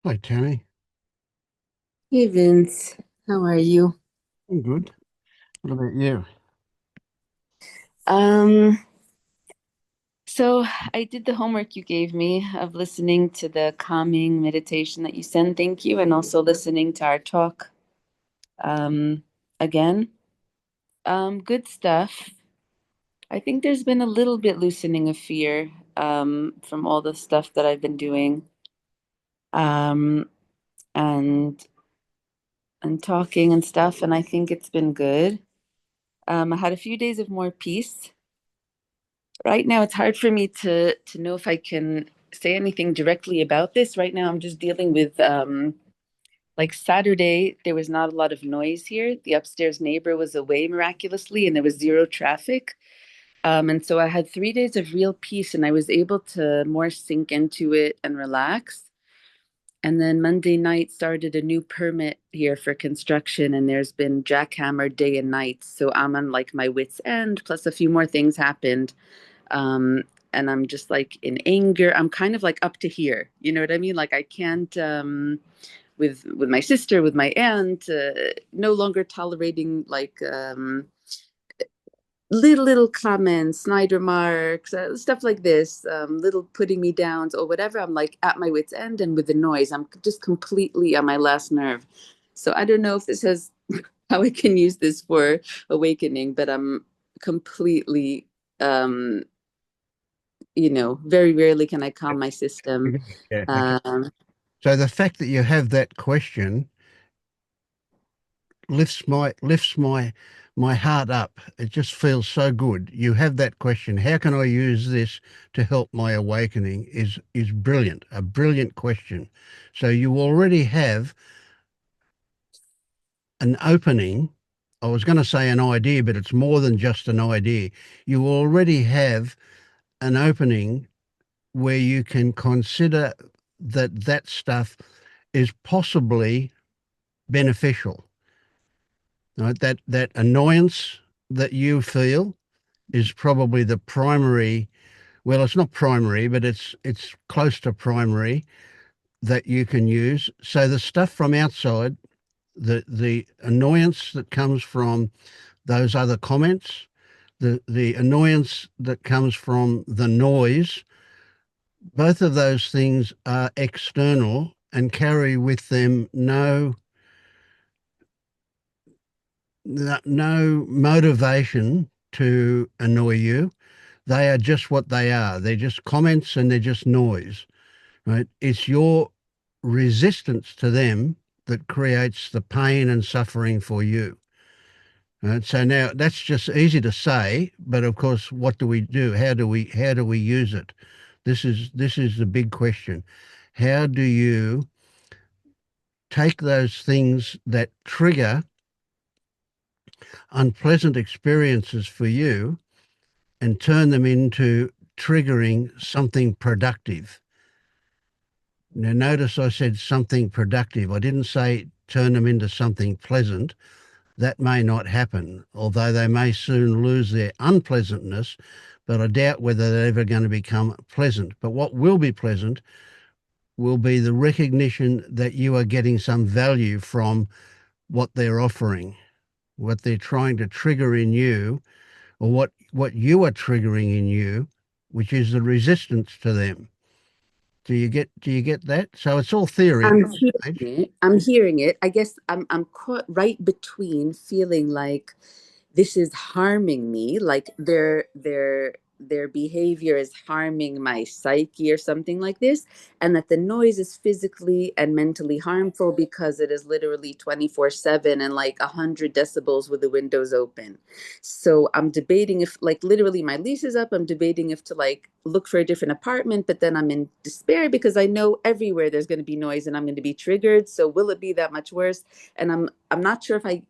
Hi, Tammy. Hey Vince, how are you? I'm good. What about you? Um, so I did the homework you gave me of listening to the calming meditation that you sent, thank you, and also listening to our talk um again. Good stuff. I think there's been a little bit loosening of fear from all the stuff that I've been doing um and talking and stuff, and I think it's been good. I had a few days of more peace. Right now, it's hard for me to know if I can say anything directly about this. Right now, I'm just dealing with like Saturday, there was not a lot of noise here. The upstairs neighbor was away miraculously, and there was zero traffic. And so I had 3 days of real peace, and I was able to more sink into it and relax. And then Monday night started a new permit here for construction, and there's been jackhammer day and night. So I'm on like my wits' end, plus a few more things happened. um and I'm just like in anger. I'm kind of like up to here, you know what I mean? Like I can't with my sister, with my aunt, no longer tolerating like little comments, snide remarks, stuff like this, little putting me downs or whatever. I'm like at my wits end, and with the noise I'm just completely on my last nerve. So I don't know if this has how I can use this for awakening, but I'm completely um very rarely can I calm my system. Yeah, okay. Um, So the fact that you have that question lifts my heart up. It just feels so good. You have that question. How can I use this to help my awakening? Is brilliant. A brilliant question. So you already have an opening. I was going to say an idea, but it's more than just an idea. You already have an opening where you can consider that stuff is possibly beneficial. Right? That annoyance that you feel is probably the primary. Well, it's not primary, but it's close to primary that you can use. So the stuff from outside, the annoyance that comes from those other comments, the annoyance that comes from the noise, both of those things are external and carry with them no motivation to annoy you. They are just what they are. They're just comments and they're just noise, right? It's your resistance to them that creates the pain and suffering for you. Right? So now that's just easy to say, but of course, what do we do? How do we use it? This is the big question. How do you take those things that trigger unpleasant experiences for you and turn them into triggering something productive? Now, notice I said something productive. I didn't say turn them into something pleasant. That may not happen, although they may soon lose their unpleasantness, but I doubt whether they're ever going to become pleasant. But what will be pleasant will be the recognition that you are getting some value from what they're offering, what they're trying to trigger in you, or what you are triggering in you, which is the resistance to them. Do you get that? So it's all theory at I'm this hearing stage. it. I'm hearing it. I guess I'm caught right between feeling like this is harming me, like their behavior is harming my psyche or something like this, and that the noise is physically and mentally harmful because it is literally 24/7 and like 100 decibels with the windows open. So I'm debating if, like, literally my lease is up. I'm debating if to like look for a different apartment, but then I'm in despair because I know everywhere there's going to be noise and I'm going to be triggered. So will it be that much worse? And I'm not sure if I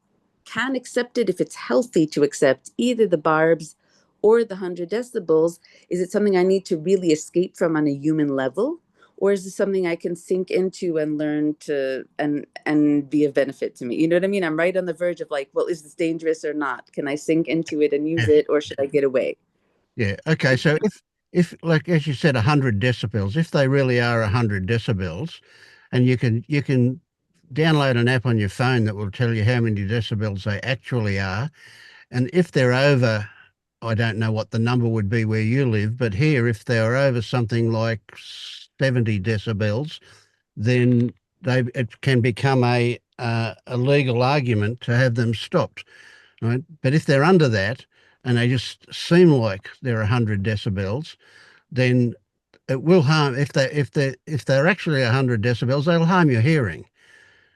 can accept it, if it's healthy to accept either the barbs or the 100 decibels. Is it something I need to really escape from on a human level? Or is this something I can sink into and learn to and be of benefit to me? You know what I mean? I'm right on the verge of like, well, is this dangerous or not? Can I sink into it and use Yeah. it, or should I get away? Yeah. Okay. So if like as you said, 100 decibels, if they really are 100 decibels, and you can download an app on your phone that will tell you how many decibels they actually are. And if they're over, I don't know what the number would be where you live, but here, if they're over something like 70 decibels, then it can become a legal argument to have them stopped, right? But if they're under that and they just seem like they're 100 decibels, then it will harm if they're actually 100 decibels, they'll harm your hearing.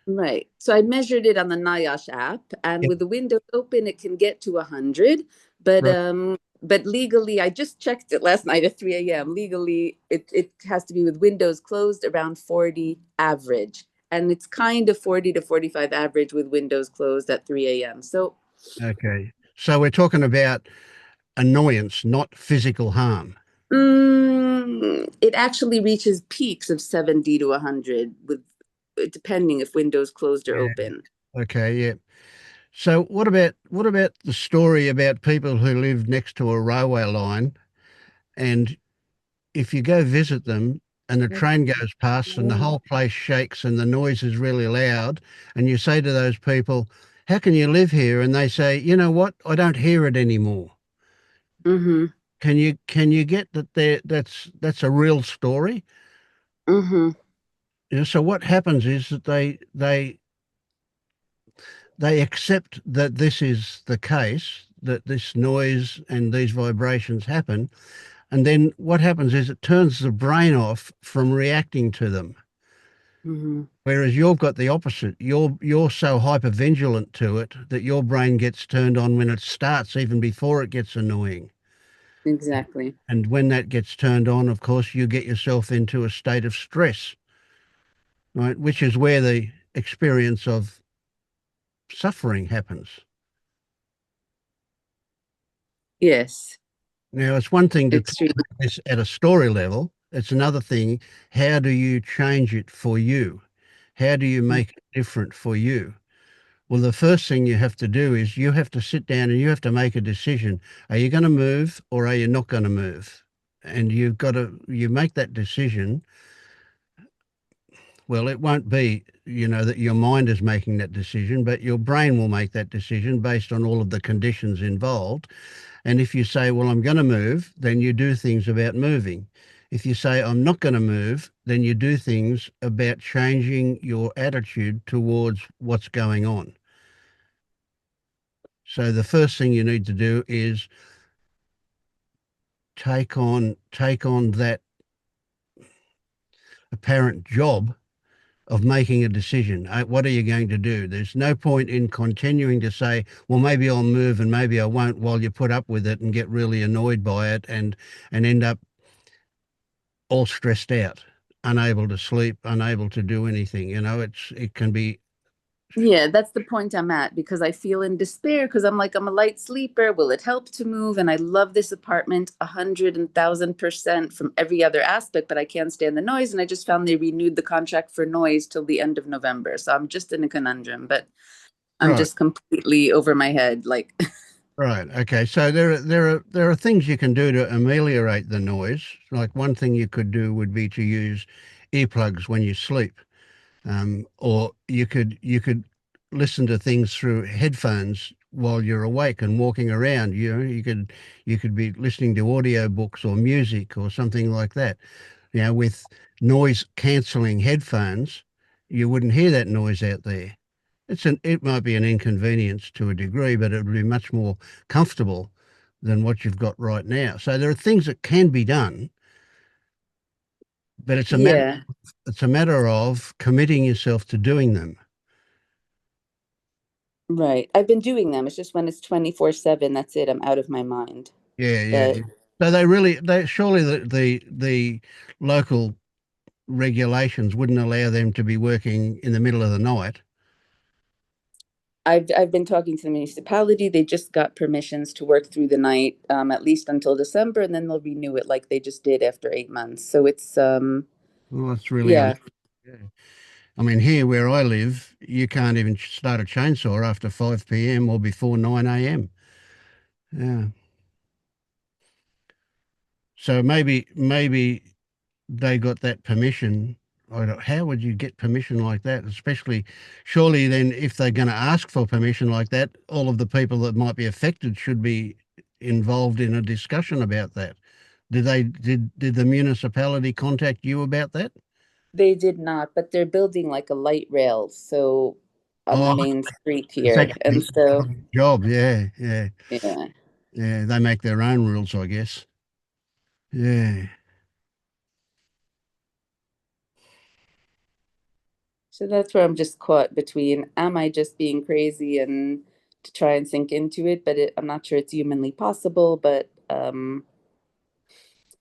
Right. So I measured it on the NIOSH app, and Yep. with the windows open, it can get to 100. Right. But legally, I just checked it last night at 3 a.m. Legally, it has to be with windows closed around 40 average. And it's kind of 40 to 45 average with windows closed at 3 a.m. So Okay. So we're talking about annoyance, not physical harm. it actually reaches peaks of 70 to 100 with depending if windows closed or Yeah. open. Okay. Yeah. So what about the story about people who live next to a railway line, and if you go visit them and the train goes past and the whole place shakes and the noise is really loud, and you say to those people, "How can you live here?" And they say, "You know what? I don't hear it anymore." Mm-hmm. Can you get that there? That's a real story. Mm-hmm. So what happens is that they accept that this is the case, that this noise and these vibrations happen. And then what happens is it turns the brain off from reacting to them. Mm-hmm. Whereas you've got the opposite. You're so hypervigilant to it that your brain gets turned on when it starts, even before it gets annoying. Exactly. And when that gets turned on, of course, you get yourself into a state of stress, right? Which is where the experience of suffering happens. Yes. Now, it's one thing to talk Extreme. about this at a story level. It's another thing, how do you change it for you? How do you make it different for you? Well, the first thing you have to do is you have to sit down and you have to make a decision. Are you going to move or are you not going to move? And you make that decision. Well, it won't be, that your mind is making that decision, but your brain will make that decision based on all of the conditions involved. And if you say, well, I'm going to move, then you do things about moving. If you say, I'm not going to move, then you do things about changing your attitude towards what's going on. So the first thing you need to do is take on that apparent job of making a decision. What are you going to do? There's no point in continuing to say, well, maybe I'll move and maybe I won't, while you put up with it and get really annoyed by it and end up all stressed out, unable to sleep, unable to do anything. It can be Yeah, that's the point I'm at because I feel in despair because I'm like, I'm a light sleeper. Will it help to move? And I love this apartment 100,000% from every other aspect, but I can't stand the noise. And I just found they renewed the contract for noise till the end of November. So I'm just in a conundrum, but I'm right. just completely over my head. Like, Right. Okay. So there are things you can do to ameliorate the noise. Like one thing you could do would be to use earplugs when you sleep. Or you could listen to things through headphones while you're awake and walking around. You could be listening to audio books or music or something like that. With noise cancelling headphones, you wouldn't hear that noise out there. It might be an inconvenience to a degree, but it would be much more comfortable than what you've got right now. So there are things that can be done, but yeah, it's a matter of committing yourself to doing them. right. I've been doing them. It's just when it's 24/7, that's it. I'm out of my mind. Yeah, yeah, But yeah. So they surely the local regulations wouldn't allow them to be working in the middle of the night. I've been talking to the municipality. They just got permissions to work through the night, at least until December, and then they'll renew it like they just did after 8 months. So it's Well, that's really yeah. yeah. I mean, here where I live, you can't even start a chainsaw after 5 p.m. or before 9 a.m. Yeah. So maybe they got that permission how would you get permission like that? Especially, surely then, if they're going to ask for permission like that, all of the people that might be affected should be involved in a discussion about that. Did the municipality contact you about that? They did not, but they're building like a light rail, so on the Oh, main street it's here. And actually a so, job. Yeah, yeah, yeah. yeah. They make their own rules, I guess. Yeah. So that's where I'm just caught between am I just being crazy and to try and sink into it, but I'm not sure it's humanly possible,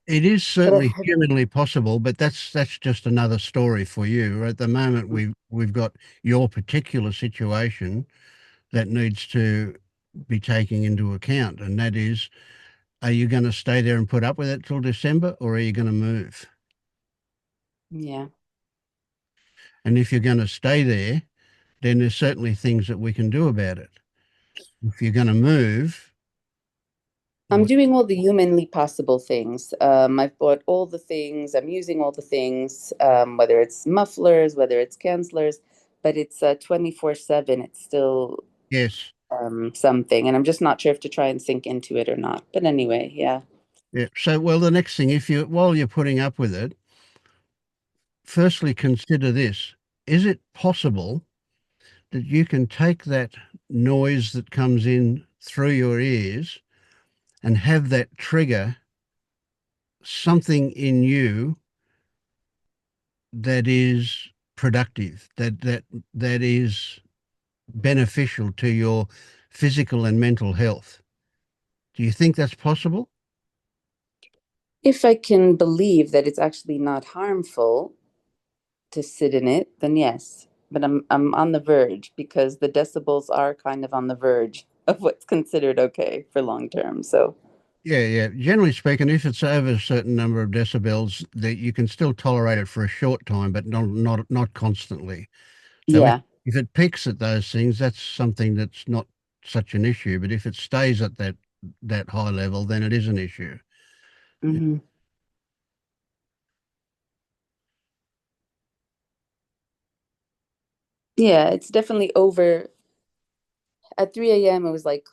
It is but certainly humanly possible, but that's just another story for you. At the moment, we've got your particular situation that needs to be taken into account, and that is, are you going to stay there and put up with it till December, or are you going to move? yeah. And if you're going to stay there, then there's certainly things that we can do about it. If you're going to move, I'm well, doing all the humanly possible things. I've bought all the things, I'm using all the things, whether it's mufflers, whether it's cancelers, but it's 24/7. It's still yes, something, and I'm just not sure if to try and sink into it or not. But anyway, yeah. yeah. So, well, the next thing, if you while you're putting up with it, firstly consider this: is it possible that you can take that noise that comes in through your ears and have that trigger something in you that is productive, that is beneficial to your physical and mental health? Do you think that's possible? If I can believe that it's actually not harmful to sit in it, then yes. But I'm on the verge because the decibels are kind of on the verge of what's considered okay for long term. So Yeah, yeah. Generally speaking, if it's over a certain number of decibels, that you can still tolerate it for a short time, but not constantly. So yeah. if it peaks at those things, that's something that's not such an issue. But if it stays at that high level, then it is an issue. Hmm. Yeah, it's definitely over. At 3 a.m., it was like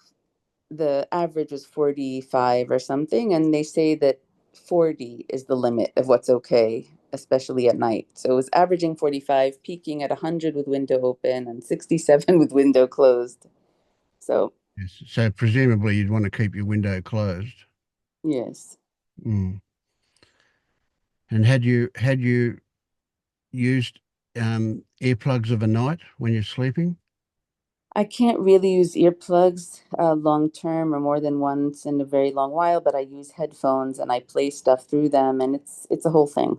the average was 45 or something. And they say that 40 is the limit of what's okay, especially at night. So it was averaging 45, peaking at 100 with window open and 67 with window closed. So, Yes. So presumably you'd want to keep your window closed. yes. Mm. And had you used earplugs of a night when you're sleeping? I can't really use earplugs long term or more than once in a very long while, but I use headphones and I play stuff through them, and it's a whole thing.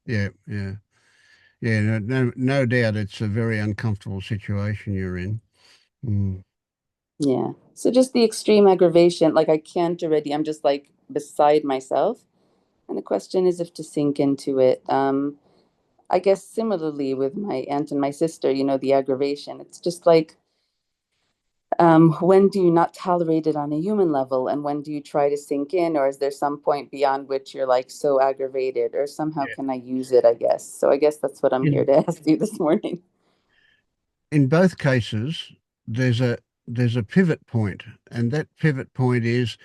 Yeah, yeah, yeah. No doubt, it's a very uncomfortable situation you're in. Mm. Yeah. So just the extreme aggravation, like I can't already, I'm just like beside myself. And the question is if to sink into it. I guess similarly with my aunt and my sister, the aggravation. It's just like, when do you not tolerate it on a human level? And when do you try to sink in? Or is there some point beyond which you're like so aggravated? Or somehow can I use it, I guess? So I guess that's what I'm here In to ask you this morning. in both cases, there's a pivot point, and that pivot point is,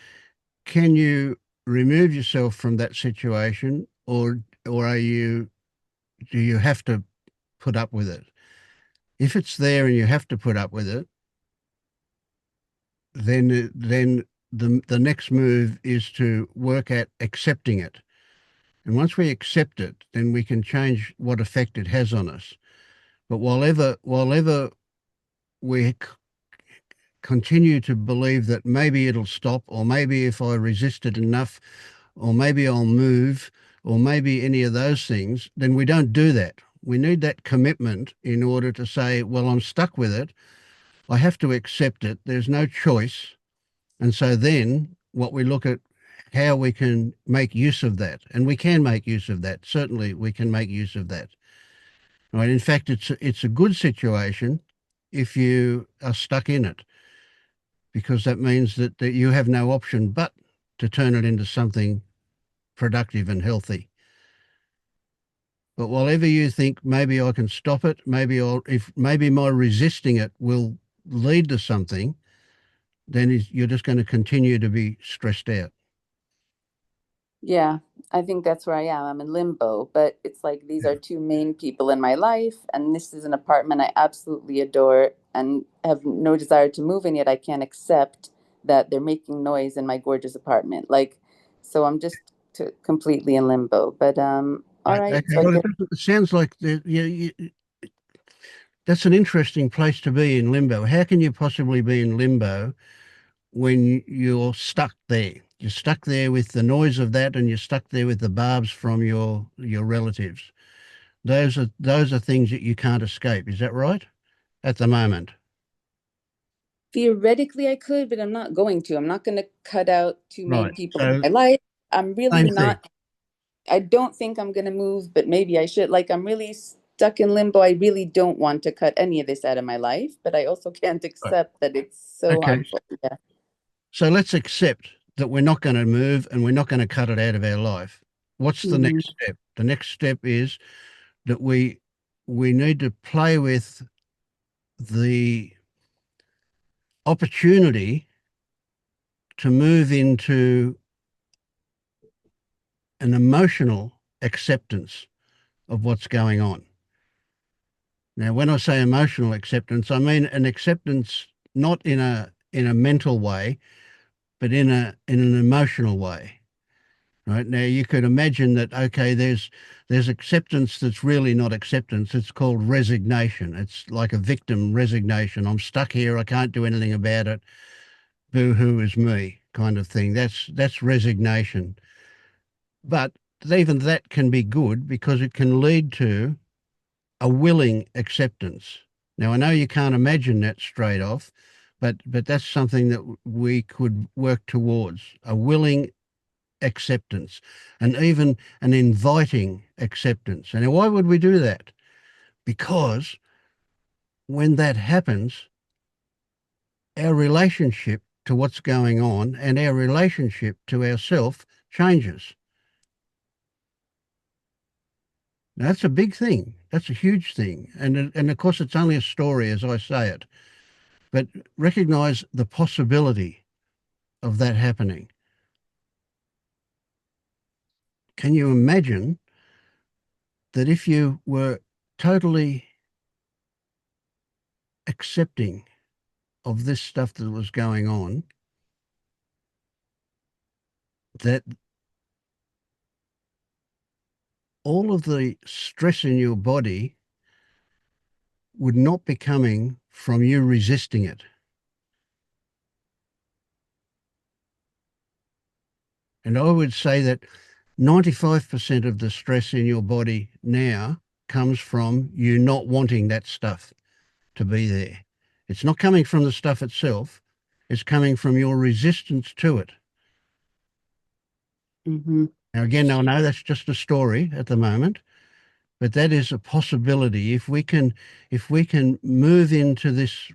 can you remove yourself from that situation, or do you have to put up with it? If it's there and you have to put up with it, then the next move is to work at accepting it. And once we accept it, then we can change what effect it has on us. But while ever we continue to believe that maybe it'll stop, or maybe if I resist it enough, or maybe I'll move, or maybe any of those things, then we don't do that. We need that commitment in order to say, well, I'm stuck with it. I have to accept it. There's no choice. And so then what we look at how we can make use of that. And we can make use of that. Certainly we can make use of that. Right. In fact, it's a good situation if you are stuck in it, because that means that you have no option but to turn it into something productive and healthy. But whatever you think, maybe I can stop it. If maybe my resisting it will lead to something, then you're just going to continue to be stressed out. Yeah, I think that's where I am. I'm in limbo, but it's like these are two main people in my life, and this is an apartment I absolutely adore and have no desire to move in, yet I can't accept that they're making noise in my gorgeous apartment. Like, so I'm just completely in limbo. But all Okay, right. So I well, guess it sounds like that's an interesting place to be in limbo. How can you possibly be in limbo when you're stuck there? You're stuck there with the noise of that, and you're stuck there with the barbs from your relatives. Those are things that you can't escape. Is that right? At the moment, theoretically I could, but I'm not going to. I'm not going to cut out two right? main people in So my life. I'm really same thing. not. I don't think I'm going to move, but maybe I should. Like, I'm really stuck in limbo. I really don't want to cut any of this out of my life, but I also can't Right. accept that it's so Okay. harmful. Yeah. So let's accept that we're not going to move and we're not going to cut it out of our life. What's the Hmm. next step? The next step is that we need to play with the opportunity to move into an emotional acceptance of what's going on. Now, when I say emotional acceptance, I mean an acceptance not in a mental way, but in an emotional way. Right now, you could imagine that okay, there's acceptance that's really not acceptance. It's called resignation. It's like a victim resignation. I'm stuck here. I can't do anything about it. Boo hoo is me, kind of thing. That's resignation. But even that can be good because it can lead to a willing acceptance. Now, I know you can't imagine that straight off, but that's something that we could work towards, a willing acceptance and even an inviting acceptance. And why would we do that? Because when that happens, our relationship to what's going on and our relationship to ourself changes. Now, that's a big thing. That's a huge thing. And of course, it's only a story as I say it, but recognize the possibility of that happening. Can you imagine that if you were totally accepting of this stuff that was going on, that all of the stress in your body would not be coming from you resisting it? And I would say that 95% of the stress in your body now comes from you not wanting that stuff to be there. It's not coming from the stuff itself, it's coming from your resistance to it. Hmm. Now, again, I know that's just a story at the moment, but that is a possibility. If we can move into this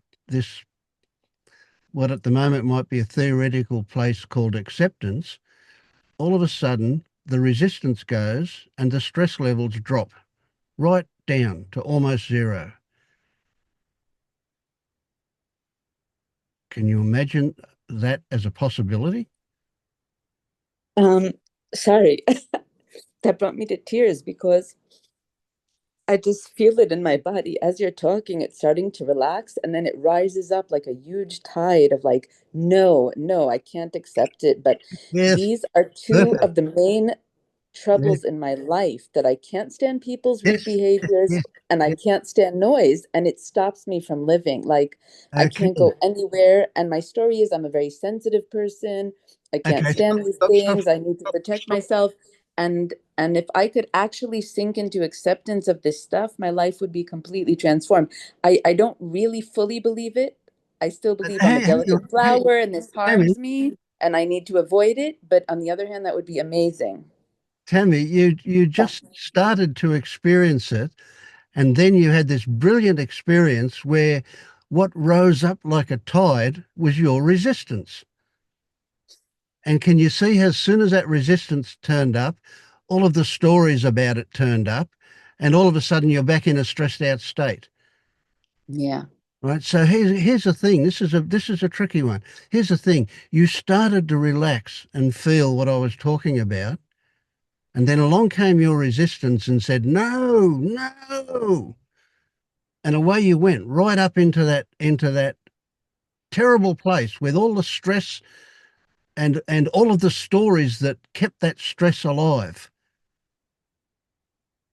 what at the moment might be a theoretical place called acceptance, all of a sudden the resistance goes and the stress levels drop right down to almost zero. Can you imagine that as a possibility? Um, sorry, that brought me to tears because I just feel it in my body. As you're talking, it's starting to relax and then it rises up like a huge tide of like, no, no, I can't accept it. But Yes, these are two perfect. of the main Yes, troubles in my life that I can't stand people's rude yes, behaviors yes. and I Yes. can't stand noise and it stops me from living. Like I Okay, can't go anywhere. And my story is I'm a very sensitive person. I can't okay. stand these Stop. things. I need to protect myself. And if I could actually sink into acceptance of this stuff, my life would be completely transformed. I don't really fully believe it. I still believe I'm a Hang on. delicate flower and this Tammy, harms me and I need to avoid it. But on the other hand, that would be amazing. Tammy, you just started to experience it, and then you had this brilliant experience where what rose up like a tide was your resistance. And can you see how as soon as that resistance turned up, all of the stories about it turned up, and all of a sudden you're back in a stressed out state. Yeah. Right. So here's the thing. This is a tricky one. Here's the thing. You started to relax and feel what I was talking about, and then along came your resistance and said, no, no. And away you went right up into that terrible place with all the stress and all of the stories that kept that stress alive.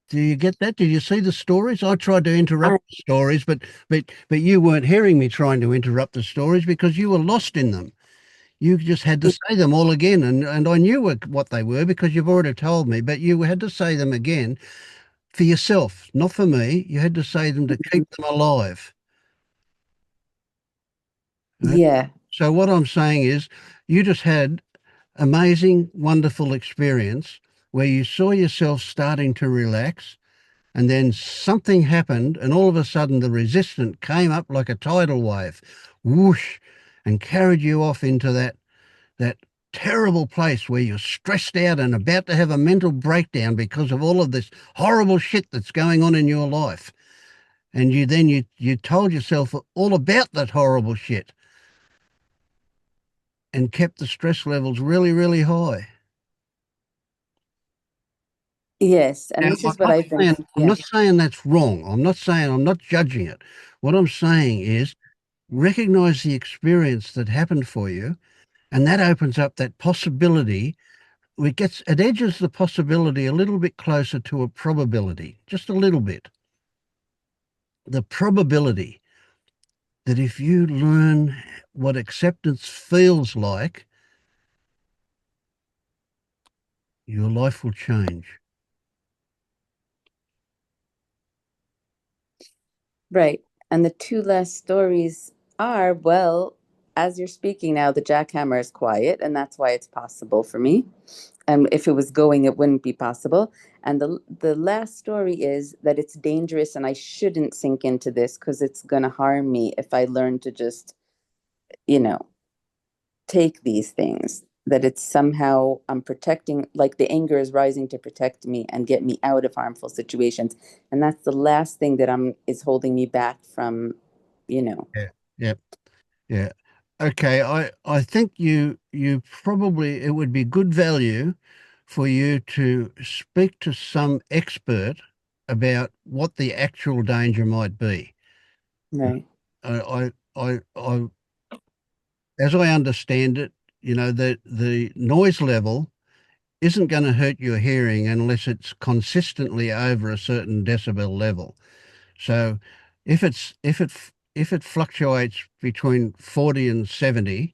Do you get that? Did you see the stories? I tried to I, interrupt the stories, but you weren't hearing me trying to interrupt the stories because you were lost in them. You just had to say them all again, and I knew what they were because you've already told me, but you had to say them again for yourself, not for me. You had to say them to keep them alive. Right? yeah. So what I'm saying is you just had amazing, wonderful experience where you saw yourself starting to relax. And then something happened, and all of a sudden the resistance came up like a tidal wave, whoosh, and carried you off into that terrible place where you're stressed out and about to have a mental breakdown because of all of this horrible shit that's going on in your life. And you told yourself all about that horrible shit and kept the stress levels really, really high. Yes. And Now, this is what I've been, I'm yeah. not saying that's wrong. I'm not judging it. What I'm saying is recognize the experience that happened for you, and that opens up that possibility. It edges the possibility a little bit closer to a probability, just a little bit. The probability that if you learn what acceptance feels like, your life will change. Right. And the two last stories are, well, as you're speaking now, the jackhammer is quiet, and that's why it's possible for me. And if it was going, it wouldn't be possible. And the last story is that it's dangerous, and I shouldn't sink into this because it's gonna harm me if I learn to just, you know, take these things. That it's somehow I'm protecting, like the anger is rising to protect me and get me out of harmful situations. And that's the last thing that I'm is holding me back from, you know. Yeah. Yeah. Yeah. Okay. I think you probably it would be good value for you to speak to some expert about what the actual danger might be. Right. I as I understand it, the noise level isn't going to hurt your hearing unless it's consistently over a certain decibel level. So if it fluctuates between 40 and 70,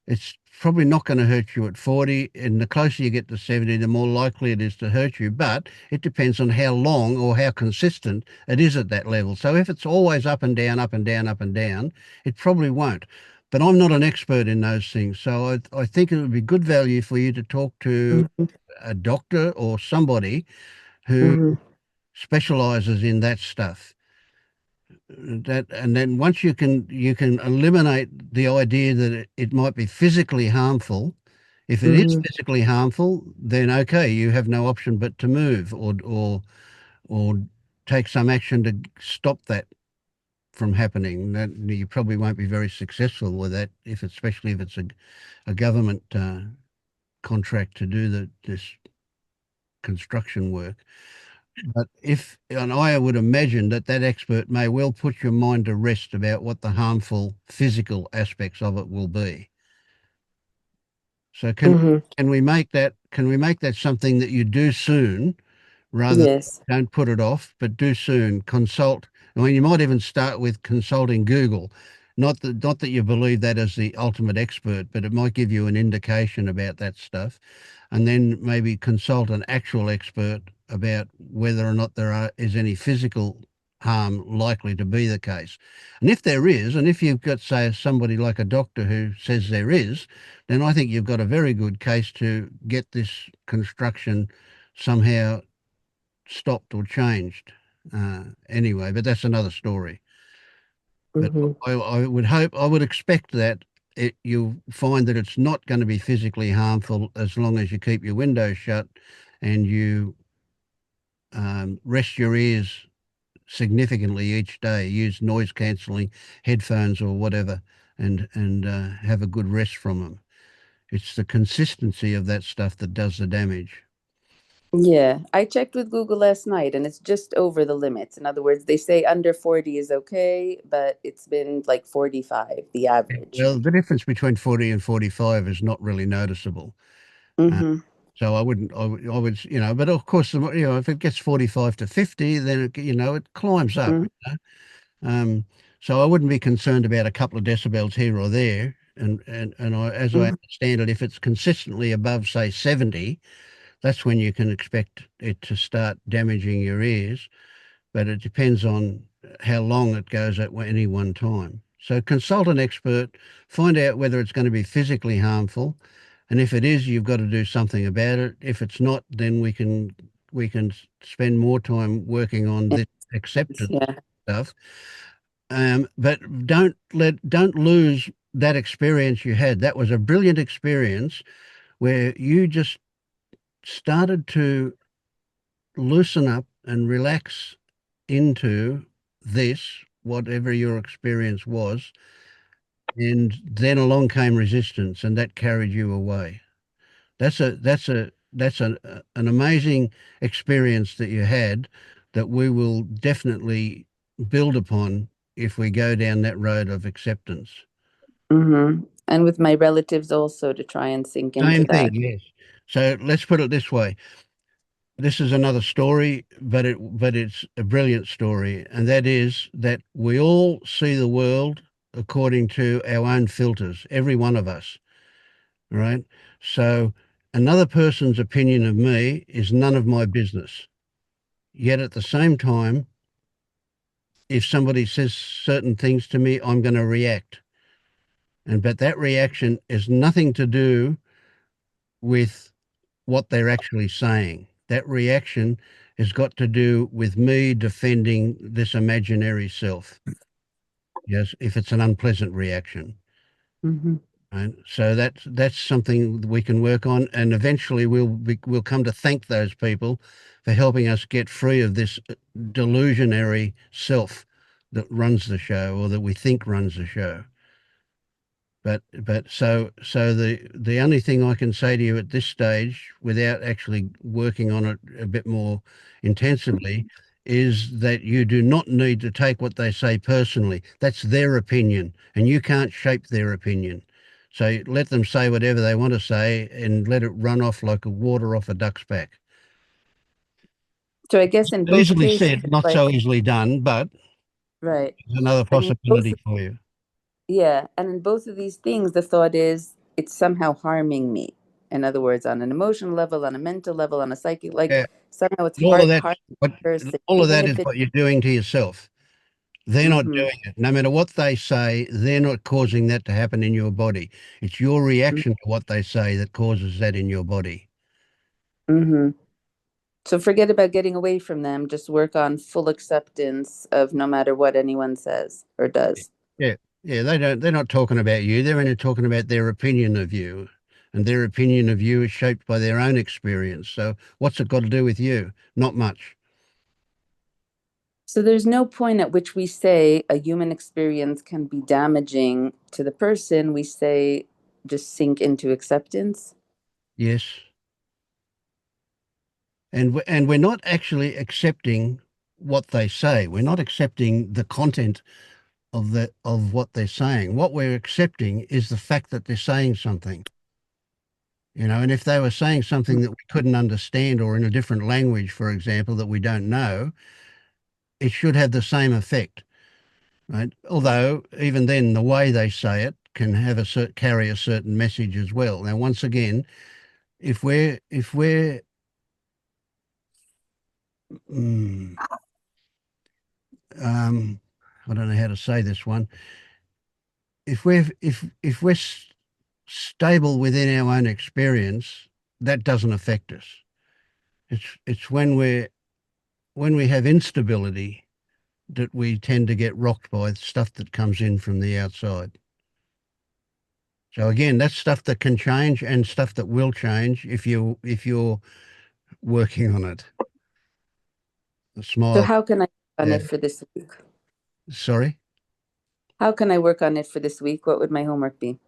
it's probably not going to hurt you at 40. And the closer you get to 70, the more likely it is to hurt you. But it depends on how long or how consistent it is at that level. So if it's always up and down, up and down, up and down, it probably won't. But I'm not an expert in those things. So I think it would be good value for you to talk to Mm-hmm. a doctor or somebody who Mm-hmm. specializes in that stuff. And then once you can eliminate the idea that it might be physically harmful. If it is Mm-hmm. physically harmful, then okay, you have no option but to move or take some action to stop that from happening. That you probably won't be very successful with that, especially if it's a government contract to do this construction work. And I would imagine that that expert may well put your mind to rest about what the harmful physical aspects of it will be. So Mm-hmm. can we make that something that you do soon rather than Yes. don't put it off, but do soon. Consult. I mean, you might even start with consulting Google. Not that you believe that as the ultimate expert, but it might give you an indication about that stuff. And then maybe consult an actual expert about whether or not is any physical harm likely to be the case. And if there is, and if you've got, say, somebody like a doctor who says there is, then I think you've got a very good case to get this construction somehow stopped or changed. Anyway, but that's another story. But Mm-hmm. I would expect that you'll find that it's not going to be physically harmful as long as you keep your windows shut and you rest your ears significantly each day. Use noise cancelling headphones or whatever, and have a good rest from them. It's the consistency of that stuff that does the damage. Yeah, I checked with Google last night and it's just over the limits. In other words, they say under 40 is okay, but it's been like 45, the average. Well, the difference between 40 and 45 is not really noticeable. Uh, Mm-hmm. so I would, but of course, if it gets 45 to 50, then it climbs up. Mm-hmm. Um, so I wouldn't be concerned about a couple of decibels here or there. As I Mm-hmm. understand it, if it's consistently above, say, 70, that's when you can expect it to start damaging your ears. But it depends on how long it goes at any one time. So consult an expert, find out whether it's going to be physically harmful, and if it is, you've got to do something about it. If it's not, then we can spend more time working on this acceptance Yeah. stuff. But don't lose that experience you had. That was a brilliant experience where you just started to loosen up and relax into this, whatever your experience was, and then along came resistance, and that carried you away. That's an amazing experience that you had that we will definitely build upon if we go down that road of acceptance. Mm-hmm. And with my relatives also to try and sink into Same thing, that. yes. So let's put it this way. This is another story, but it's a brilliant story, and that is that we all see the world according to our own filters, every one of us, right? So another person's opinion of me is none of my business. Yet at the same time, if somebody says certain things to me, I'm going to react. But that reaction is nothing to do with what they're actually saying. That reaction has got to do with me defending this imaginary self. Yes, if it's an unpleasant reaction. Mm-hmm. Right? So that's something we can work on, and eventually we'll come to thank those people for helping us get free of this delusionary self that runs the show or that we think runs the show. But the only thing I can say to you at this stage, without actually working on it a bit more intensively, is that you do not need to take what they say personally. That's their opinion, and you can't shape their opinion. So let them say whatever they want to say and let it run off like a water off a duck's back. So I guess in both Easily cases, said, not like, so easily done, but right. there's another And in both, possibility for you. yeah, and in both of these things, the thought is it's somehow harming me. In other words, on an emotional level, on a mental level, on a psychic, like Yeah. somehow it's All of harming what the person, all of even that if is it's, what you're doing to yourself. They're not mm-hmm, doing it. No matter what they say, they're not causing that to happen in your body. It's your reaction to what they say that causes that in your body. mm-hmm. So forget about getting away from them. Just work on full acceptance of no matter what anyone says or does. Yeah. Yeah, they're not talking about you. They're only talking about their opinion of you. And their opinion of you is shaped by their own experience. So what's it got to do with you? Not much. So there's no point at which we say a human experience can be damaging to the person. We say just sink into acceptance. Yes. And we're not actually accepting what they say. We're not accepting the content of what they're saying. What we're accepting is the fact that they're saying something. And if they were saying something that we couldn't understand or in a different language, for example, that we don't know, it should have the same effect, right? Although even then, the way they say it can have carry a certain message as well. Now, once again, if we're mm, um, I don't know how to say this one. If we're stable within our own experience, that doesn't affect us. It's when we have instability that we tend to get rocked by stuff that comes in from the outside. So again, that's stuff that can change and stuff that will change if you're working on it. A So smile. how can I work on Yeah. it for this week? Sorry. How can I work on it for this week? What would my homework be?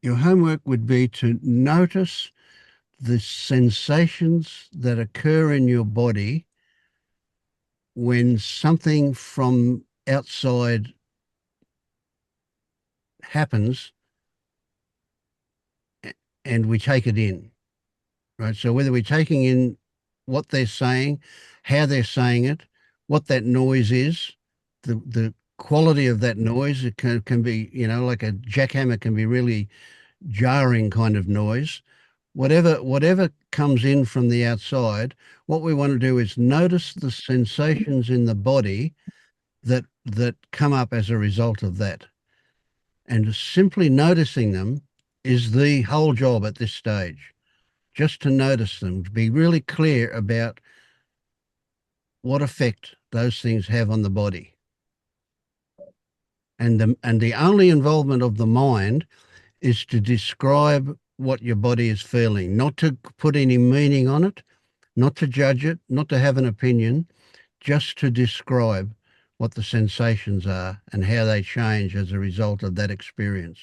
Your homework would be to notice the sensations that occur in your body when something from outside happens and we take it in, right? So whether we're taking in what they're saying, how they're saying it, what that noise is, the quality of that noise, it can be, like a jackhammer can be really jarring kind of noise. Whatever comes in from the outside, what we want to do is notice the sensations in the body that come up as a result of that. And simply noticing them is the whole job at this stage. Just to notice them, to be really clear about what effect those things have on the body. And the only involvement of the mind is to describe what your body is feeling, not to put any meaning on it, not to judge it, not to have an opinion, just to describe what the sensations are and how they change as a result of that experience.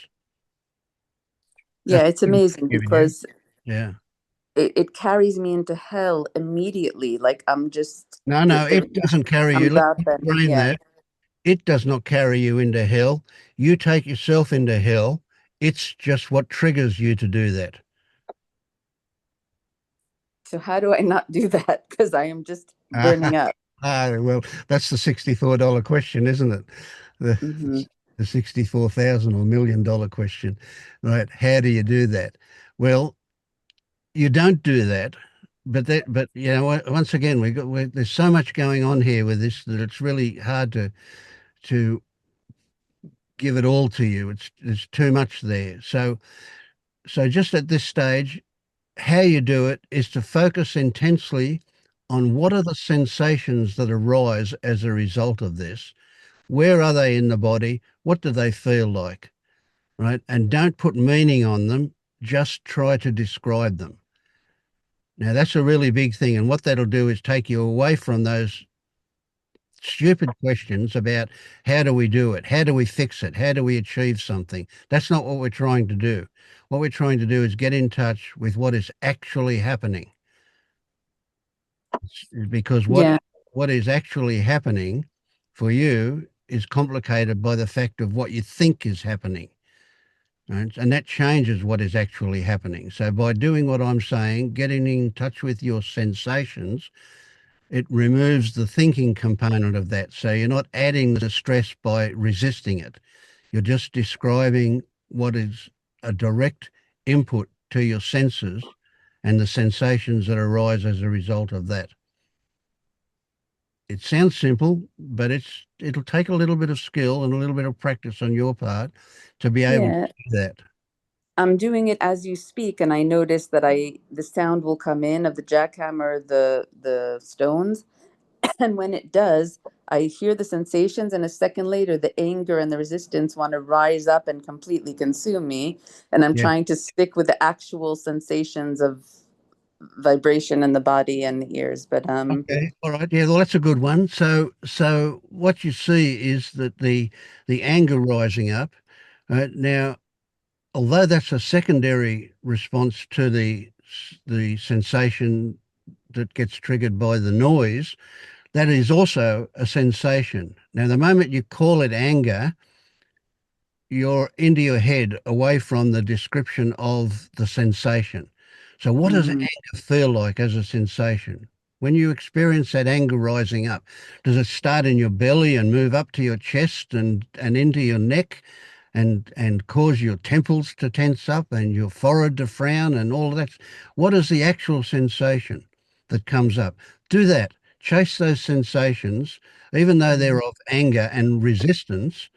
Yeah, That's it's what I'm amazing giving you. because Yeah. it carries me into hell immediately. Like I'm just No, no, it the doesn't carry you. comes Let's up and explain yeah. that. It does not carry you into hell. You take yourself into hell. It's just what triggers you to do that. So how do I not do that? Because I am just Ah, burning up. well, that's the $64 question, isn't it? The Hmm. the 64,000 or $1 million question, right? How do you do that? Well, you don't do that, but once again, there's so much going on here with this that it's really hard to give it all to you. There's too much there. So just at this stage, how you do it is to focus intensely on what are the sensations that arise as a result of this. Where are they in the body? What do they feel like? Right? And don't put meaning on them. Just try to describe them. Now, that's a really big thing. And what that'll do is take you away from those stupid questions about how do we do it? How do we fix it? How do we achieve something? That's not what we're trying to do. What we're trying to do is get in touch with what is actually happening. Because Yeah. what is actually happening for you is complicated by the fact of what you think is happening. Right? And that changes what is actually happening. So by doing what I'm saying, getting in touch with your sensations, it removes the thinking component of that. So you're not adding the stress by resisting it. You're just describing what is a direct input to your senses and the sensations that arise as a result of that. It sounds simple, but it'll take a little bit of skill and a little bit of practice on your part to be able to Yeah. do that. I'm doing it as you speak, and I notice that the sound will come in of the jackhammer, the stones, and when it does, I hear the sensations, and a second later, the anger and the resistance want to rise up and completely consume me. And I'm Yeah. trying to stick with the actual sensations of vibration in the body and the ears. But Okay. All right. Yeah. Well, that's a good one. So what you see is that the anger rising up. Right now, although that's a secondary response to the sensation that gets triggered by the noise, that is also a sensation. Now, the moment you call it anger, you're into your head away from the description of the sensation. So, what does mhm. anger feel like as a sensation? When you experience that anger rising up, does it start in your belly and move up to your chest and into your neck and cause your temples to tense up and your forehead to frown and all of that? What is the actual sensation that comes up? Do that. Chase those sensations, even though they're of anger and resistance,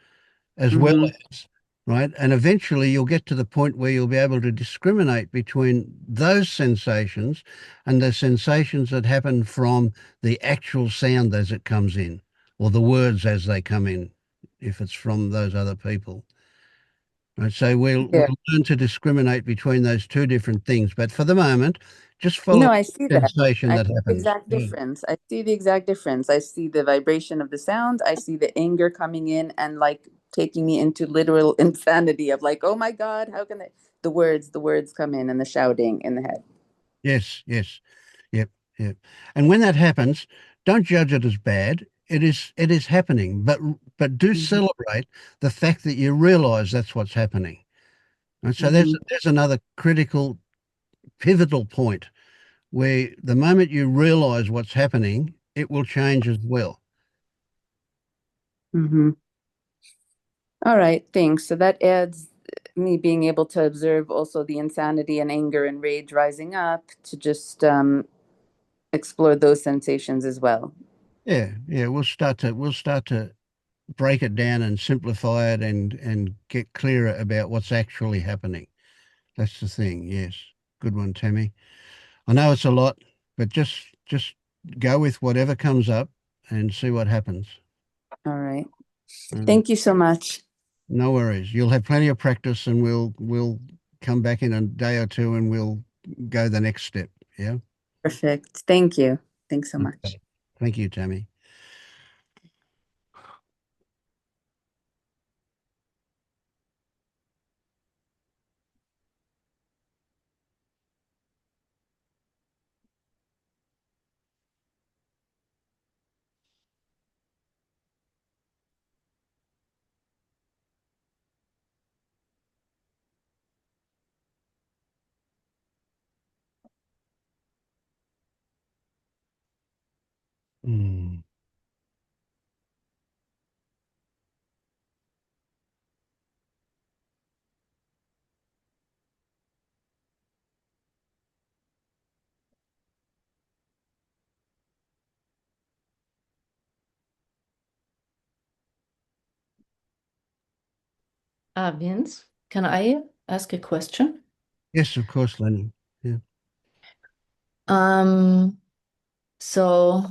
as well Mhm. as, right? And eventually you'll get to the point where you'll be able to discriminate between those sensations and the sensations that happen from the actual sound as it comes in, or the words as they come in, if it's from those other people. Right? So we'll Yeah. learn to discriminate between those two different things. But for the moment, Just follow No, I see the that. sensation I that see the happens. exact difference. I see the exact difference. I see the vibration of the sound. I see the anger coming in and like taking me into literal insanity of like, oh my God, how can I? The words come in and the shouting in the head. Yes, yes. Yep, yep. And when that happens, don't judge it as bad. It is happening, but do Hmm. celebrate the fact that you realize that's what's happening. And so there's Hmm. there's another critical pivotal point where the moment you realize what's happening, it will change as well. Hmm. All right, thanks. So that adds me being able to observe also the insanity and anger and rage rising up to just explore those sensations as well. Yeah, yeah. We'll start to break it down and simplify it and get clearer about what's actually happening. That's the thing. Yes. Good one, Tammy. I know it's a lot, but just go with whatever comes up and see what happens. All right. Mm. Thank you so much. No worries. You'll have plenty of practice and we'll come back in a day or two and we'll go the next step. Yeah. Perfect. Thank you. Thanks so much. Okay. Thank you, Tammy. Mm. Vince, can I ask a question? Yes, of course, Lenny. Yeah. Um, so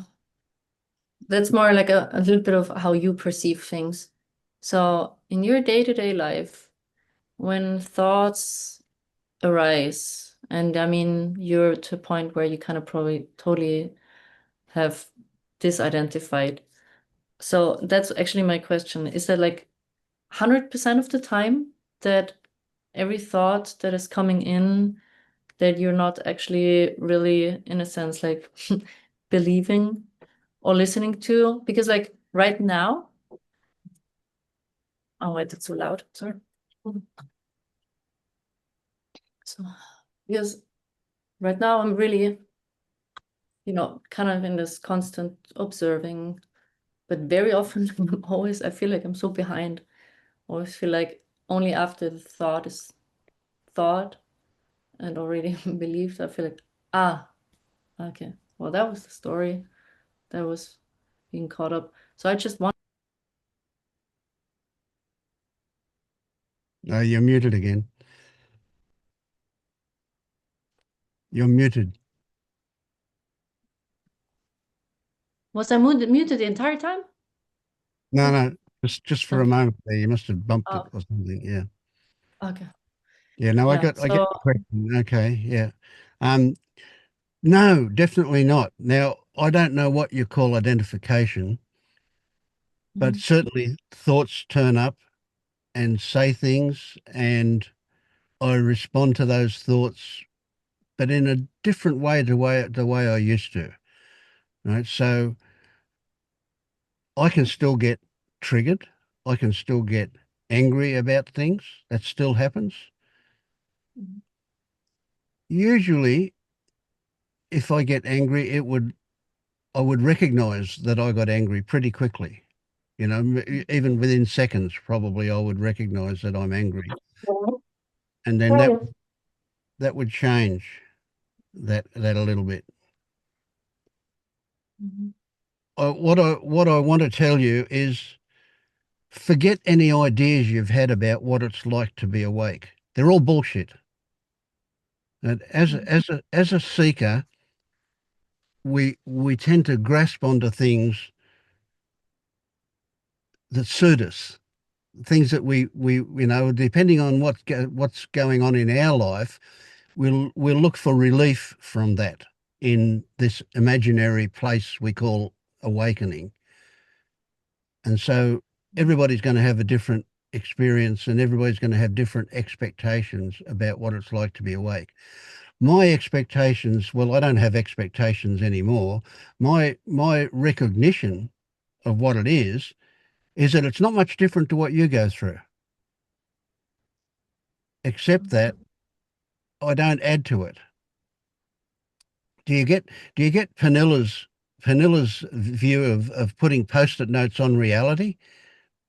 that's more like a little bit of how you perceive things. So in your day-to-day life, when thoughts arise, and I mean, you're to a point where you kind of probably totally have disidentified. So that's actually my question. Is that like 100% of the time that every thought that is coming in that you're not actually really, in a sense, like believing or listening to? Because, like, right now, oh, wait, it's so loud. Sorry. So, because right now I'm really, kind of in this constant observing, but very often, always, I feel like I'm so behind. I always feel like only after the thought is thought and already believed, I feel like, ah, okay, well, that was the story that was being caught up. So I just want. You're muted again. You're muted. Was I muted the entire time? No, no, just for a Okay. moment there. You must have bumped it Oh, or something. Yeah. okay. Yeah, no, Yeah. I get So, the question. Okay, yeah. Um, no, definitely not. Now, I don't know what you call identification, but mhm, certainly thoughts turn up and say things, and I respond to those thoughts, but in a different way to the way I used to. Right. So I can still get triggered. I can still get angry about things. That still happens. mhm, Usually, if I get angry, I would recognize that I got angry pretty quickly. Even within seconds, probably I would recognize that I'm angry, and then that would change that a little bit. mhm, What I want to tell you is forget any ideas you've had about what it's like to be awake. They're all bullshit. And mhm, as a seeker, we tend to grasp onto things that suit us, things that we depending on what's going on in our life, we'll look for relief from that in this imaginary place we call awakening. And so everybody's going to have a different experience and everybody's going to have different expectations about what it's like to be awake. My expectations, well, I don't have expectations anymore. My recognition of what it is that it's not much different to what you go through, except that I don't add to it. Do you get Panilla's view of putting post-it notes on reality?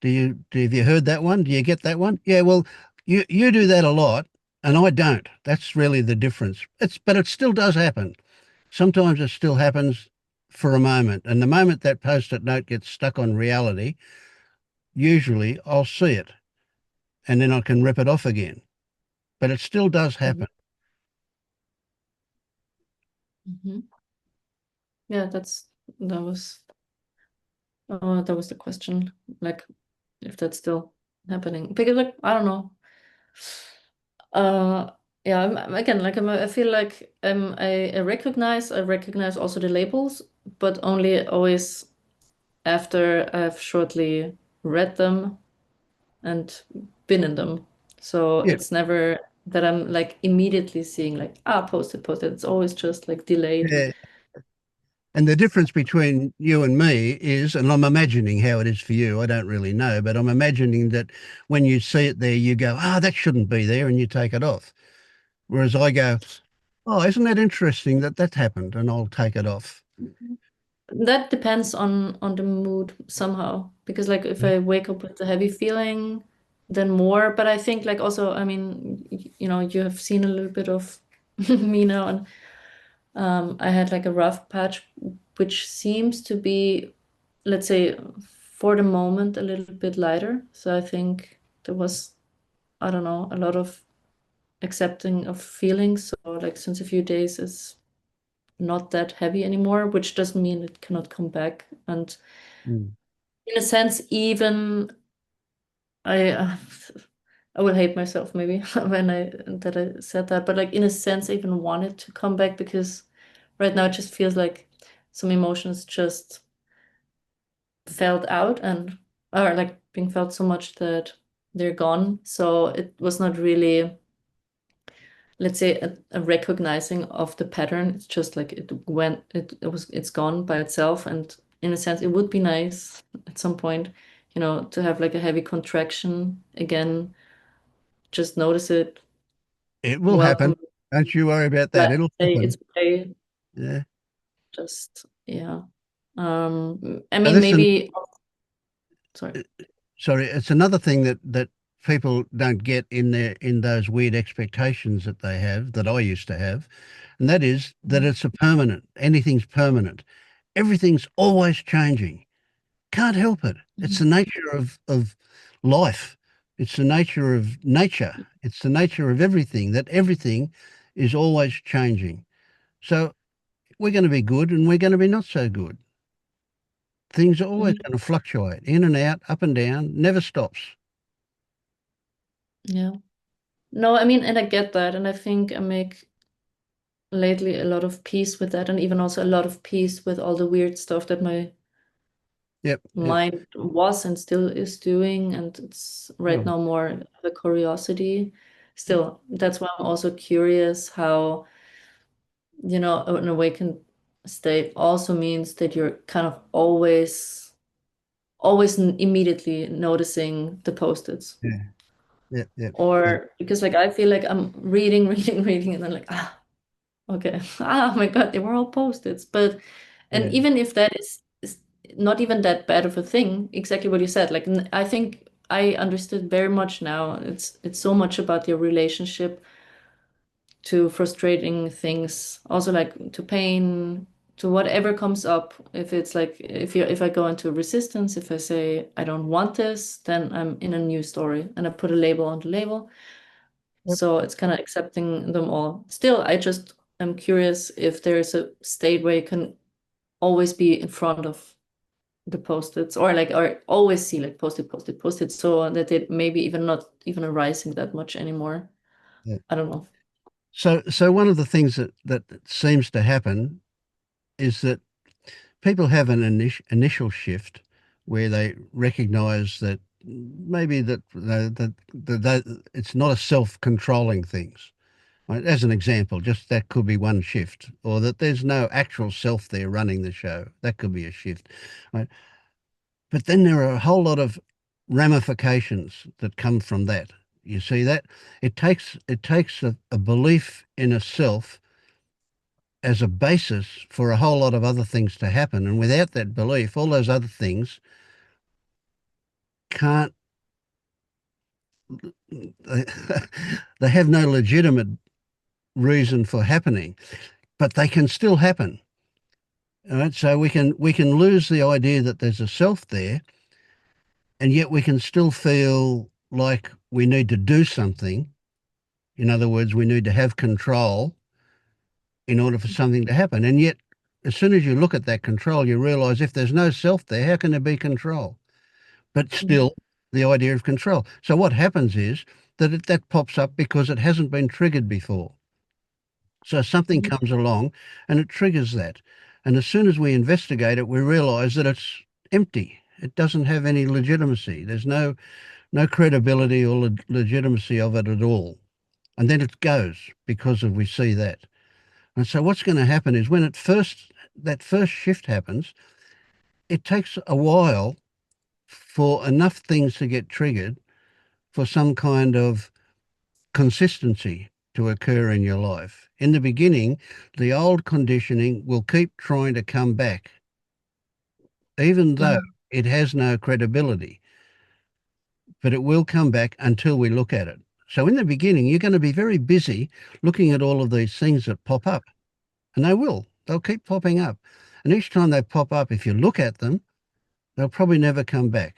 Have you heard that one? Do you get that one? Yeah, well, you do that a lot, and I don't. That's really the difference. But it still does happen. Sometimes it still happens for a moment, and the moment that post-it note gets stuck on reality, usually I'll see it, and then I can rip it off again. But it still does happen. Mm-hmm. Yeah, that was the question, like if that's still happening. Because like I don't know. Yeah, again, like I feel like I recognize also the labels, but only always after I've shortly read them and been in them. So Yeah, it's never that I'm like immediately seeing like, post it. It's always just like delayed. yeah. And the difference between you and me is, and I'm imagining how it is for you, I don't really know, but I'm imagining that when you see it there, you go, that shouldn't be there, and you take it off. Whereas I go, oh, isn't that interesting that that happened? And I'll take it off. That depends on the mood somehow. Because like if I wake up with a heavy feeling, then more. But I think like also, I mean, you know, you have seen a little bit of me now, and I had like a rough patch, which seems to be, let's say, for the moment, a little bit lighter. So I think there was, I don't know, a lot of accepting of feelings. So like since a few days is not that heavy anymore, which doesn't mean it cannot come back. And Mm. in a sense, even I I will hate myself maybe when I said that, but like in a sense, I even wanted to come back because right now it just feels like some emotions just felt out and are like being felt so much that they're gone. So it was not really, let's say, a recognizing of the pattern. It's just like it's gone by itself. And in a sense, it would be nice at some point, you know, to have like a heavy contraction again. Just notice it, It will happen. welcome, Don't you worry about that. like It'll say it's happen. okay. Yeah. Just yeah. I Now, mean listen, maybe sorry. sorry, it's another thing that people don't get in those weird expectations that they have, that I used to have, and that is that it's a permanent. Anything's permanent. Everything's always changing. Can't help it. It's Mhm. the nature of life. It's the nature of nature. It's the nature of everything, that everything is always changing. So we're going to be good and we're going to be not so good. Things are always Mhm. going to fluctuate in and out, up and down, never stops. Yeah. No, I mean, and I get that, and I think I make lately a lot of peace with that, and even also a lot of peace with all the weird stuff that my Yep, yep. mind was and still is doing, and it's right Oh, now more of a curiosity. Still, that's why I'm also curious how, you know, an awakened state also means that you're kind of always immediately noticing the post-its. yeah, yep, yep, yep, Or because like I feel like I'm reading, reading, and then like, okay. Oh my God, they were all post-its. But and yeah, even if that is not even that bad of a thing, exactly what you said. Like I think I understood very much now. It's so much about your relationship to frustrating things, also like to pain, to whatever comes up. If it's like if I go into resistance, if I say I don't want this, then I'm in a new story and I put a label on the label. yep, So it's kind of accepting them all. Still, I just am curious if there's a state where you can always be in front of the post-its or like or always see like post-it so that it maybe even not even arising that much anymore. yep. I don't know. So one of the things that seems to happen is that people have an initial shift where they recognize that maybe that it's not a self-controlling things. Right? As an example, just that could be one shift, or that there's no actual self there running the show. That could be a shift. Right? But then there are a whole lot of ramifications that come from that. You see that? It takes a belief in a self as a basis for a whole lot of other things to happen. And without that belief, all those other things can't, they have no legitimate reason for happening, but they can still happen. All right. So we can lose the idea that there's a self there, and yet we can still feel like we need to do something. In other words, we need to have control in order for something to happen. And yet, as soon as you look at that control, you realize if there's no self there, how can there be control? But Mhm. still, the idea of control. So what happens is that that pops up because it hasn't been triggered before. So something Mhm. comes along and it triggers that. And as soon as we investigate it, we realize that it's empty. It doesn't have any legitimacy. There's no credibility or legitimacy of it at all. And then it goes because of we see that. And so what's going to happen is when that first shift happens, it takes a while for enough things to get triggered for some kind of consistency to occur in your life. In the beginning, the old conditioning will keep trying to come back, even though Mhm. it has no credibility, but it will come back until we look at it. So in the beginning, you're going to be very busy looking at all of these things that pop up, and they will. They'll keep popping up. And each time they pop up, if you look at them, they'll probably never come back.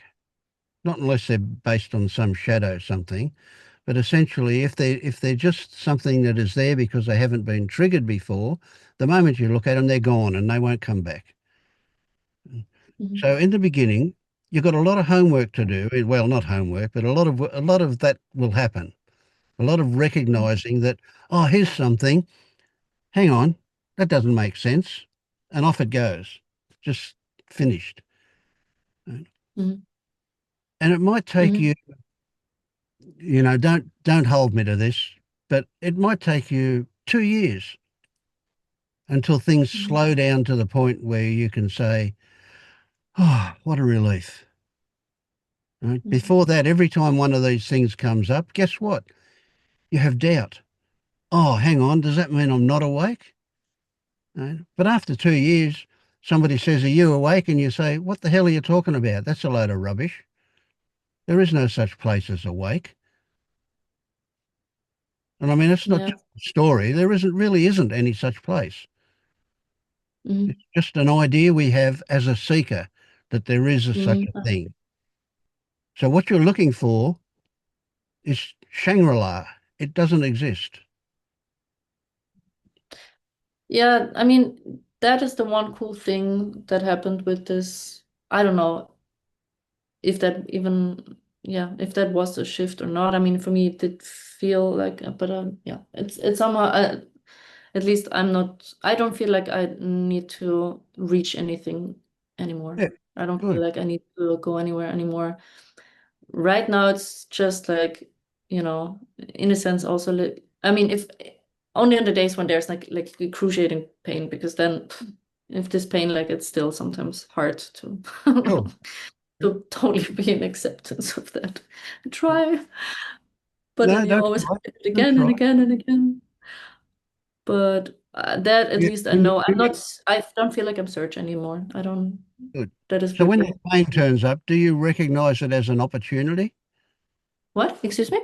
Not unless they're based on some shadow something. But essentially, if they're just something that is there because they haven't been triggered before, the moment you look at them, they're gone and they won't come back. Mhm. So in the beginning, you've got a lot of homework to do. Well, not homework, but a lot of that will happen. A lot of recognizing that, oh, here's something. Hang on, that doesn't make sense, and off it goes, just finished. And Mhm. it might take Mhm. you, don't hold me to this, but it might take you 2 years until things Mhm. slow down to the point where you can say, oh, what a relief. Right? Mhm. Before that, every time one of these things comes up, guess what? You have doubt. Oh, hang on, does that mean I'm not awake? Right? But after 2 years, somebody says, are you awake? And you say, what the hell are you talking about? That's a load of rubbish. There is no such place as awake. And I mean, it's not Yeah. just a story. There really isn't any such place. Mhm. It's just an idea we have as a seeker that there is such a Mhm. thing. So what you're looking for is Shangri-La. It doesn't exist. Yeah, I mean, that is the one cool thing that happened with this. I don't know if that even, yeah, if that was a shift or not. I mean, for me, it did feel like, but yeah, it's somehow, at least I don't feel like I need to reach anything anymore. Yeah, I don't feel good. like I need to go anywhere anymore. Right now, it's just like, in a sense, also, like, I mean, if only on the days when there's like excruciating pain, because then if this pain, like, it's still sometimes hard to Sure. to totally be in acceptance of that. I try, but No, then you that's always have right. to do it That's again and right. again and again. But that at Yeah, least I when you, know I'm when you, not. I don't feel like I'm searching anymore. I don't. good. That is So when that really pain turns up, do you recognize it as an opportunity? what? Excuse me?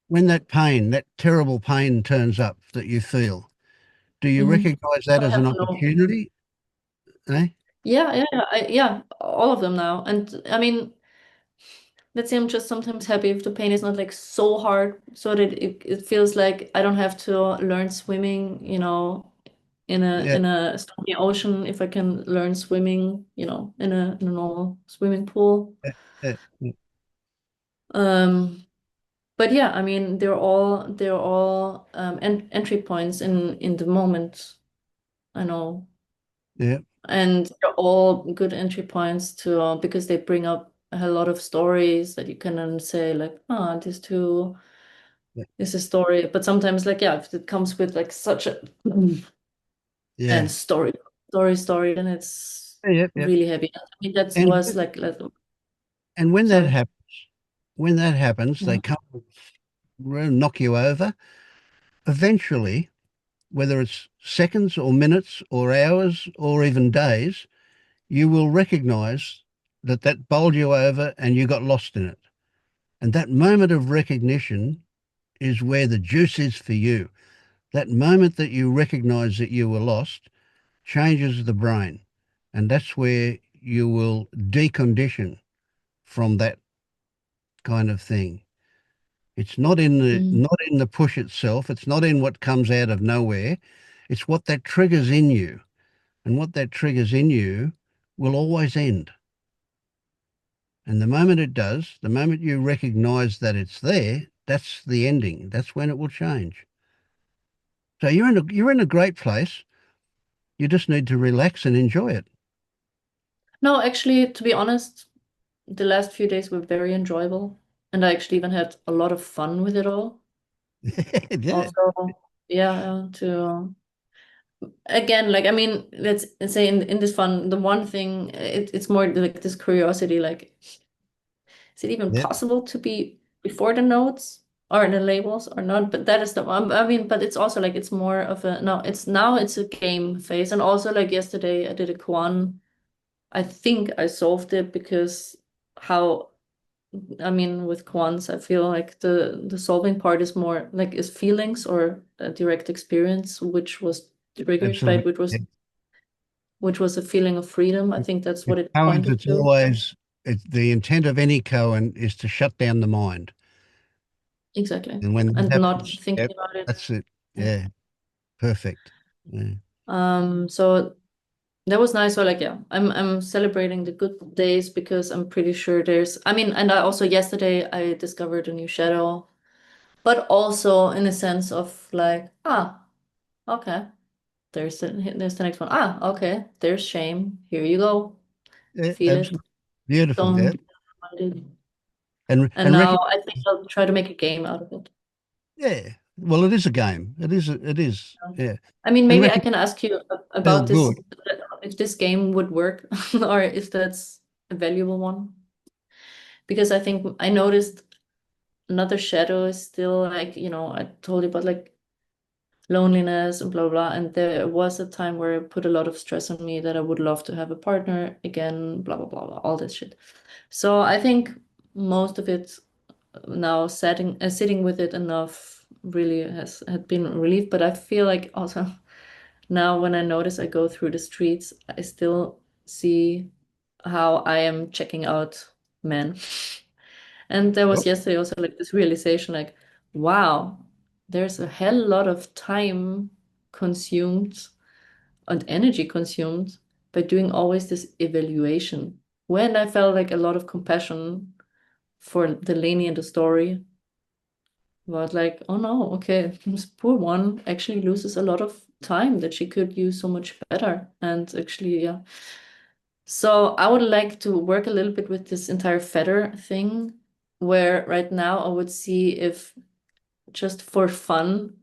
When that pain, that terrible pain turns up that you feel, do you Mm-hmm. recognize that I as have an to know. opportunity? Eh? Yeah, yeah, yeah, yeah, all of them now. And I mean, let's say I'm just sometimes happy if the pain is not like so hard, so that it feels like I don't have to learn swimming, in a Yeah, in a stormy ocean if I can learn swimming, in a normal swimming pool. yeah, yeah, yeah. Um, But yeah, I mean, they're all entry points in the moment. I know, Yeah. and they're all good entry points to because they bring up a lot of stories that you can then say like, ah, these two Yeah. is a story. But sometimes, like, yeah, if it comes with like such a and Yeah. story, then it's Yep. Yep. really heavy. I mean, that And was like and when that sorry. happens, they Mhm. come and knock you over. Eventually, whether it's seconds or minutes or hours or even days, you will recognize that that bowled you over and you got lost in it. And that moment of recognition is where the juice is for you. That moment that you recognize that you were lost changes the brain. And that's where you will decondition from that kind of thing. It's Mm. not in the push itself. It's not in what comes out of nowhere. It's what that triggers in you. And what that triggers in you will always end. And the moment it does, the moment you recognize that it's there, that's the ending. That's when it will change. So you're in a great place. You just need to relax and enjoy it. No, actually, to be honest, the last few days were very enjoyable, and I actually even had a lot of fun with it all. Yeah. Also, yeah, to again, like I mean, let's say in this fun, the one thing it's more like this curiosity, like is it even Yeah. possible to be before the notes or the labels or not? But that is the one. I mean, but it's also like it's more of a no. It's now it's a game phase, and also like yesterday I did a Quan. I think I solved it because how I mean with Quants I feel like the solving part is more like is feelings or a direct experience which was triggered by Absolutely. it, Yeah. which was a feeling of freedom. I think that's With what it koans, pointed it's to. always the intent of any koan is to shut down the mind. Exactly. And when that And not happens, thinking yep, about it. that's it. Yeah. Yeah, perfect. Yeah. So that was nice. So like yeah, I'm celebrating the good days because I'm pretty sure there's I mean, and I also yesterday I discovered a new shadow, but also in a sense of like, ah, okay. There's the next one. Ah, okay. There's shame. Here you go. Yeah, Feel it. absolutely beautiful. Yeah, Don't mind it. And and now recognize. I think I'll try to make a game out of it. Yeah, well, it is a game. It is. It is. Yeah, I mean, and maybe I recognize can ask you feel about this, good. if this game would work or if that's a valuable one. Because I think I noticed another shadow is still like, I told you about like loneliness and blah blah. And there was a time where it put a lot of stress on me that I would love to have a partner again, blah blah blah, blah all this shit. So I think most of it now sitting with it enough really has had been relief. But I feel like also now when I notice I go through the streets, I still see how I am checking out men. And there was Yep. yesterday also like this realization, like, wow, there's a hell lot of time consumed and energy consumed by doing always this evaluation. When I felt like a lot of compassion for the Delaney in the story, but like, oh no, okay, this poor one actually loses a lot of time that she could use so much better. And actually, yeah. So I would like to work a little bit with this entire feather thing, where right now I would see if just for fun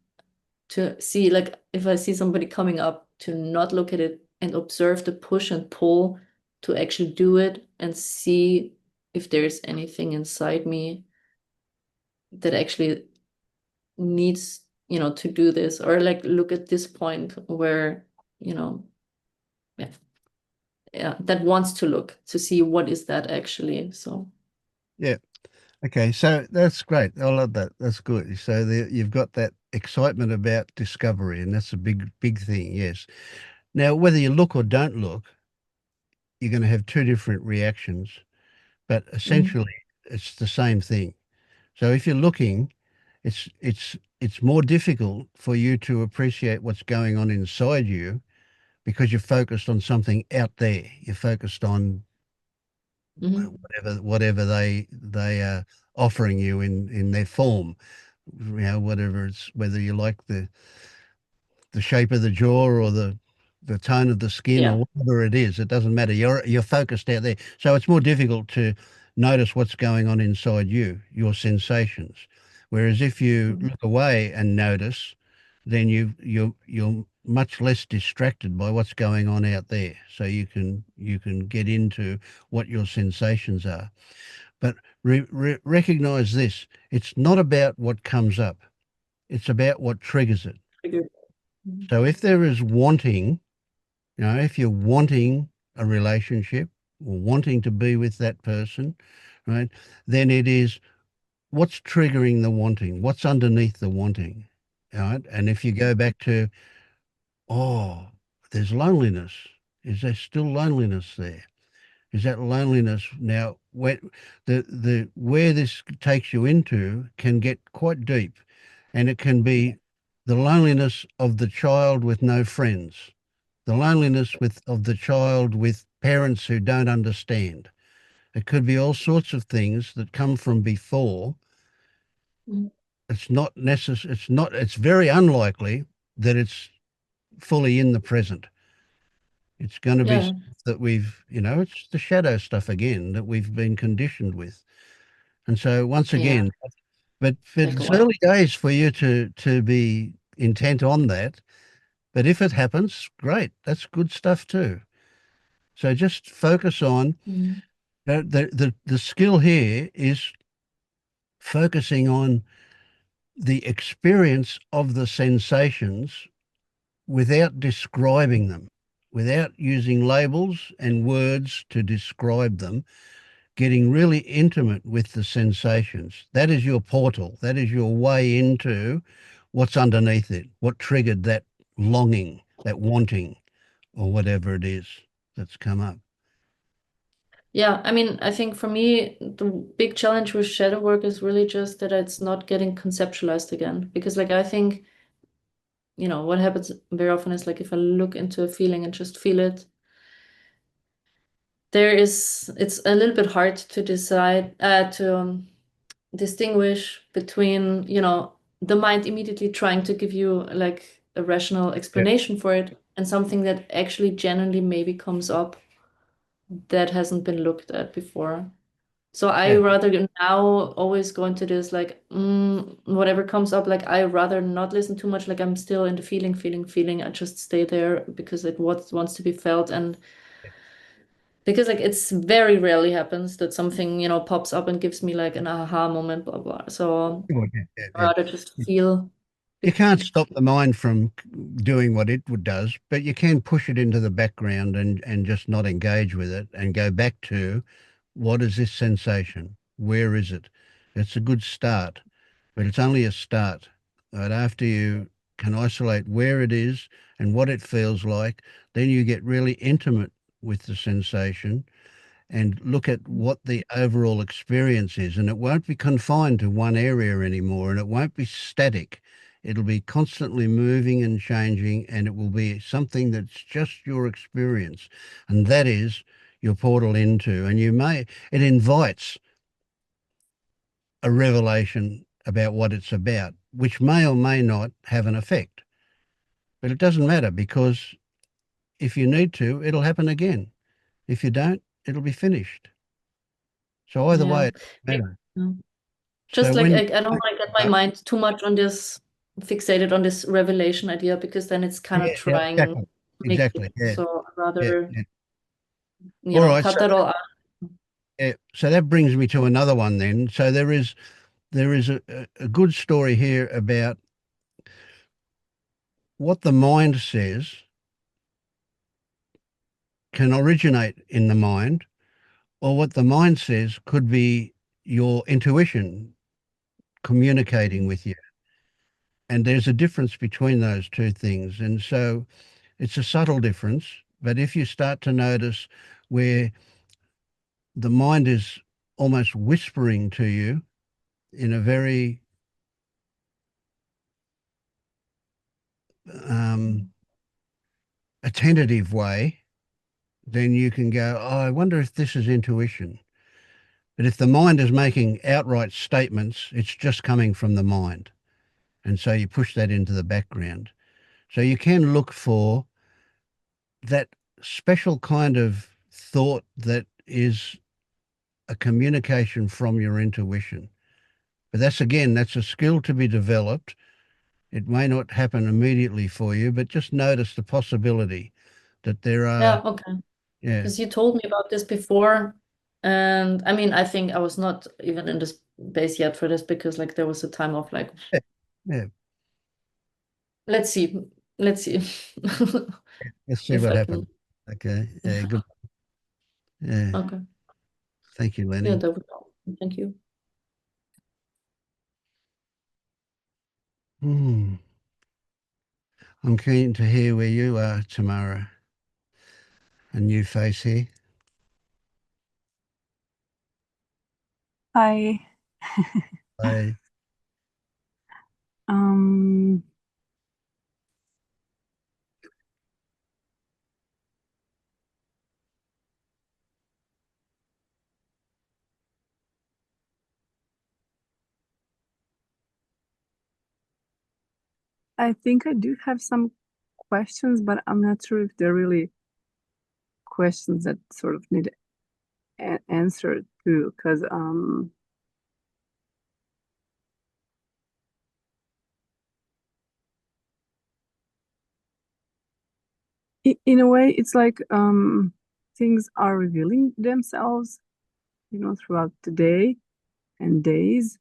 to see like if I see somebody coming up to not look at it and observe the push and pull to actually do it and see if there's anything inside me that actually needs to do this or like look at this point where you know yeah, yeah that wants to look to see what is that actually. So Yeah. Okay. So that's great. I love that. That's good. So you've got that excitement about discovery, and that's a big, big thing. Yes. Now, whether you look or don't look, you're going to have two different reactions, but mhm, essentially it's the same thing. So if you're looking, it's more difficult for you to appreciate what's going on inside you because you're focused on something out there. You're focused on mhm, whatever they offering you in their form. Whatever it's, whether you like the shape of the jaw or the tone of the skin Yeah. or whatever it is. It doesn't matter. You're focused out there. So it's more difficult to notice what's going on inside you, your sensations. Whereas if you Mhm. look away and notice, then you're much less distracted by what's going on out there. So you can get into what your sensations are. But recognize this: it's not about what comes up; it's about what triggers it. Trigger. Mhm. So if there is wanting, if you're wanting a relationship or wanting to be with that person, right, then it is what's triggering the wanting, what's underneath the wanting, right? And if you go back to, oh, there's loneliness. Is there still loneliness there? Is that loneliness now? Where this takes you into can get quite deep, and it can be the loneliness of the child with no friends, the loneliness of the child with parents who don't understand. It could be all sorts of things that come from before. Mhm. It's not necessary. It's very unlikely that it's fully in the present. It's going to be Yeah. stuff that it's the shadow stuff again that we've been conditioned with. And so once Yeah. again, but Take a it's while. early days for you to be intent on that. But if it happens, great. That's good stuff too. So just focus on Mhm. the skill here is focusing on the experience of the sensations without describing them, without using labels and words to describe them, getting really intimate with the sensations. That is your portal. That is your way into what's underneath it, what triggered that longing, that wanting, or whatever it is that's come up. Yeah, I mean, I think for me, the big challenge with shadow work is really just that it's not getting conceptualized again. Because, like, I think, what happens very often is like if I look into a feeling and just feel it, it's a little bit hard to decide, to distinguish between, the mind immediately trying to give you like a rational Yeah. explanation for it and something that actually genuinely maybe comes up that hasn't been looked at before. So I Yeah. rather now always go into this like whatever comes up, like I rather not listen too much, like I'm still in the feeling, feeling, feeling. I just stay there because it wants to be felt, and because like it's very rarely happens that something, pops up and gives me like an aha moment, blah blah. So Yeah. Yeah. I rather just feel. You can't stop the mind from doing what it does, but you can push it into the background and just not engage with it and go back to what is this sensation? Where is it? It's a good start, but it's only a start. Right after you can isolate where it is and what it feels like, then you get really intimate with the sensation and look at what the overall experience is. And it won't be confined to one area anymore, and it won't be static. It'll be constantly moving and changing, and it will be something that's just your experience. And that is your portal into. And it invites a revelation about what it's about, which may or may not have an effect. But it doesn't matter because if you need to, it'll happen again. If you don't, it'll be finished. So either way, Yeah. it doesn't matter. Yeah. So Just like when I don't want to get my mind too much on this, fixated on this revelation idea, because then it's kind of yeah, trying exactly. to make it. Exactly. Yeah. So I'd Yeah. rather, Yeah. All right. cut that all out. So that brings me to another one then. So there is a good story here about what the mind says can originate in the mind, or what the mind says could be your intuition communicating with you. And there's a difference between those two things. And so it's a subtle difference. But if you start to notice where the mind is almost whispering to you in a very um, a tentative way, then you can go, oh, I wonder if this is intuition. But if the mind is making outright statements, it's just coming from the mind. And so you push that into the background. So you can look for that special kind of thought that is a communication from your intuition. But that's a skill to be developed. It may not happen immediately for you, but just notice the possibility that there are, Yeah, okay. yeah, Because you told me about this before, and I mean, I think I was not even in this space yet for this because like there was a time of like, yeah, yeah. let's see, let's see Let's see if what I happens. can. Okay, yeah, Yeah. good. Yeah, Okay. thank you, Yeah, Lenny. that would help. Thank you. Hmm. I'm keen to hear where you are, Tamara. A new face here. I I, um I think I do have some questions, but I'm not sure if they're really questions that sort of need answered too, because in a way it's like things are revealing themselves, throughout the day and days,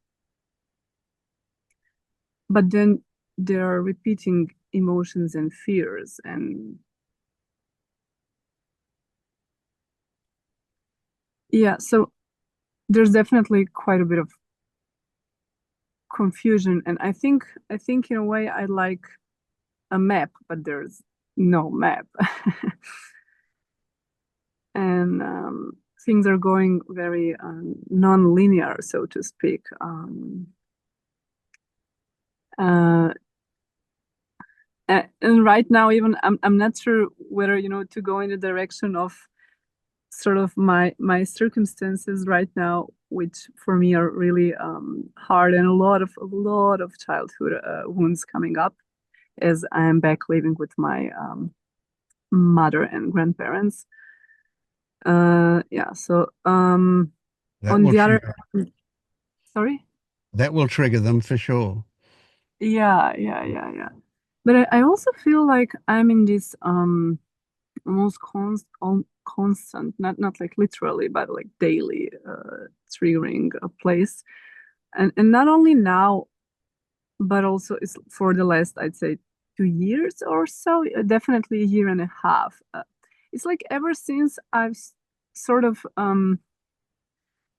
but then there are repeating emotions and fears, and yeah, so there's definitely quite a bit of confusion, and I think in a way I like a map, but there's no map. And things are going very non-linear, so to speak. Uh, and right now, even I'm not sure whether to go in the direction of sort of my circumstances right now, which for me are really hard, and a lot of childhood wounds coming up as I am back living with my mother and grandparents. Yeah, so that on will the other, trigger. sorry. That will trigger them for sure. Yeah. But I also feel like I'm in this almost constant, not like literally, but like daily triggering a place, and not only now, but also it's for the last, I'd say, 2 years or so, definitely a year and a half. It's like ever since I've sort of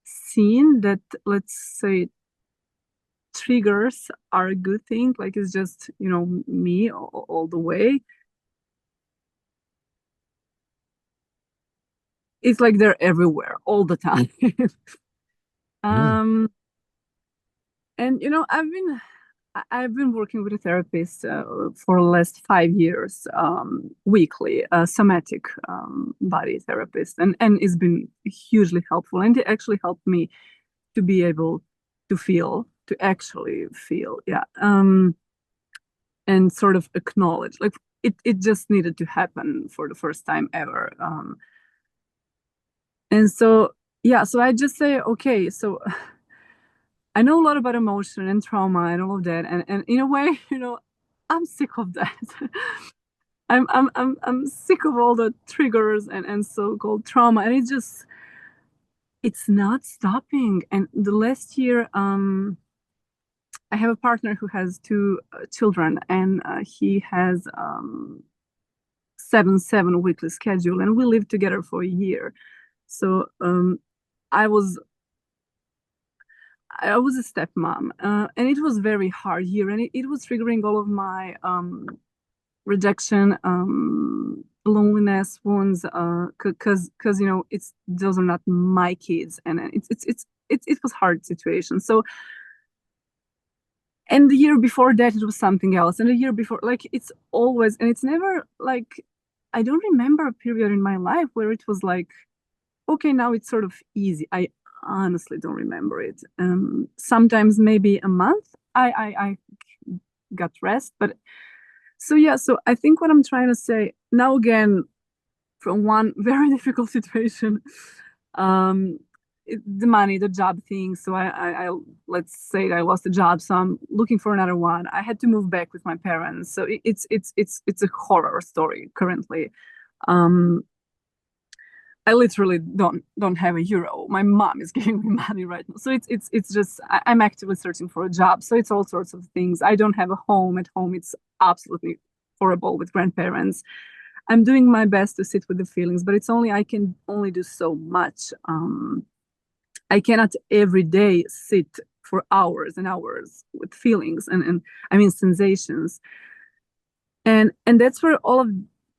seen that, let's say, triggers are a good thing, like it's just me all the way. It's like they're everywhere all the time. Mm. um and I've been working with a therapist for the last 5 years, weekly, a somatic body therapist, and it's been hugely helpful, and it actually helped me to be able to actually feel, yeah, and sort of acknowledge, like it just needed to happen for the first time ever. And so, yeah, so I just say, okay, so I know a lot about emotion and trauma and all of that, and in a way, I'm sick of that. I'm sick of all the triggers and so-called trauma, and it's not stopping. And the last year, I have a partner who has two children, and he has 7/7 weekly schedule, and we lived together for a year. So I was I was a stepmom, and it was very hard year, and it was triggering all of my rejection, loneliness, wounds, because it's those are not my kids, and it was hard situation. So, and the year before that it was something else, and the year before, like it's always, and it's never like, I don't remember a period in my life where it was like, okay, now it's sort of easy. I honestly don't remember it. Sometimes maybe a month I got rest, but so yeah, so I think what I'm trying to say now, again, from one very difficult situation, the money, the job thing. So I let's say I lost a job, so I'm looking for another one. I had to move back with my parents, so it's a horror story currently. I literally don't have a euro. My mom is giving me money right now, so it's just I'm actively searching for a job. So it's all sorts of things. I don't have a home at home. It's absolutely horrible with grandparents. I'm doing my best to sit with the feelings, but I can only do so much. I cannot every day sit for hours and hours with feelings and I mean sensations. And that's where all of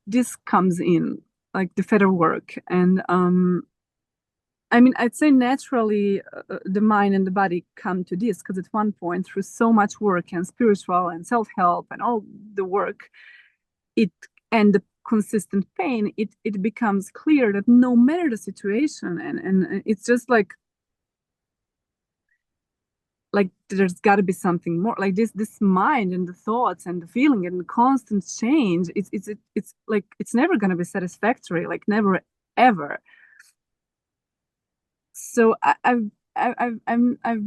this comes in, like the federal work. And I mean, I'd say naturally the mind and the body come to this because at one point, through so much work and spiritual and self-help and all the work, it and the consistent pain, it becomes clear that no matter the situation, and it's just like there's got to be something more, like this mind and the thoughts and the feeling and the constant change. It's like it's never going to be satisfactory, like never ever. So I've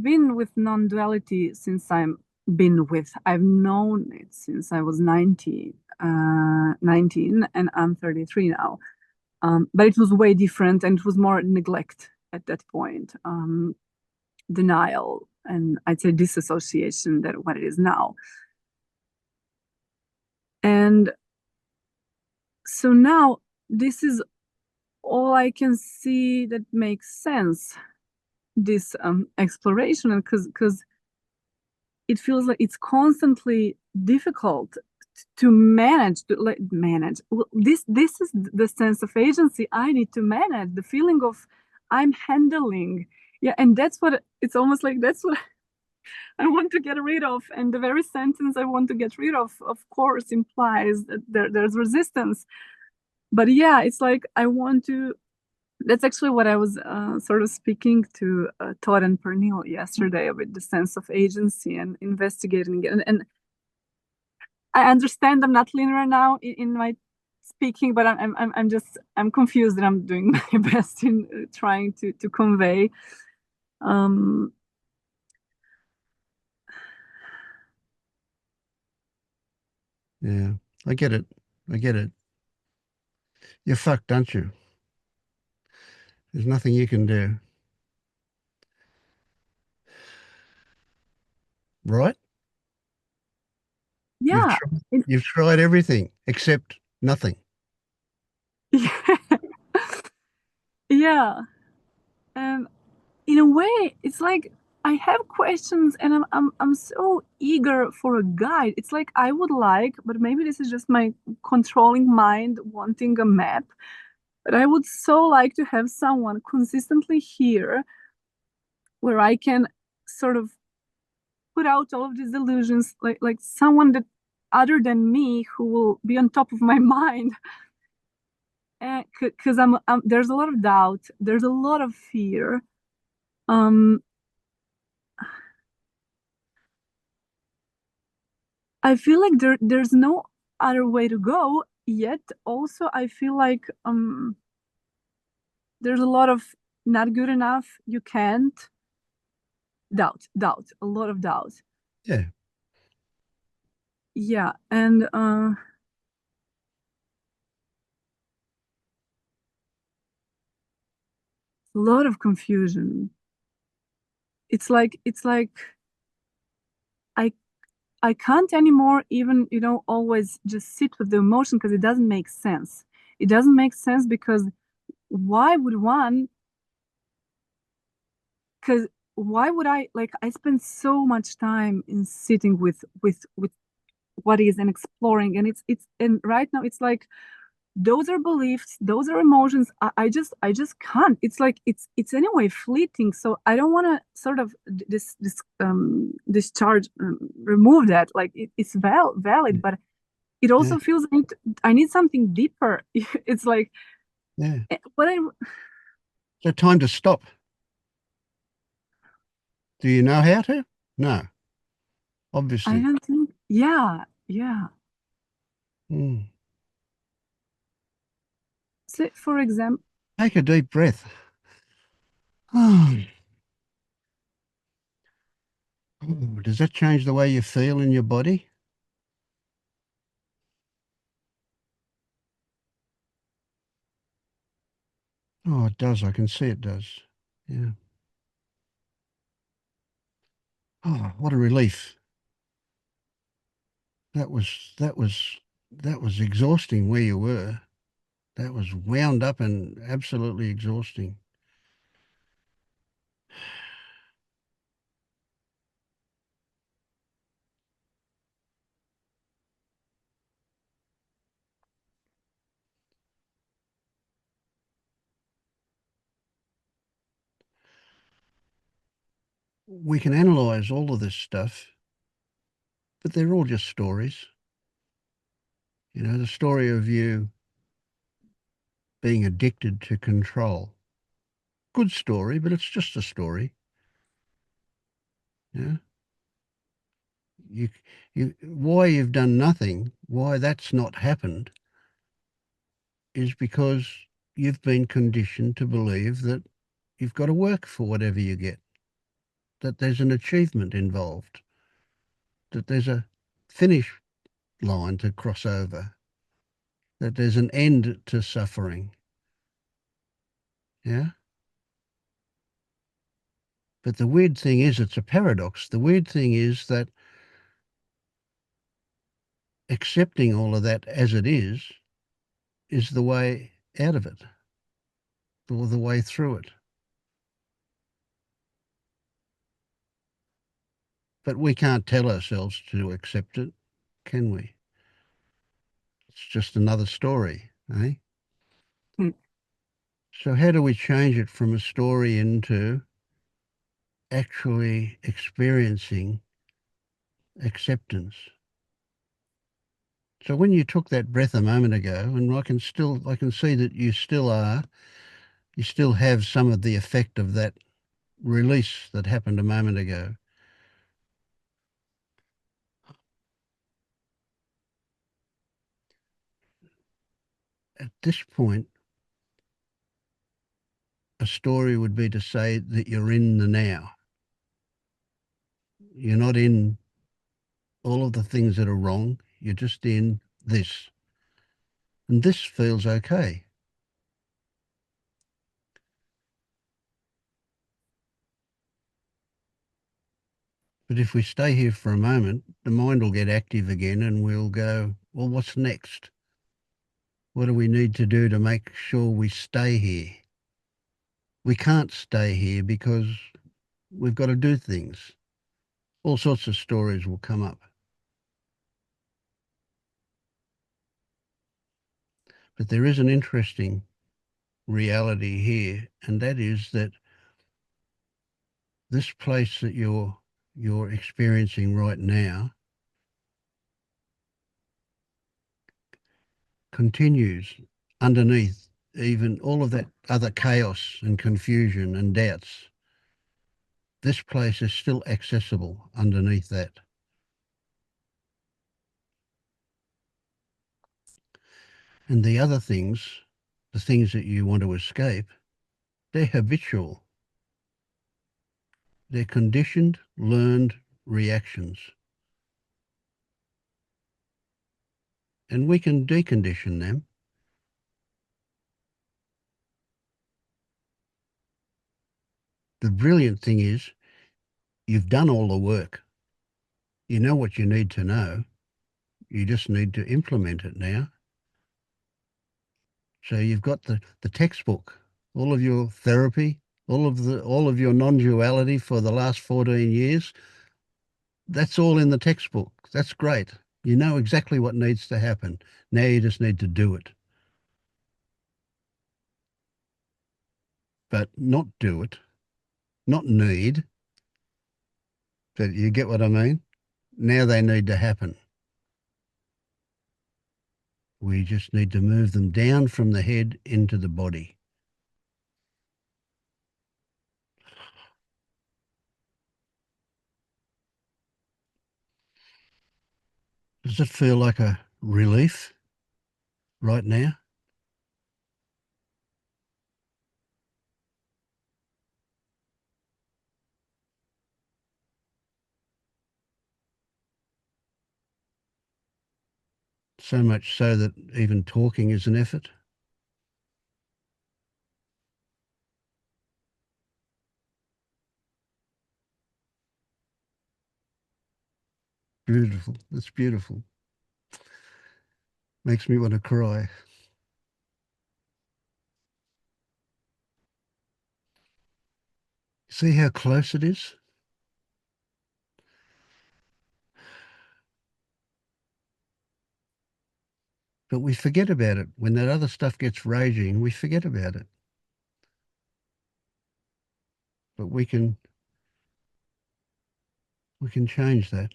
been with non-duality since I've known it since I was 19, and I'm 33 now. But it was way different, and it was more neglect at that point, denial, and I'd say disassociation than what it is now. And so now this is all I can see that makes sense, this exploration, and because it feels like it's constantly difficult to manage, well, this is the sense of agency I need to manage, the feeling of I'm handling. Yeah, and that's what it's almost like, that's what I want to get rid of. And the very sentence I want to get rid of course implies that there's resistance. But yeah, it's like I want to, that's actually what I was sort of speaking to Todd and Pernille yesterday, with the sense of agency and investigating it. And I understand I'm not linear now in my speaking, but I'm confused, and I'm doing my best in trying to convey. Yeah, I get it. I get it. You're fucked, aren't you? There's nothing you can do. Right? Yeah. You've tried everything except nothing. Yeah. And in a way, it's like I have questions, and I'm so eager for a guide. It's like I would like, but maybe this is just my controlling mind wanting a map. But I would so like to have someone consistently here where I can sort of put out all of these illusions, like someone that other than me who will be on top of my mind. Because there's a lot of doubt, there's a lot of fear. I feel like there's no other way to go, yet also I feel like there's a lot of not good enough, you can't, doubt, a lot of doubt. Yeah. Yeah, and a lot of confusion. It's like I can't anymore even, always just sit with the emotion, because it doesn't make sense. It doesn't make sense because why would one, because why would I, like, I spend so much time in sitting with what is and exploring, and it's and right now it's like those are beliefs, those are emotions. I just can't. It's like it's anyway fleeting, so I don't want to sort of discharge, remove that, like it's valid, but it also Yeah. feels I need something deeper. It's like Yeah. what I So time to stop. Do you know how to? No, I obviously. don't think. Yeah, yeah. Mm. So, for example, Take a deep breath. Oh, does that change the way you feel in your body? Oh, it does. I can see it does. Yeah. Oh, what a relief. That was that was that was exhausting where you were. That was wound up and absolutely exhausting. We can analyze all of this stuff, but they're all just stories. You know, the story of you being addicted to control. Good story, but it's just a story. Yeah. You, why you've done nothing, why that's not happened, is because you've been conditioned to believe that you've got to work for whatever you get, that there's an achievement involved, that there's a finish line to cross over, that there's an end to suffering. Yeah. But the weird thing is, it's a paradox. The weird thing is that accepting all of that as it is the way out of it, or the way through it. But we can't tell ourselves to accept it, can we? It's just another story, eh? hmm, So how do we change it from a story into actually experiencing acceptance? So when you took that breath a moment ago, and I can see that you still have some of the effect of that release that happened a moment ago. At this point, a story would be to say that you're in the now. You're not in all of the things that are wrong. You're just in this. And this feels okay. But if we stay here for a moment, the mind will get active again and we'll go, well, what's next? What do we need to do to make sure we stay here? We can't stay here because we've got to do things. All sorts of stories will come up. But there is an interesting reality here, and that is that this place that you're experiencing right now continues underneath even all of that other chaos and confusion and doubts. This place is still accessible underneath that. And the other things, the things that you want to escape, they're habitual. They're conditioned, learned reactions. And we can decondition them. The brilliant thing is you've done all the work. You know what you need to know. You just need to implement it now. So you've got the textbook, all of your therapy, all of your non-duality for the last 14 years. That's all in the textbook. That's great. You know exactly what needs to happen. Now you just need to do it. But not do it, not need, but you get what I mean? Now they need to happen. We just need to move them down from the head into the body. Does it feel like a relief right now? So much so that even talking is an effort. Beautiful. That's beautiful. Makes me want to cry. See how close it is? But we forget about it. When that other stuff gets raging, we forget about it. But we can change that.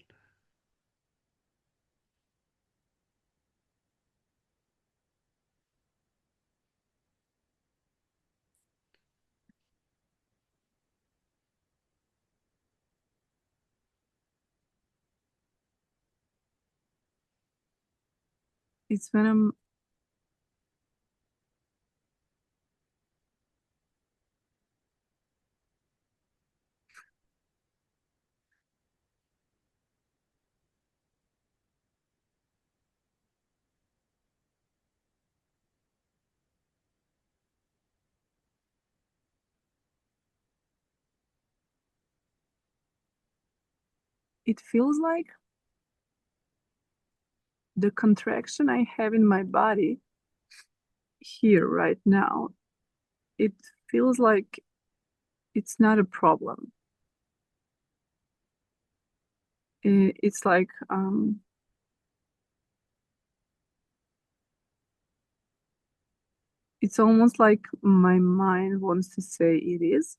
It's when I'm it feels like the contraction I have in my body here right now, it feels like it's not a problem. It's like it's almost like my mind wants to say it is.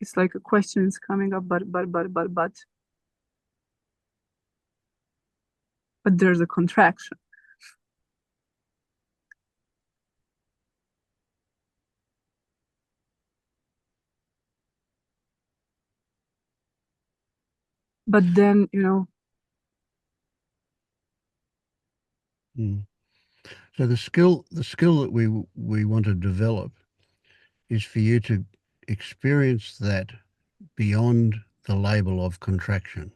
It's like a question is coming up, but there's a contraction. But then, Mm. So the skill that we want to develop is for you to experience that beyond the label of contraction.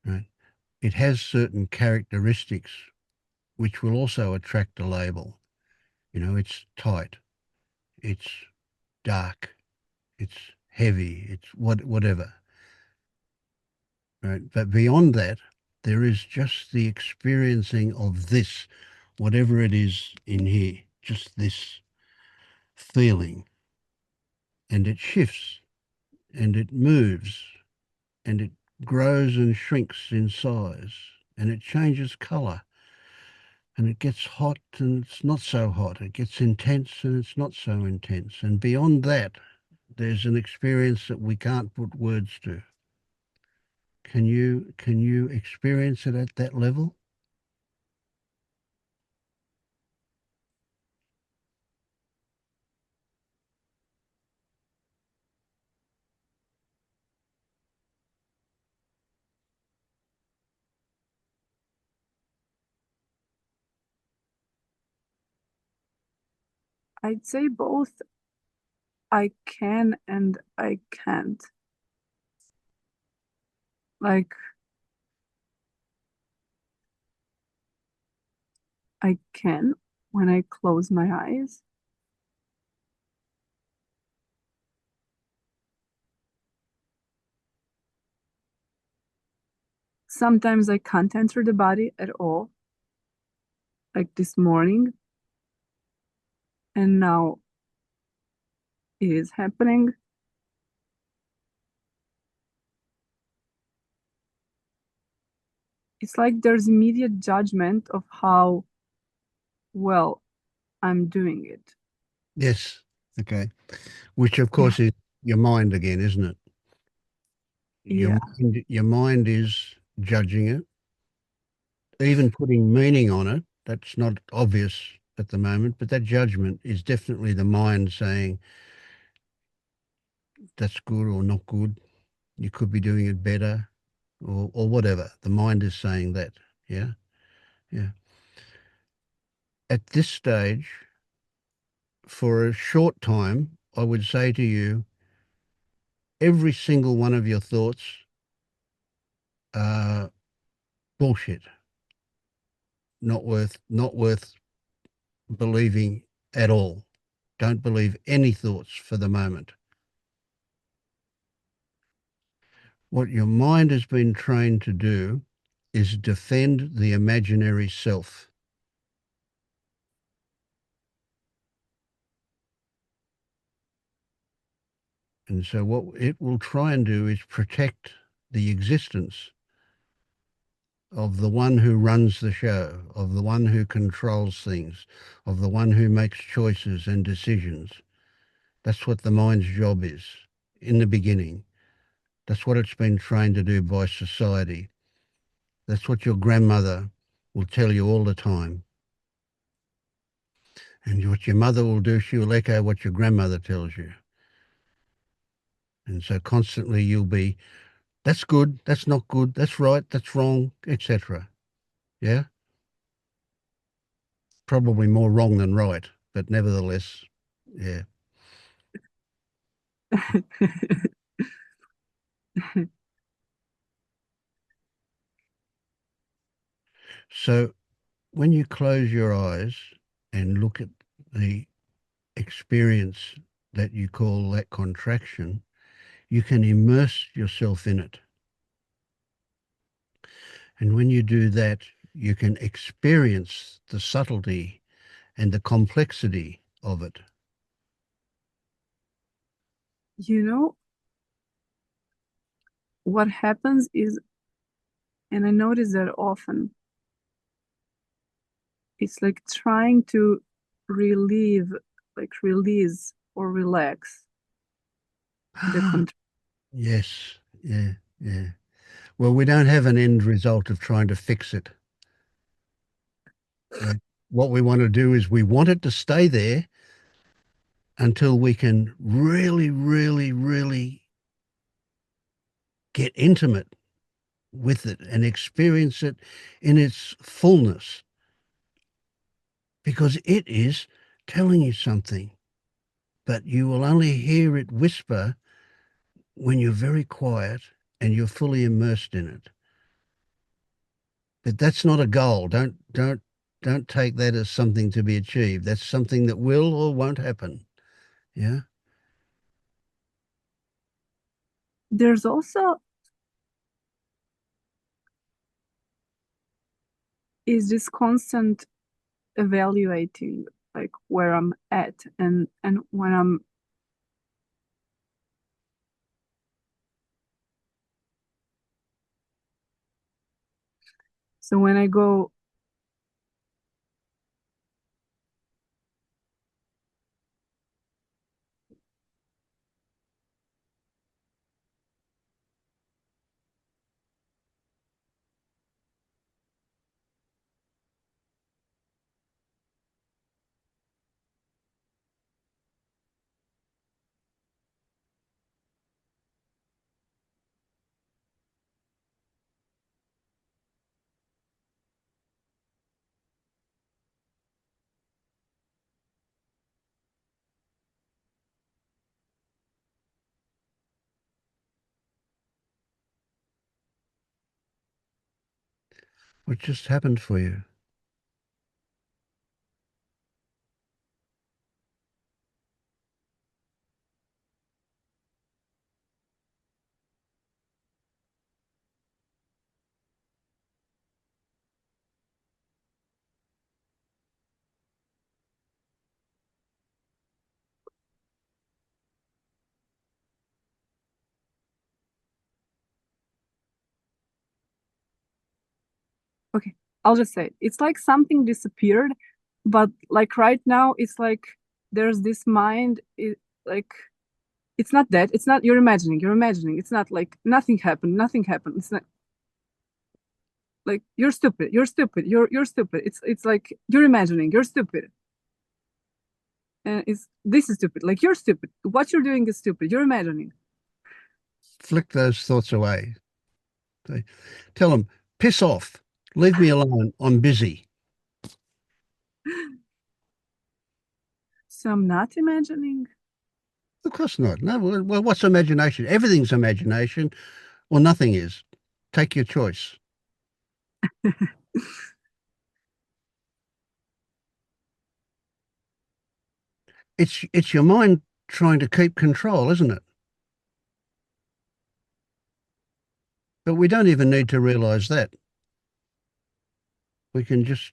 Right? It has certain characteristics which will also attract a label. It's tight, it's dark, it's heavy, it's whatever. Right? But beyond that, there is just the experiencing of this, whatever it is in here, just this feeling. And it shifts and it moves and it grows and shrinks in size and it changes colour and it gets hot and it's not so hot. It gets intense and it's not so intense. And beyond that, there's an experience that we can't put words to. Can you experience it at that level? I'd say both I can and I can't. Like, I can when I close my eyes. Sometimes I can't enter the body at all, like this morning, and now it is happening. It's like there's immediate judgment of how well I'm doing it. Yes. Okay. Which of Yeah. course is your mind again, isn't it? Yeah. Your mind is judging it, even putting meaning on it. That's not obvious at the moment, but that judgment is definitely the mind saying that's good or not good. You could be doing it better. or whatever. The mind is saying that. Yeah. Yeah. At this stage, for a short time, I would say to you, every single one of your thoughts are bullshit. Not worth believing at all. Don't believe any thoughts for the moment. What your mind has been trained to do is defend the imaginary self. And so what it will try and do is protect the existence of the one who runs the show, of the one who controls things, of the one who makes choices and decisions. That's what the mind's job is in the beginning. That's what it's been trained to do by society. That's what your grandmother will tell you all the time. And what your mother will do, she will echo what your grandmother tells you. And so constantly you'll be, that's good, that's not good, that's right, that's wrong, etc. Yeah? Probably more wrong than right, but nevertheless, yeah. So when you close your eyes and look at the experience that you call that contraction, you can immerse yourself in it. And when you do that, you can experience the subtlety and the complexity of it. You know, what happens is, and I notice that often, it's like trying to relieve, like release or relax the control. Yes, yeah, yeah. Well, we don't have an end result of trying to fix it. What we want to do is we want it to stay there until we can really, really, really get intimate with it and experience it in its fullness, because it is telling you something, but you will only hear it whisper when you're very quiet and you're fully immersed in it. But that's not a goal. Don't take that as something to be achieved. That's something that will or won't happen. Yeah. There's also is this constant evaluating, like where I'm at, and when I'm so when I go What just happened for you? okay, I'll just say it. It's like something disappeared, but like right now it's like there's this mind, like it's not that, it's not, you're imagining, it's not like nothing happened, it's not like you're stupid, you're stupid, it's like you're imagining, you're stupid, and it's this is stupid, like you're stupid, what you're doing is stupid, you're imagining. Flick those thoughts away. They tell them, piss off, leave me alone, I'm busy. So I'm not imagining. Of course not. No, well, what's imagination? Everything's imagination, or nothing is. Take your choice. It's your mind trying to keep control, isn't it? But we don't even need to realize that. We can just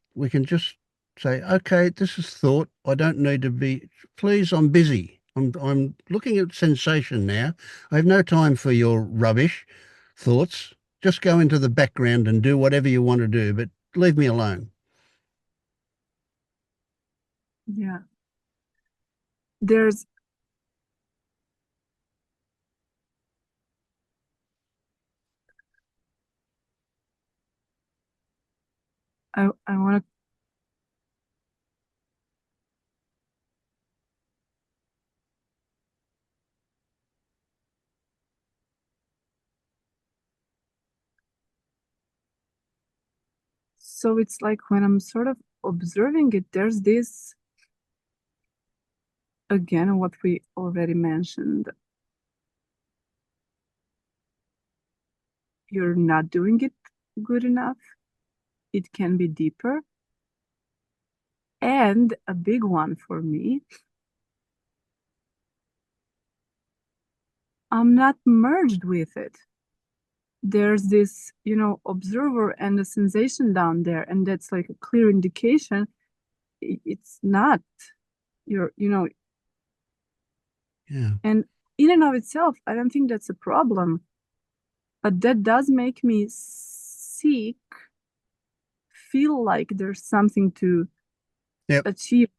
say, okay, this is thought. I don't need to be. Please, I'm busy. I'm looking at sensation now. I have no time for your rubbish thoughts. Just go into the background and do whatever you want to do, but leave me alone. Yeah. There's I want to. So it's like when I'm sort of observing it, there's this, again, what we already mentioned. You're not doing it good enough. It can be deeper. And a big one for me, I'm not merged with it. There's this, observer and a sensation down there, and that's like a clear indication it's not your, Yeah. and in and of itself, I don't think that's a problem, but that does make me seek, feel like there's something to Yep. achieve.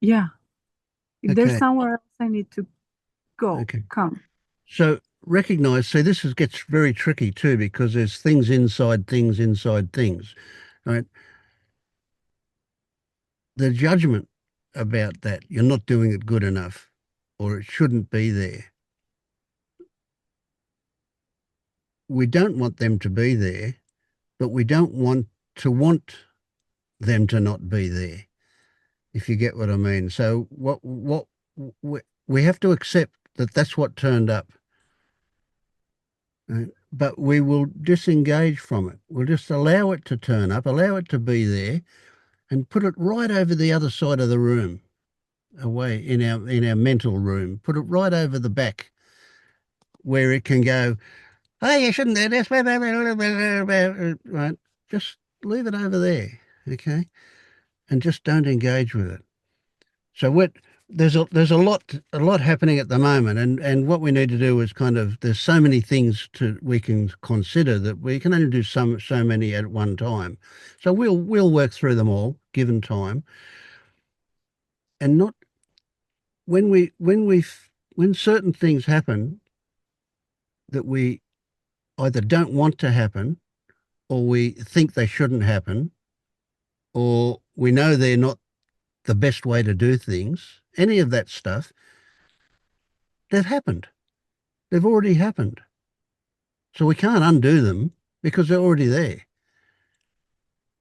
Yeah. If there's Okay. somewhere else I need to go, Okay. come. So recognize, see, gets very tricky too, because there's things inside things, right? The judgment about that, you're not doing it good enough, or it shouldn't be there. We don't want them to be there, but we don't want them to not be there, if you get what I mean. So we have to accept that that's what turned up, right? But we will disengage from it. We'll just allow it to turn up, allow it to be there, and put it right over the other side of the room, away in our mental room. Put it right over the back, where it can go, oh, you shouldn't do this. Right? Just leave it over there, okay? And just don't engage with it. So there's a lot happening at the moment, and what we need to do is there's so many things we can consider that we can only do so many at one time. So we'll work through them all given time, and not when certain things happen that we either don't want to happen, or we think they shouldn't happen, or we know they're not the best way to do things, any of that stuff, they've happened. They've already happened. So we can't undo them because they're already there.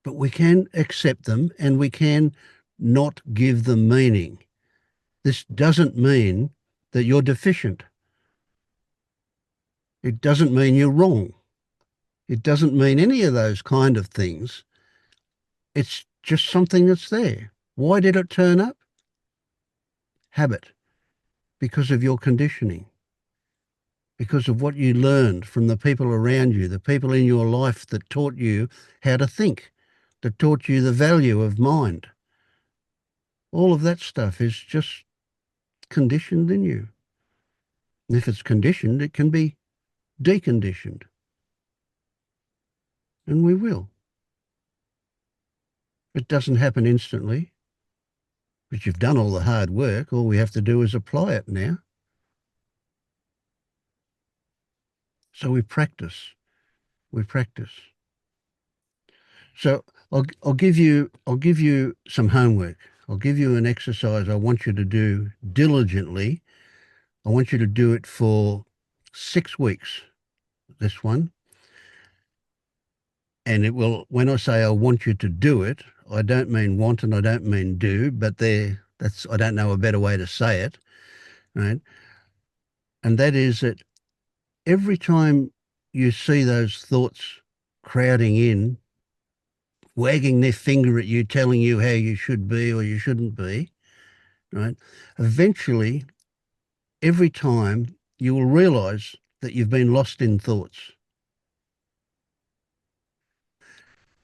But we can accept them, and we can not give them meaning. This doesn't mean that you're deficient. It doesn't mean you're wrong. It doesn't mean any of those kind of things. It's just something that's there. Why did it turn up? Habit, because of your conditioning, because of what you learned from the people around you, the people in your life that taught you how to think, that taught you the value of mind. All of that stuff is just conditioned in you. And if it's conditioned, it can be deconditioned. And we will. It doesn't happen instantly, but you've done all the hard work. All we have to do is apply it now. So we practice. We practice. So I'll give you some homework. I'll give you an exercise I want you to do diligently. I want you to do it for 6 weeks, this one. And it will, when I say I want you to do it, I don't mean want and I don't mean do, but I don't know a better way to say it, right? And that is that every time you see those thoughts crowding in, wagging their finger at you, telling you how you should be or you shouldn't be, right? Eventually, every time you will realize that you've been lost in thoughts.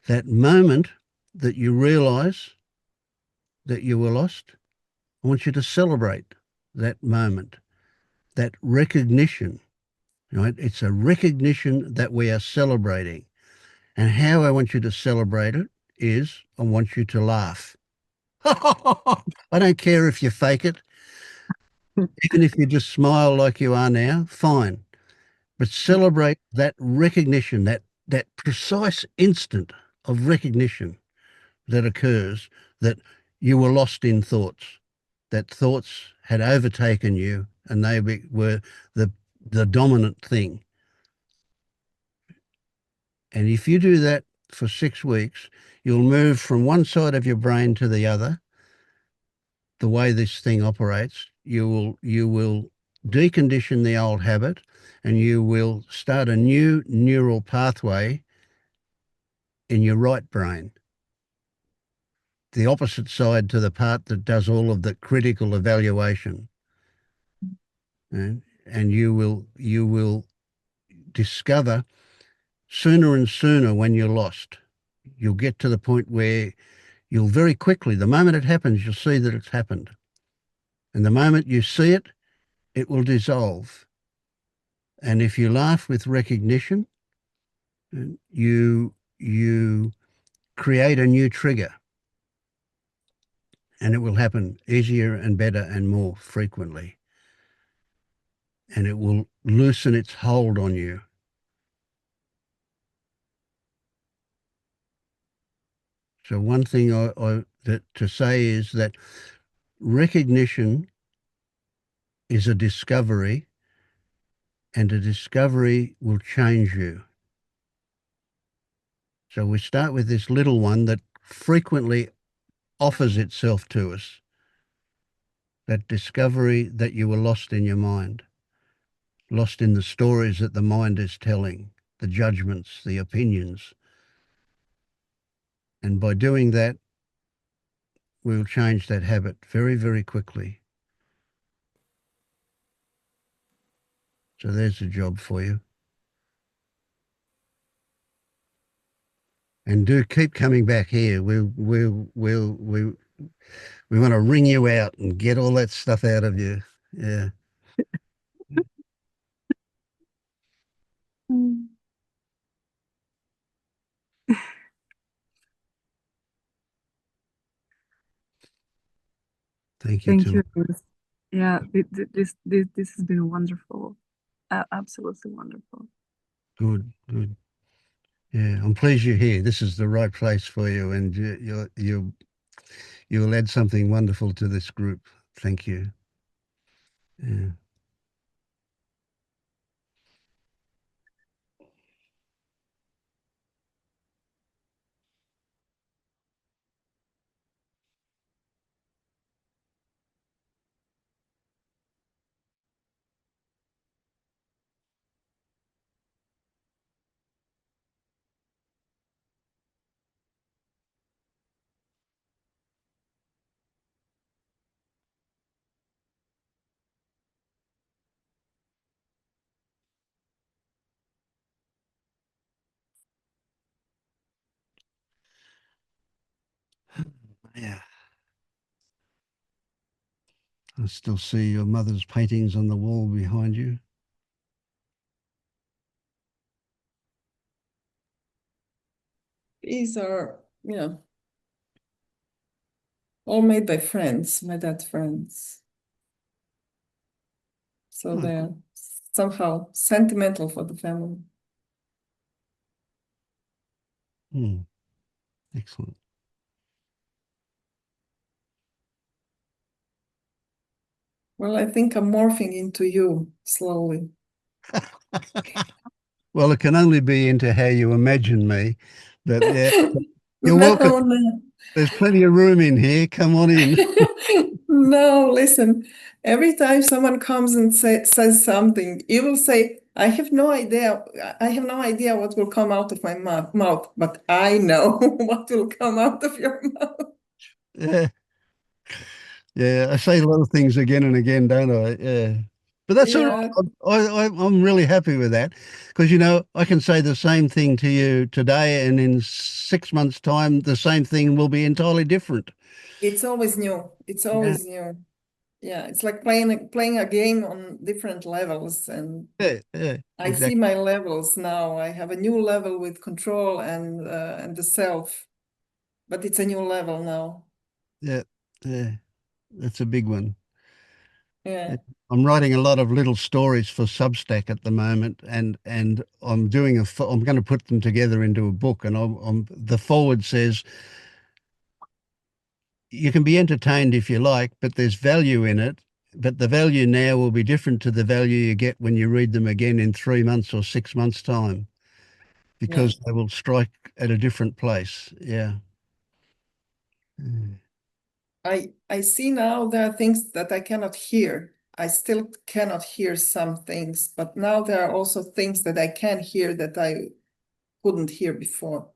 That moment that you realize that you were lost, I want you to celebrate that moment, that recognition, right? It's a recognition that we are celebrating. And how I want you to celebrate it is I want you to laugh. I don't care if you fake it, even if you just smile like you are now, fine. But celebrate that recognition, that precise instant of recognition that occurs that you were lost in thoughts, that thoughts had overtaken you and they were the dominant thing. And if you do that for 6 weeks, you'll move from one side of your brain to the other. The way this thing operates, you will decondition the old habit and you will start a new neural pathway in your right brain, the opposite side to the part that does all of the critical evaluation. And you will discover sooner and sooner when you're lost. You'll get to the point where you'll very quickly, the moment it happens, you'll see that it's happened. And the moment you see it, it will dissolve. And if you laugh with recognition, you create a new trigger. And it will happen easier and better and more frequently. And it will loosen its hold on you. So one thing to say is that recognition is a discovery, and a discovery will change you. So we start with this little one that frequently offers itself to us, that discovery that you were lost in your mind, lost in the stories that the mind is telling, the judgments, the opinions. And by doing that, we'll change that habit very, very quickly. So there's a job for you. And do keep coming back here. We want to wring you out and get all that stuff out of you. Yeah. Mm. Thank you, Thank Tim. you. Yeah, this has been wonderful. Absolutely wonderful. Good, good. Yeah, I'm pleased you're here. This is the right place for you, and you'll add something wonderful to this group. Thank you. Yeah. Yeah. I still see your mother's paintings on the wall behind you. These are, all made by friends, my dad's friends. So Oh, they're somehow sentimental for the family. Excellent. Well, I think I'm morphing into you slowly. Well, it can only be into how you imagine me, But yeah, you're welcome. No, no. There's plenty of room in here. Come on in. No, listen. Every time someone comes and says something, you will say, I have no idea. I have no idea what will come out of my mouth, but I know what will come out of your mouth. Yeah. Yeah, I say a lot of things again and again, don't I? Yeah. But that's all Yeah, right. I'm really happy with that because, I can say the same thing to you today, and in 6 months' time, the same thing will be entirely different. it's always new. It's Yeah, always new. Yeah, it's like playing a game on different levels, and yeah, I see exactly. my levels now. I have a new level with control and the self, but it's a new level now. Yeah, yeah, that's a big one. Yeah. Yeah. I'm writing a lot of little stories for Substack at the moment, and I'm doing I'm going to put them together into a book, and the forward says you can be entertained if you like, but there's value in it. But the value now will be different to the value you get when you read them again in 3 months or 6 months' time, Yeah. because they will strike at a different place. Yeah. Mm. I see now there are things that I cannot hear. I still cannot hear some things, but now there are also things that I can hear that I couldn't hear before.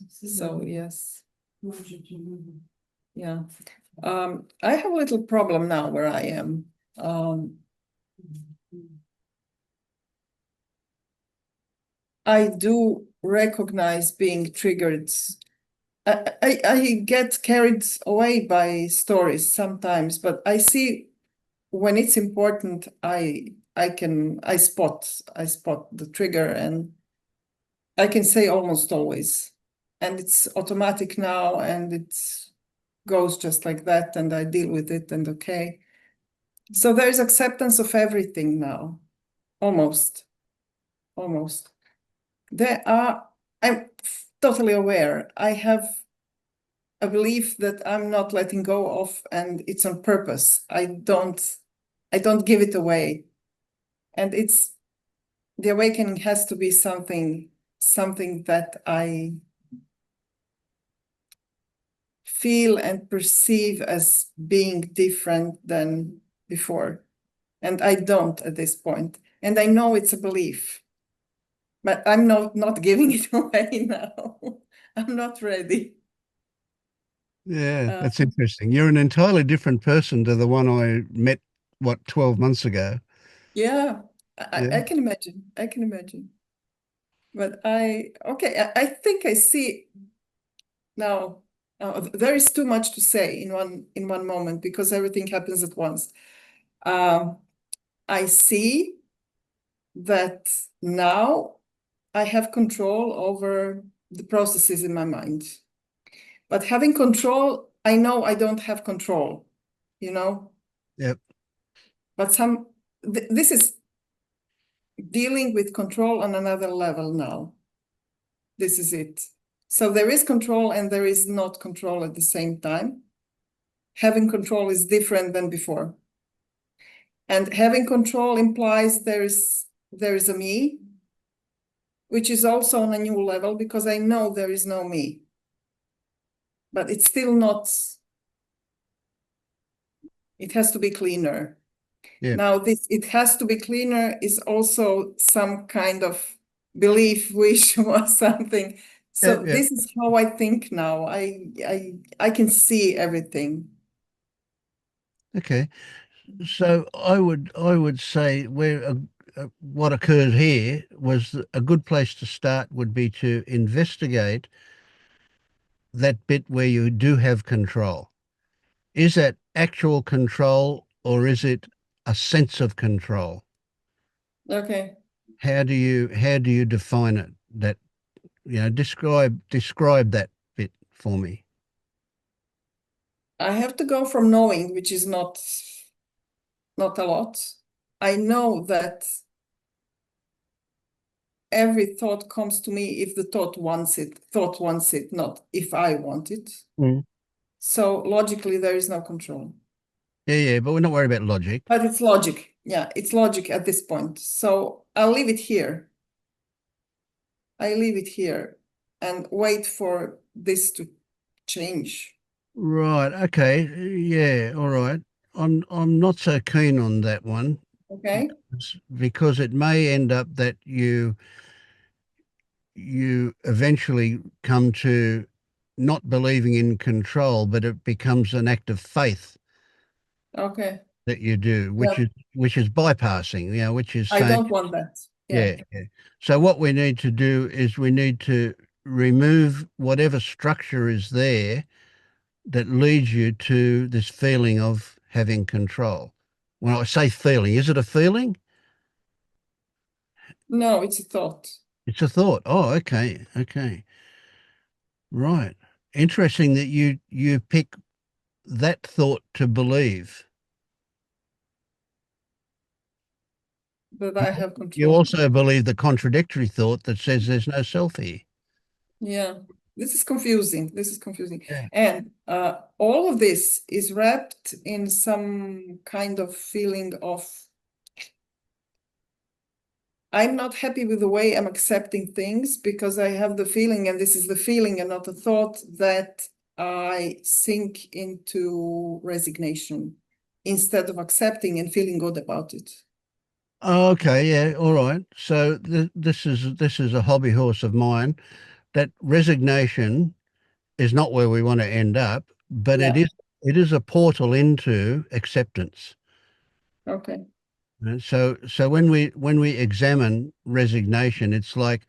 So yes. Yeah. I have a little problem now where I am. I do recognize being triggered. I get carried away by stories sometimes, but I see when it's important, I spot the trigger, and I can say almost always. And it's automatic now, and it goes just like that, and I deal with it, and okay. So there is acceptance of everything now. Almost. Almost. I'm totally aware. I have a belief that I'm not letting go of, and it's on purpose. I don't give it away. And the awakening has to be something that I feel and perceive as being different than before. And I don't at this point. And I know it's a belief, but I'm not giving it away now. I'm not ready. Yeah, Uh, that's interesting. You're an entirely different person to the one I met, 12 months ago. yeah, Yeah. I can imagine. I can imagine. But I think I see now. There is too much to say in one moment because everything happens at once. Um, I see that now I have control over the processes in my mind. But having control, I know I don't have control, you know. Yep. But this is dealing with control on another level now. This is it. So there is control and there is not control at the same time. Having control is different than before. And having control implies there is a me, which is also on a new level because I know there is no me. But it's still not, it has to be cleaner. Yep. Now, it has to be cleaner is also some kind of belief, wish, or something. So Yep. Yep. this is how I think now. I can see everything. Okay. So I would say what occurred here was a good place to start would be to investigate that bit where you do have control. Is that actual control or is it a sense of control? Okay. How do you define it? That describe that bit for me. I have to go from knowing, which is not a lot. I know that every thought comes to me if the thought wants it, not if I want it. Mm. So logically, there is no control. Yeah, but we're not worried about logic. But it's logic. Yeah, it's logic at this point. So I'll leave it here. I leave it here. and wait for this to change. Right. Okay. Yeah. All right. I'm not so keen on that one Okay. because it may end up that you eventually come to not believing in control, but it becomes an act of faith Okay. that you do, Yeah. which is bypassing, which is I saying, don't want that. Yeah. yeah. So what we need to do is we need to remove whatever structure is there that leads you to this feeling of having control. When I say feeling, is it a feeling? No, it's a thought. It's a thought. Oh, okay. Okay. Right. Interesting that you pick that thought to believe. That I have You control. also believe the contradictory thought that says there's no self here. Yeah. This is confusing. This is confusing. Yeah. And all of this is wrapped in some kind of feeling of I'm not happy with the way I'm accepting things because I have the feeling, and this is the feeling and not the thought, that I sink into resignation instead of accepting and feeling good about it. Oh, okay, yeah, all right. So this is a hobby horse of mine. That resignation is not where we want to end up, but Yeah. it is a portal into acceptance. Okay. And so when we examine resignation, it's like,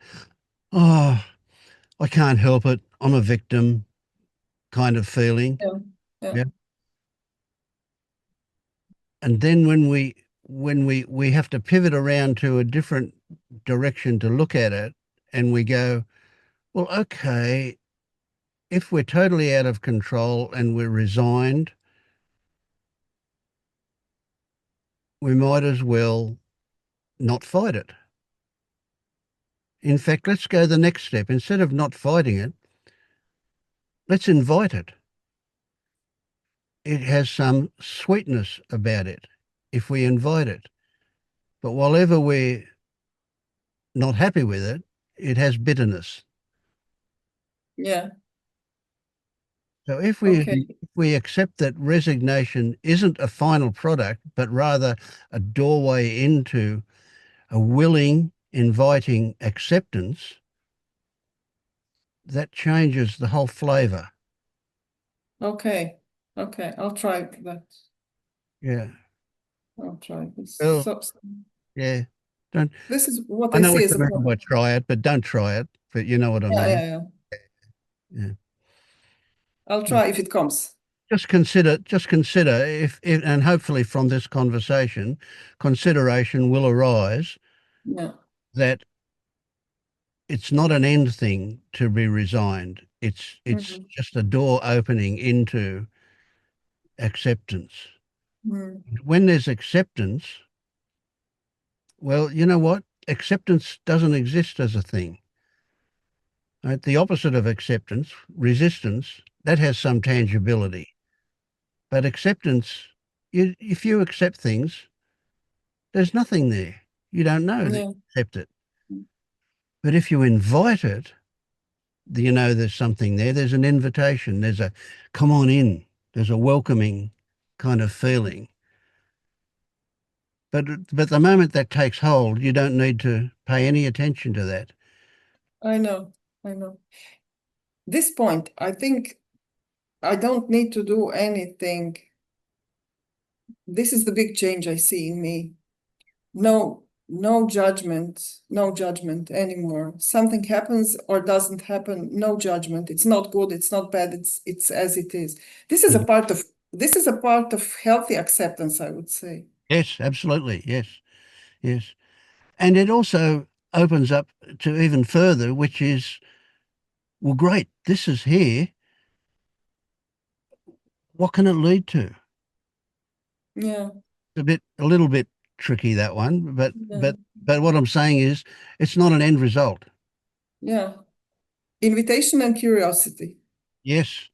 oh, I can't help it. I'm a victim kind of feeling. Yeah. Yeah. Yeah. And then when we have to pivot around to a different direction to look at it, and we go, well, okay, if we're totally out of control and we're resigned, we might as well not fight it. In fact, let's go the next step. Instead of not fighting it, let's invite it. It has some sweetness about it if we invite it. But whenever we're not happy with it, it has bitterness. Yeah. So if Okay. we accept that resignation isn't a final product, but rather a doorway into a willing, inviting acceptance, that changes the whole flavor. Okay. Okay. I'll try that. Yeah. I'll try this. Well, So yeah. Don't. this is what I I know see what as you a mean by problem. try it, but don't try it. But you know what I Yeah, mean. yeah, yeah. Yeah. I'll Yeah. try if it comes. Just consider if and hopefully from this conversation, consideration will arise Yeah. that it's not an end thing to be resigned. It's Mhm. just a door opening into acceptance. Mm. When there's acceptance, well, you know what? Acceptance doesn't exist as a thing. Right? The opposite of acceptance, resistance, that has some tangibility. But acceptance, if you accept things, there's nothing there. You don't know that Yeah. you accept it. But if you invite it, you know there's something there. There's an invitation. There's a come on in. There's a welcoming kind of feeling. But the moment that takes hold, you don't need to pay any attention to that. I know. I know. This point, I think I don't need to do anything. This is the big change I see in me. No judgment, no judgment anymore. Something happens or doesn't happen, no judgment. It's not good, it's not bad, it's as it is. This is a part of healthy acceptance, I would say. Yes, absolutely. Yes, yes. And it also opens up to even further, which is, well, great, this is here. What can it lead to? Yeah, A little bit tricky, that one, but yeah, what I'm saying is it's not an end result. yeah. Invitation and curiosity. Yes.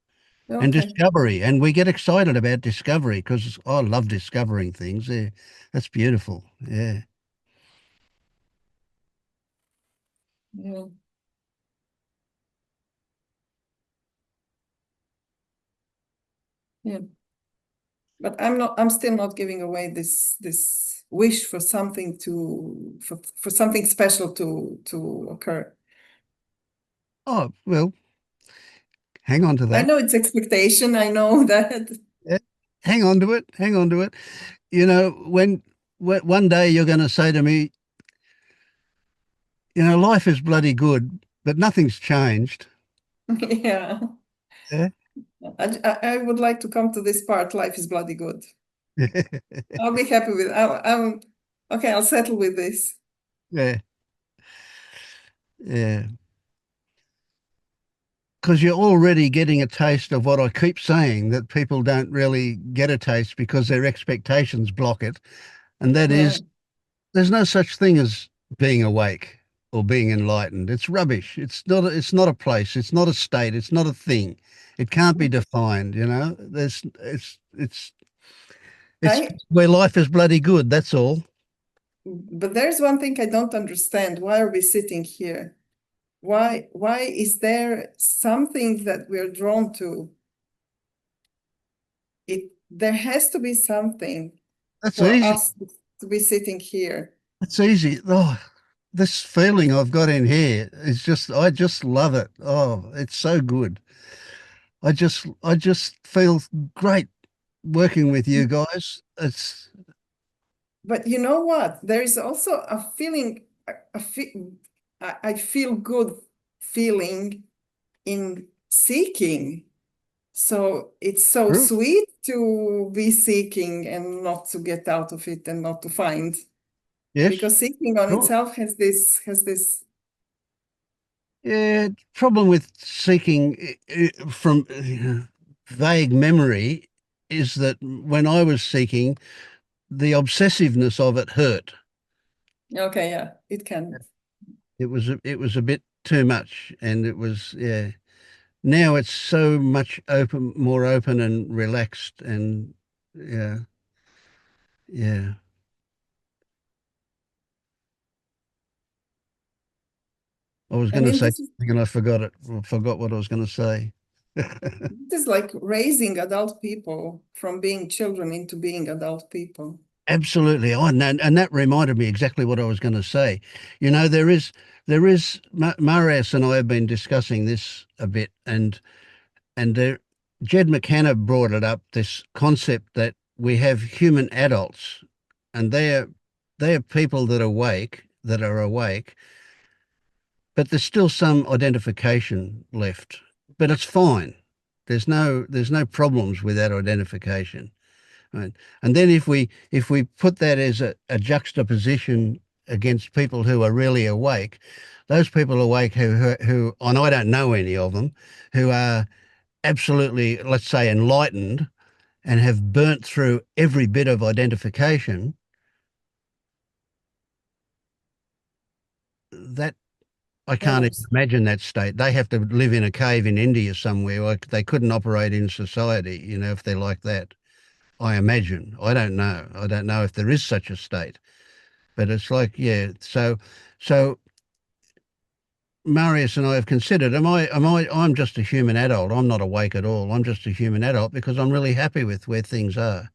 And Okay. discovery. And we get excited about discovery because I love discovering things. Yeah, that's beautiful. Yeah. Yeah. Yeah. But I'm still not giving away this wish for something for something special to occur. Oh, well, hang on to I that. know it's expectation, I know that. Yeah. Hang on to it. Hang on to it. You know, when one day you're going to say to me, you know, life is bloody good, but nothing's changed. Yeah. Yeah. I would like to come to this part, life is bloody good. I'll be happy with I'm okay, I'll settle with this. Yeah. Yeah. Because you're already getting a taste of what I keep saying, that people don't really get a taste because their expectations block it. And that Yeah. is, there's no such thing as being awake or being enlightened. It's rubbish. It's not a place. It's not a state. It's not a thing. It can't be defined, you know. It's I where life is bloody good, that's all. but there's one thing I don't understand. Why are we sitting here? Why is there something that we're drawn to? There has to be something That's for easy. us to be sitting here. It's easy. Oh, this feeling I've got in here is I just love it. Oh, it's so good. I just feel great working with you guys. But you know what? There is also a feeling, I feel good feeling in seeking. So it's so True. sweet to be seeking and not to get out of it and not to find. Yes. Because seeking on Sure. itself has this. Yeah, problem with seeking from vague memory is that when I was seeking, the obsessiveness of it hurt. Okay, yeah, it can. It was a bit too much, and it was, yeah. Now it's so much more open and relaxed, and yeah, yeah. I was I going to mean, say this is something and I forgot it. I forgot what I was going to say. this is like raising adult people from being children into being adult people. Absolutely. Oh, and that reminded me exactly what I was going to say. You know, Marius and I have been discussing this a bit, and there, Jed McKenna brought it up, this concept that we have human adults, and they're people that are awake, but there's still some identification left. But it's fine. There's no problems with that identification. Right. And then if we put that as a juxtaposition against people who are really awake, those people awake who and I don't know any of them, who are absolutely, let's say, enlightened and have burnt through every bit of identification, that I can't even Helps. imagine that state. They have to live in a cave in India somewhere. Like they couldn't operate in society, you know, if they're like that. I imagine. I don't know. I don't know if there is such a state. But it's like, yeah. So Marius and I have considered, I'm just a human adult. I'm not awake at all. I'm just a human adult because I'm really happy with where things are.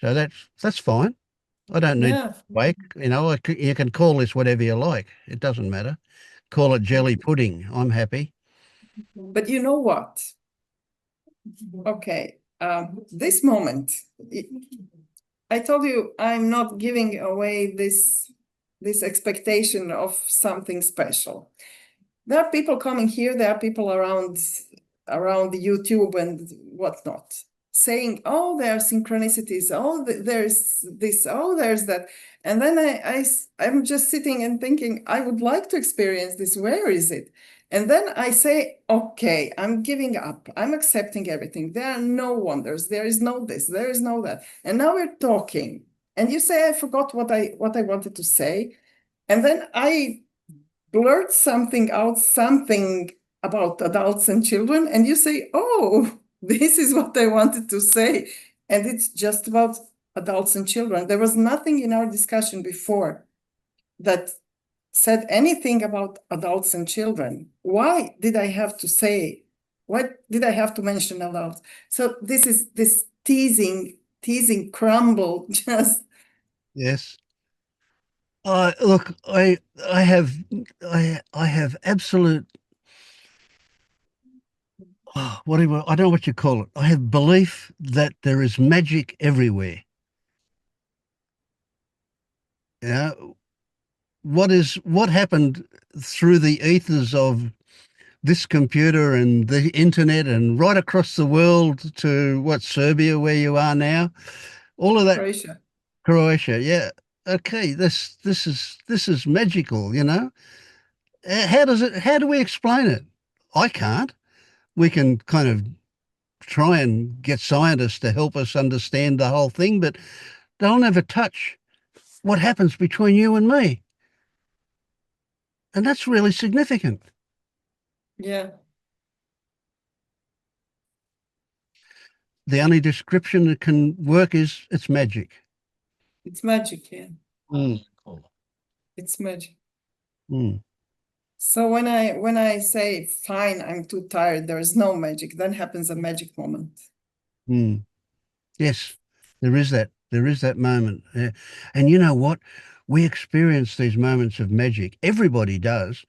So that's fine. I don't need to Yeah. be awake. You know, you can call this whatever you like. It doesn't matter. Call it jelly pudding. I'm happy. But you know what? Okay. This moment, I told you I'm not giving away this expectation of something special. There are people coming here, there are people around YouTube and whatnot, saying, oh, there are synchronicities, oh, there's this, oh, there's that. And then I'm just sitting and thinking, I would like to experience this. Where is it? And then I say, okay, I'm giving up. I'm accepting everything. There are no wonders. There is no this, there is no that. And now we're talking. And you say, I forgot what I wanted to say. And then I blurt something out, something about adults and children, and you say, oh, this is what I wanted to say. And it's just about adults and children. There was nothing in our discussion before that said anything about adults and children. Why did I have to say what did I have to mention aloud? So this is this teasing crumble, just Yes. Look, I have I have absolute what do I don't know what you call it. I have belief that there is magic everywhere. Yeah. What happened through the ethers of this computer and the internet and right across the world to what, Serbia, where you are now? All of that, Croatia. Croatia, yeah. Okay, this is magical, you know. How do we explain it? I can't. We can kind of try and get scientists to help us understand the whole thing, but they'll never touch what happens between you and me. And that's really significant. Yeah, The only description that can work is it's magic. it's magic. Yeah, Mm. it's magic. Mm. So when I say fine, I'm too tired, there is no magic, then happens a magic moment. Mm. Yes, there is that. There is that moment. Yeah. And you know what? We experience these moments of magic. Everybody does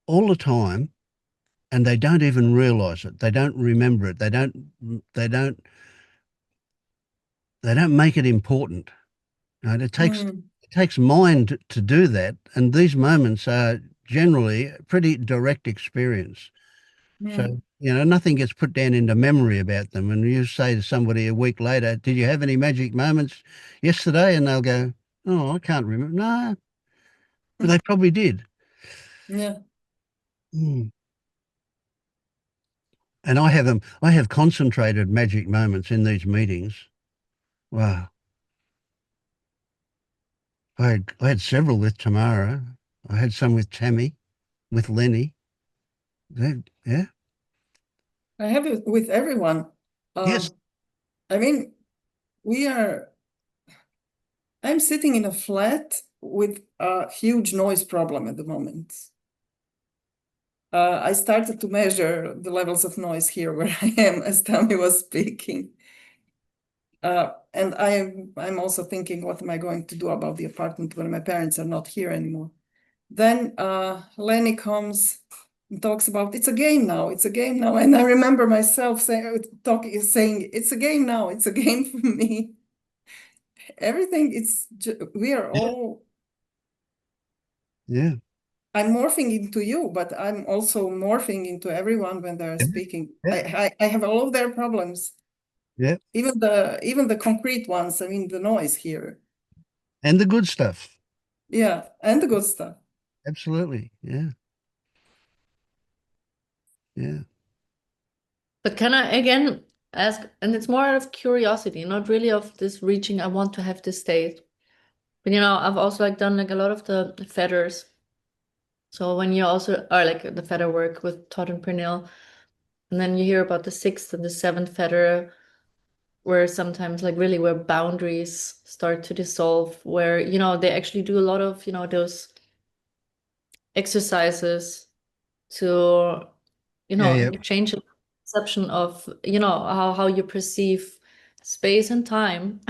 all the time, and they don't even realize it. They don't remember it. They don't they don't make it important. Right? Mm, It takes mind to do that, and these moments are generally a pretty direct experience. mm. So, nothing gets put down into memory about them. And you say to somebody a week later, did you have any magic moments yesterday? And they'll go, oh, I can't remember. No, but they probably did. Yeah. Mm. And I have concentrated magic moments in these meetings. Wow. I had several with Tamara. I had some with Tammy, with Lenny. Yeah. I have it with everyone. Yes. I mean, we are, I'm sitting in a flat with a huge noise problem at the moment. I started to measure the levels of noise here where I am as Tammy was speaking. And I'm also thinking, what am I going to do about the apartment when my parents are not here anymore? Then Lenny comes and talks about it's a game now, it's a game now. And I remember myself saying, it's a game now, it's a game for me. Everything, we are Yeah. all, Yeah. I'm morphing into you, but I'm also morphing into everyone when they're Yeah. speaking. Yeah. I have all of their problems, Yeah. even the concrete ones. I mean, the noise here. And the good stuff. Yeah, and the good stuff. Absolutely. Yeah. Yeah. But can I again ask, and it's more out of curiosity, not really of this reaching, I want to have this state. But I've also done a lot of the feathers. So when you also are the feather work with Todd and Pernille, and then you hear about the sixth and the seventh feather, where sometimes really where boundaries start to dissolve, where they actually do a lot of those exercises to Yeah. Yeah. change the perception of how you perceive space and time.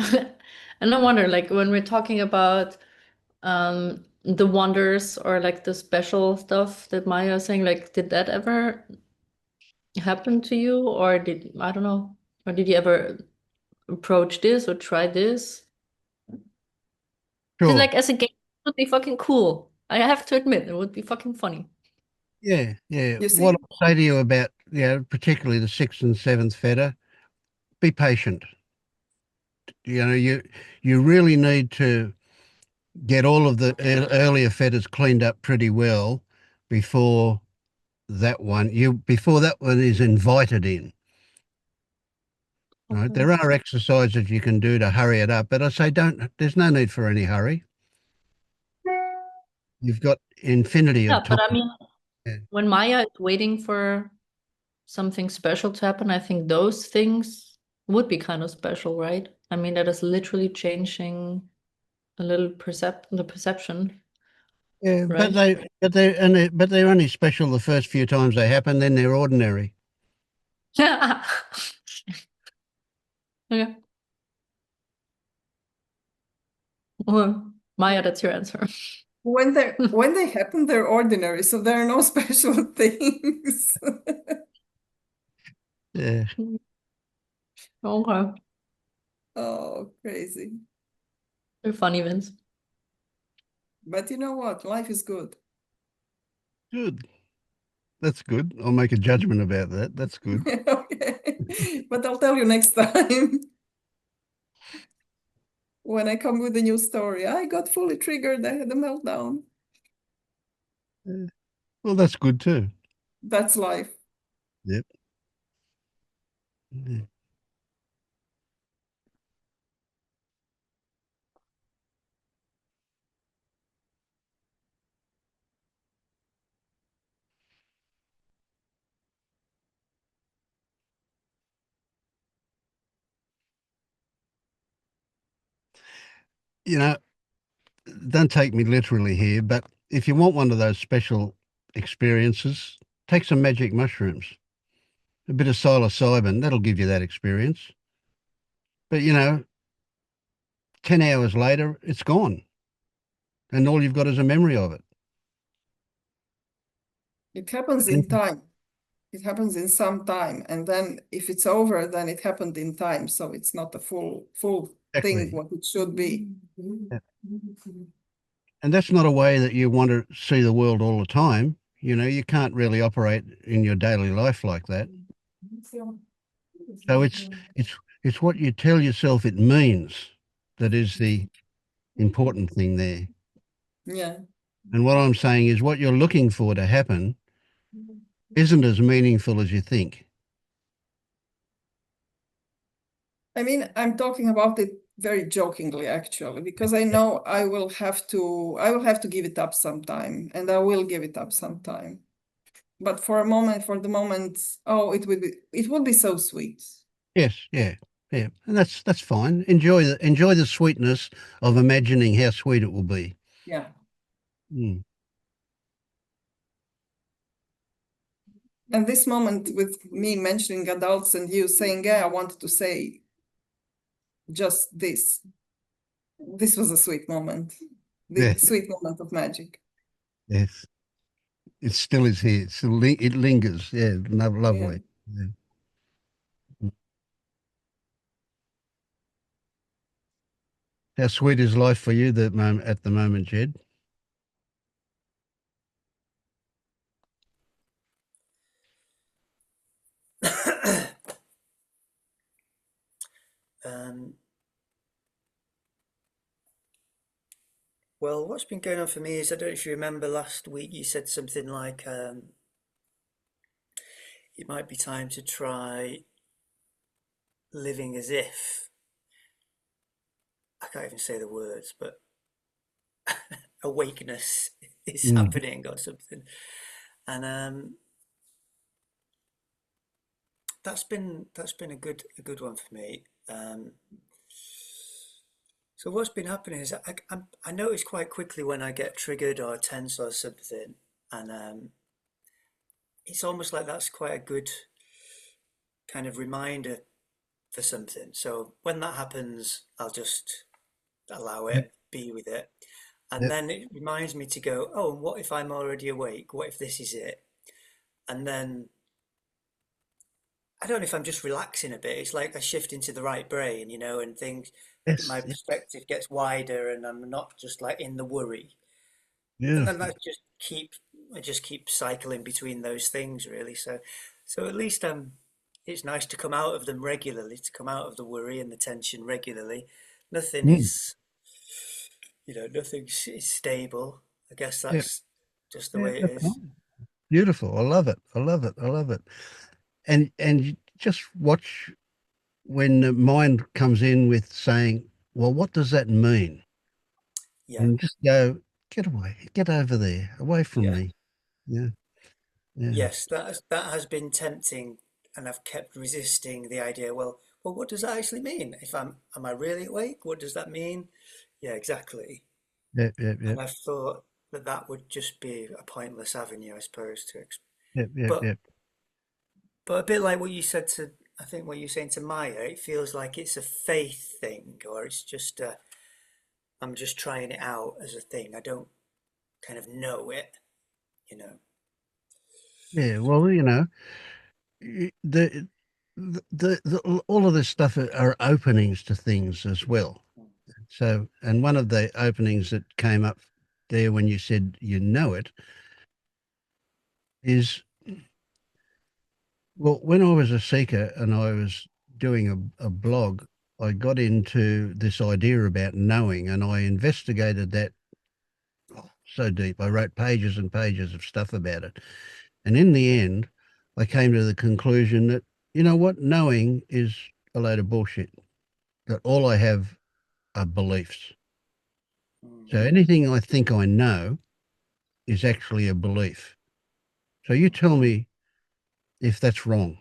And I wonder, when we're talking about the wonders or the special stuff that Maya is saying, did that ever happen to you, or I don't know, or did you ever approach this or try this? Because Sure. as a game, it would be fucking cool. I have to admit, it would be fucking funny. Yeah. Yeah. You What see? I say to you about, particularly the sixth and seventh fetter, be patient. You really need to get all of the earlier fetters cleaned up pretty well before before that one is invited in. Right? Okay. There are exercises you can do to hurry it up, but I say there's no need for any hurry. You've got infinity Yeah, of time. but I mean, Yeah. when Maya is waiting for something special to happen, I think those things would be kind of special, right? I mean, that is literally changing a little the perception, Yeah, right? but they're only special the first few times they happen, then they're ordinary. Okay. Well, Maya, that's your answer. When they happen, they're ordinary, so there are no special things. Yeah. Okay. Oh, crazy. They're fun events. But you know what? Life is good. Good. That's good. I'll make a judgment about that. That's good. Okay. But I'll tell you next time when I come with a new story. I got fully triggered. I had a meltdown. Yeah. Well, that's good too. That's life. Yep. Yeah. You know, don't take me literally here, but if you want one of those special experiences, take some magic mushrooms, a bit of psilocybin, that'll give you that experience. But, 10 hours later, it's gone. And all you've got is a memory of it. It happens in time. It happens in some time. And then if it's over, then it happened in time. So it's not a full thing Exactly. what it should be. Yeah. And that's not a way that you want to see the world all the time. You can't really operate in your daily life like that. So it's what you tell yourself it means that is the important thing there. Yeah. And what I'm saying is what you're looking for to happen isn't as meaningful as you think. I mean, I'm talking about it very jokingly, actually, because I know I will have to give it up sometime, and I will give it up sometime. But for the moment, oh, it would be so sweet. Yes, yeah, yeah. And that's fine. Enjoy the sweetness of imagining how sweet it will be. Yeah. Mm. And this moment with me mentioning adults and you saying, yeah, I wanted to say just this. This was a sweet moment. The Yeah, sweet moment of magic. yes. It still is here. It lingers. Yeah, Yeah. lovely. Yeah. How sweet is life for you at the moment, Jed? Um, well, what's been going on for me is I don't know if you remember last week you said something like it might be time to try living as if I can't even say the words, but awakeness is Mm. happening or something, and that's been a good one for me. So what's been happening is I notice quite quickly when I get triggered or tense or something, and it's almost like that's quite a good kind of reminder for something. So when that happens, I'll just allow Yep, it, be with it. And yep, then it reminds me to go, oh, and what if I'm already awake? What if this is it? And then I don't know if I'm just relaxing a bit. It's like I shift into the right brain, and things, my yes, perspective gets wider and I'm not just like in the worry. And then beautiful. I just keep cycling between those things really. So at least it's nice to come out of them regularly, to come out of the worry and the tension regularly. Nothing Mm. is, nothing is stable. I guess Yeah, that's just the yeah, way it that's is. fine. Beautiful. I love it. I love it. I love it. And you just watch when the mind comes in with saying, "Well, what does that mean?" Yeah, And just go, "Get away, get over there, away from yeah. me." Yeah, yeah, Yes, that has been tempting, and I've kept resisting the idea. Well, what does that actually mean? If am I really awake? What does that mean? Yeah, exactly. yeah, yeah, yeah, And I thought that would just be a pointless avenue, I suppose, yeah, yeah, but yeah. But a bit like what you said to, I think what you're saying to Maya, it feels like it's a faith thing, or it's just I'm just trying it out as a thing. I don't kind of know it, you know. Yeah, well, the, all of this stuff are openings to things as well. So, and one of the openings that came up there when you said you know it is, well, when I was a seeker and I was doing a blog, I got into this idea about knowing, and I investigated that so deep. I wrote pages and pages of stuff about it. And in the end, I came to the conclusion that, you know what, knowing is a load of bullshit, that all I have are beliefs. So anything I think I know is actually a belief. So you tell me if that's wrong.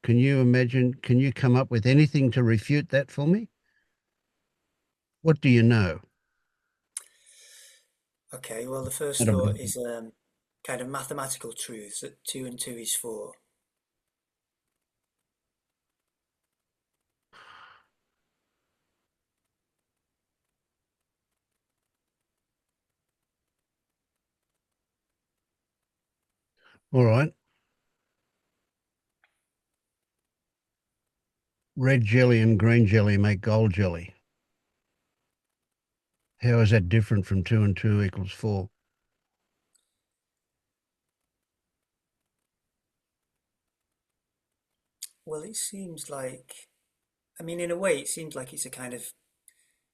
Can you imagine, can you come up with anything to refute that for me? What do you know? Okay, well, the first Not a thought belief. is kind of mathematical truths that two and two is four. All right. Red jelly and green jelly make gold jelly. How is that different from two and two equals four? Well, it seems like, I mean, in a way, it seems like it's a kind of,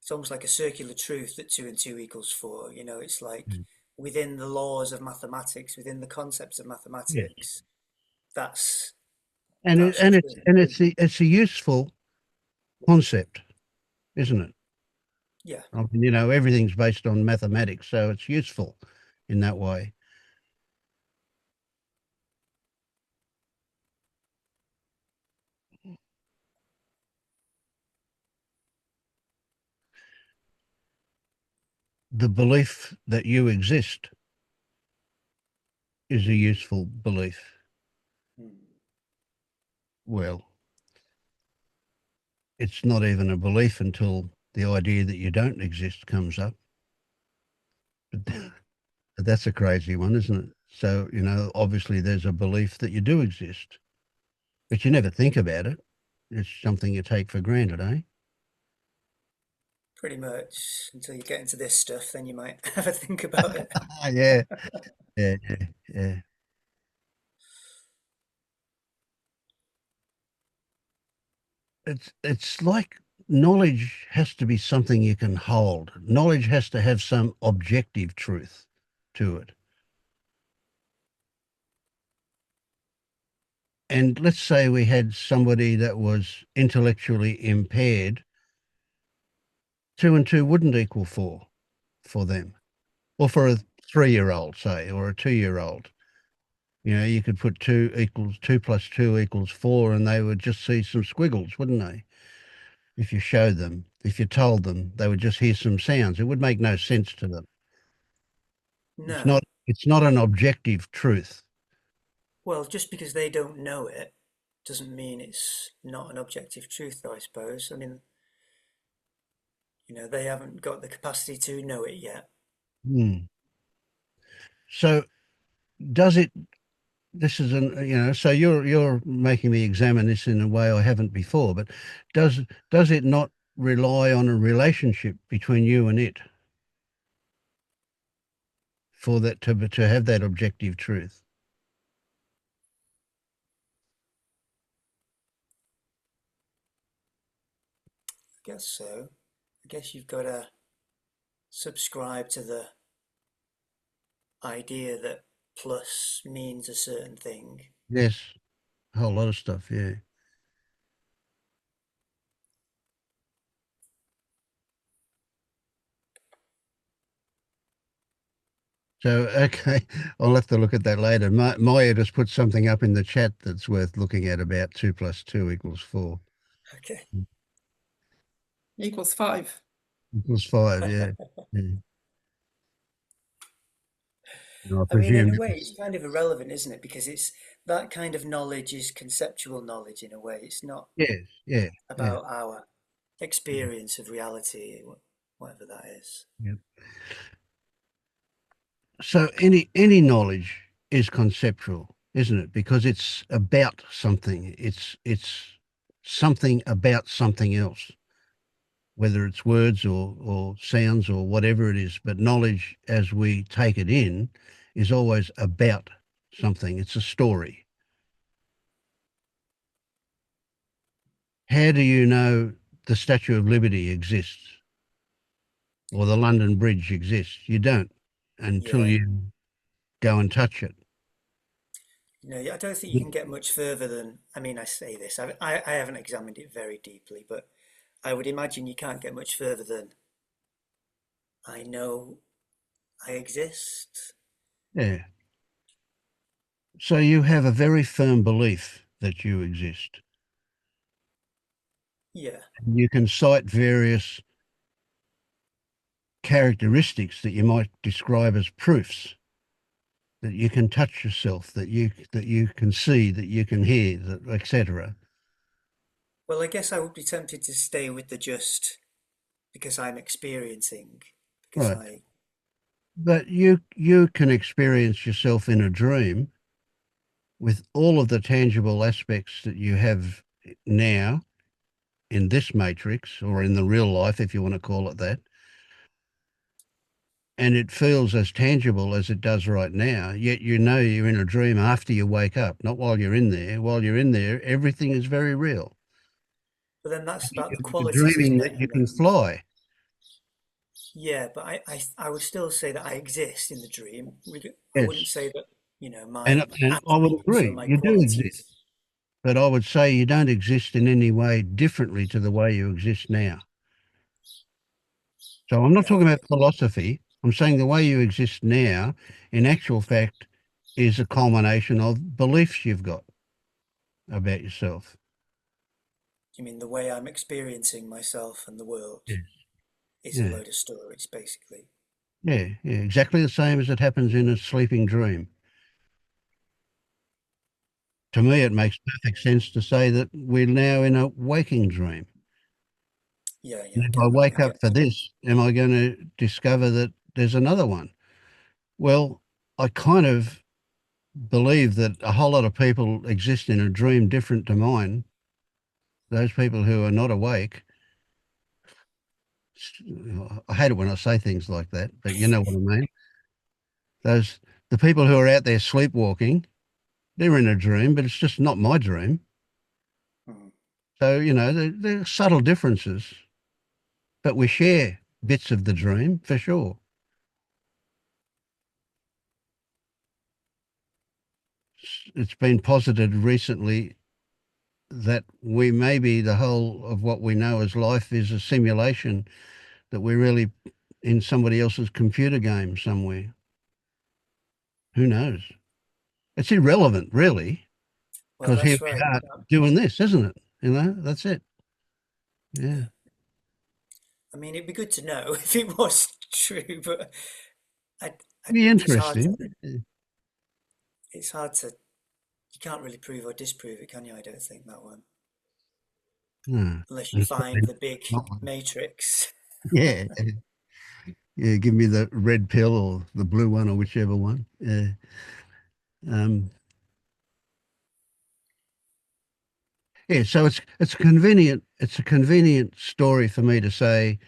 it's almost like a circular truth that two and two equals four. You know, it's like Mm. within the laws of mathematics, within the concepts of Yes. mathematics, that's And that's true. it's a useful concept, isn't it? Yeah, I mean, everything's based on mathematics, so it's useful in that way. The belief that you exist is a useful belief. Well, it's not even a belief until the idea that you don't exist comes up. But that's a crazy one, isn't it? So, obviously there's a belief that you do exist, but you never think about it. It's something you take for granted, eh? pretty much. Until you get into this stuff, then you might have a think about it. Yeah, yeah, yeah, yeah. It's like knowledge has to be something you can hold. Knowledge has to have some objective truth to it. And let's say we had somebody that was intellectually impaired, two and two wouldn't equal four for them, or for a 3-year-old, say, or a 2-year-old. You could put two plus two equals four, and they would just see some squiggles, wouldn't they? If you showed them, if you told them, they would just hear some sounds. It would make no sense to them. It's No. not, it's not an objective truth. Well, just because they don't know it doesn't mean it's not an objective truth, though, I suppose. I mean, they haven't got the capacity to know it yet. Hmm. So does it, this is so you're making me examine this in a way I haven't before, but does it not rely on a relationship between you and it for that to have that objective truth? I guess so. I guess you've got to subscribe to the idea that plus means a certain thing. Yes, a whole lot of stuff, yeah. So, okay, I'll have to look at that later. Maya just put something up in the chat that's worth looking at about two plus two equals four. Okay. Equals 5. Equals five, yeah. Yeah. I I mean, in presume. a way, it's kind of irrelevant, isn't it? Because it's that kind of knowledge is conceptual knowledge in a way. It's not Yes, yeah, yeah, about our experience of reality, whatever that is. yeah. So any knowledge is conceptual, isn't it? Because it's about something. It's something about something else, whether it's words or sounds or whatever it is. But knowledge, as we take it in, is always about something. It's a story. How do you know the Statue of Liberty exists or the London Bridge exists? You don't until Yeah. you go and touch it. I don't think you can get much further than, I mean, I say this, I haven't examined it very deeply, but I would imagine you can't get much further than I know I exist. Yeah. So you have a very firm belief that you exist. Yeah. You can cite various characteristics that you might describe as proofs that you can touch yourself, that you can see, that you can hear, that etc. Well, I guess I would be tempted to stay with the just because I'm experiencing, because Right. I, But you can experience yourself in a dream with all of the tangible aspects that you have now in this matrix or in the real life, if you want to call it that. And it feels as tangible as it does right now, yet you know you're in a dream after you wake up, not while you're in there. While you're in there, everything is very real. but then that's about the You're qualities, dreaming isn't it? that you And can fly. yeah, but I would still say that I exist in the dream. I Yes. wouldn't say that, And, my and I would attributes or agree, my you do exist. qualities. But I would say you don't exist in any way differently to the way you exist now. So I'm not Yeah, talking about philosophy. I'm saying the way you exist now, in actual fact, is a culmination of beliefs you've got about yourself. you mean the way I'm experiencing myself and the world Yes. is a Yeah. load of stories, basically. Yeah. Yeah. Exactly the same as it happens in a sleeping dream. To me, it makes perfect sense to say that we're now in a waking dream. Yeah, yeah, And I if get I that. I wake up get for that. this, am I going to discover that there's another one? Well, I kind of believe that a whole lot of people exist in a dream different to mine. Those people who are not awake, I hate it when I say things like that, but you know what I mean. Those the people who are out there sleepwalking, they're in a dream, but it's just not my dream. Mhm. So there are subtle differences, but we share bits of the dream for sure. It's been posited recently that we maybe the whole of what we know as life is a simulation, that we're really in somebody else's computer game somewhere. Who knows? It's irrelevant, really, Well, because here that's we right. are doing this, isn't it? That's it. Yeah. Yeah. I mean, it'd be good to know if it was true, but I, Be it's hard to, interesting. it's hard to, you can't really prove or disprove it, can you? I don't think that one, No. unless you And it's find probably the big not one. matrix. Yeah. Yeah. Give me the red pill or the blue one or whichever one. Yeah. Um, yeah. So it's a convenient story for me to say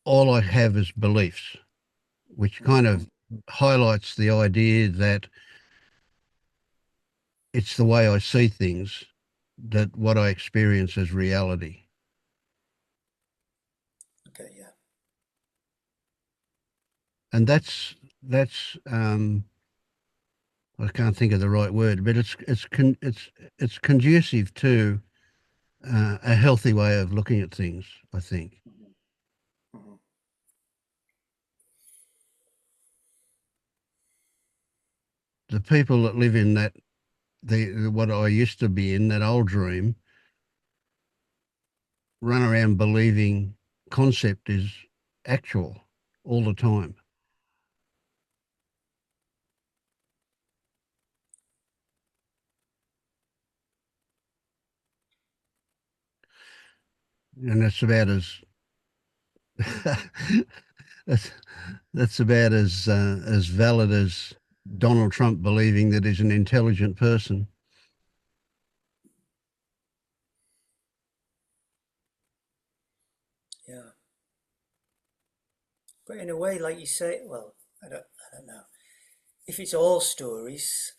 all I have is beliefs, which kind Mhm. of highlights the idea that it's the way I see things, that what I experience as reality. Okay, yeah. And that's I can't think of the right word, but it's conducive to a healthy way of looking at things, I think. Mhm. Mhm. The people that live in that the what I used to be in, that old dream, run around believing concept is actual all the time. and that's about as that's that's about as valid as Donald Trump believing that he's an intelligent person. Yeah. But in a way, like you say, well, I don't know. If it's all stories,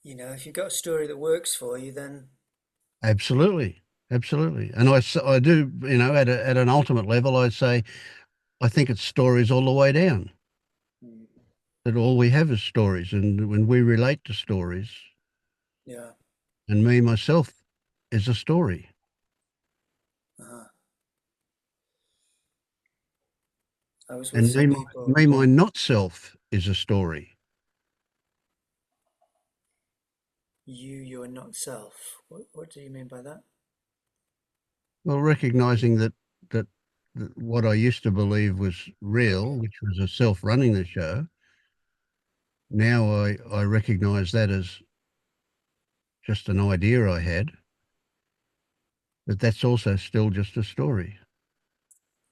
if you've got a story that works for you, then Absolutely, absolutely. And I do, at an ultimate level, I'd say I think it's stories all the way down. mm, That all we have is stories, and when we relate to stories, yeah. and me myself is a story, Uh-huh. I was with and some people. me my not self is a story. You're not self. What do you mean by that? Well, recognizing that what I used to believe was real, which was a self running the show, now I recognize that as just an idea I had, but that's also still just a story.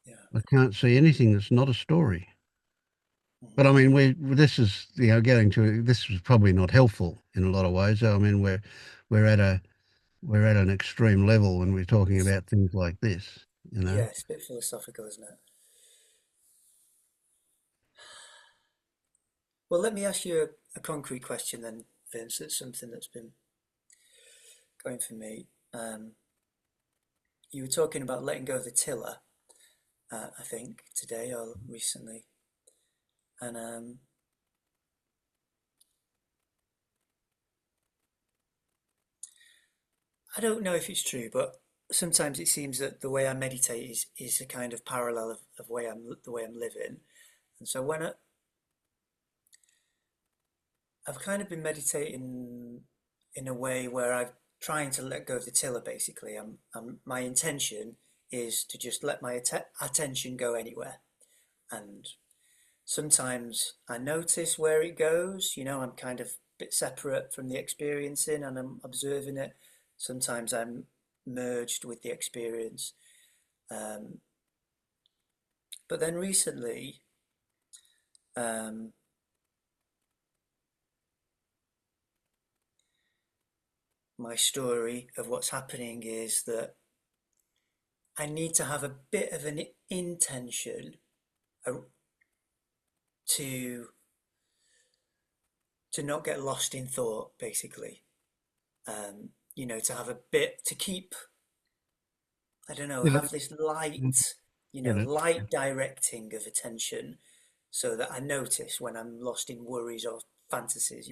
Yeah. I can't see anything that's not a story. Mhm. But I mean, this is getting to this is probably not helpful in a lot of ways. I mean, we're at a we're at an extreme level when we're talking It's, about things like this. You know, yeah, it's a bit philosophical, isn't it? Well, let me ask you a concrete question then, Vince. It's something that's been going for me. You were talking about letting go of the tiller, I think, today or recently. And I don't know if it's true, but sometimes it seems that the way I meditate is a kind of parallel of the way I'm living. And so I've kind of been meditating in a way where I'm trying to let go of the tiller. Basically, my intention is to just let my attention go anywhere, and sometimes I notice where it goes. I'm kind of a bit separate from the experiencing, and I'm observing it. Sometimes I'm merged with the experience. Um, but then recently, um, my story of what's happening is that I need to have a bit of an intention uh, to not get lost in thought, basically. To have a bit to keep, I don't know, yeah, have this I get it. light directing of attention so that I notice when I'm lost in worries or fantasies.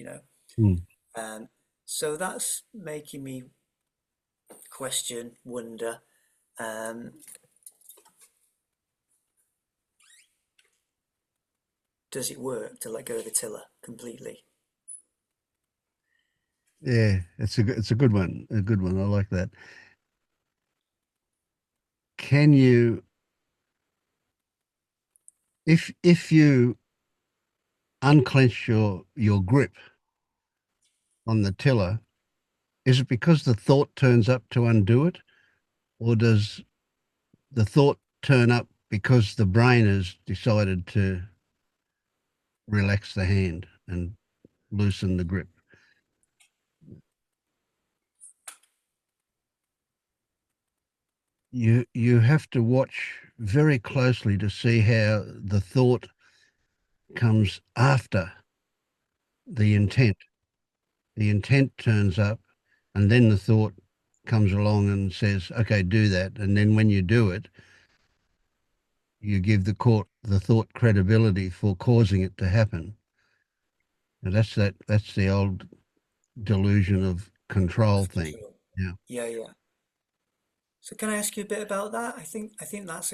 Mm. Um, so that's making me question, wonder, um, does it work to let go of the tiller completely? Yeah, it's a good one, a good one. I like that. Can you, if you unclench your grip on the tiller, is it because the thought turns up to undo it, or does the thought turn up because the brain has decided to relax the hand and loosen the grip? You have to watch very closely to see how the thought comes after the intent. The intent turns up, and then the thought comes along and says, "Okay, do that." And then when you do it, you give the thought credibility for causing it to happen. And that's the old delusion of control Of thing. control. Yeah. Yeah, yeah. So can I ask you a bit about that? I think that's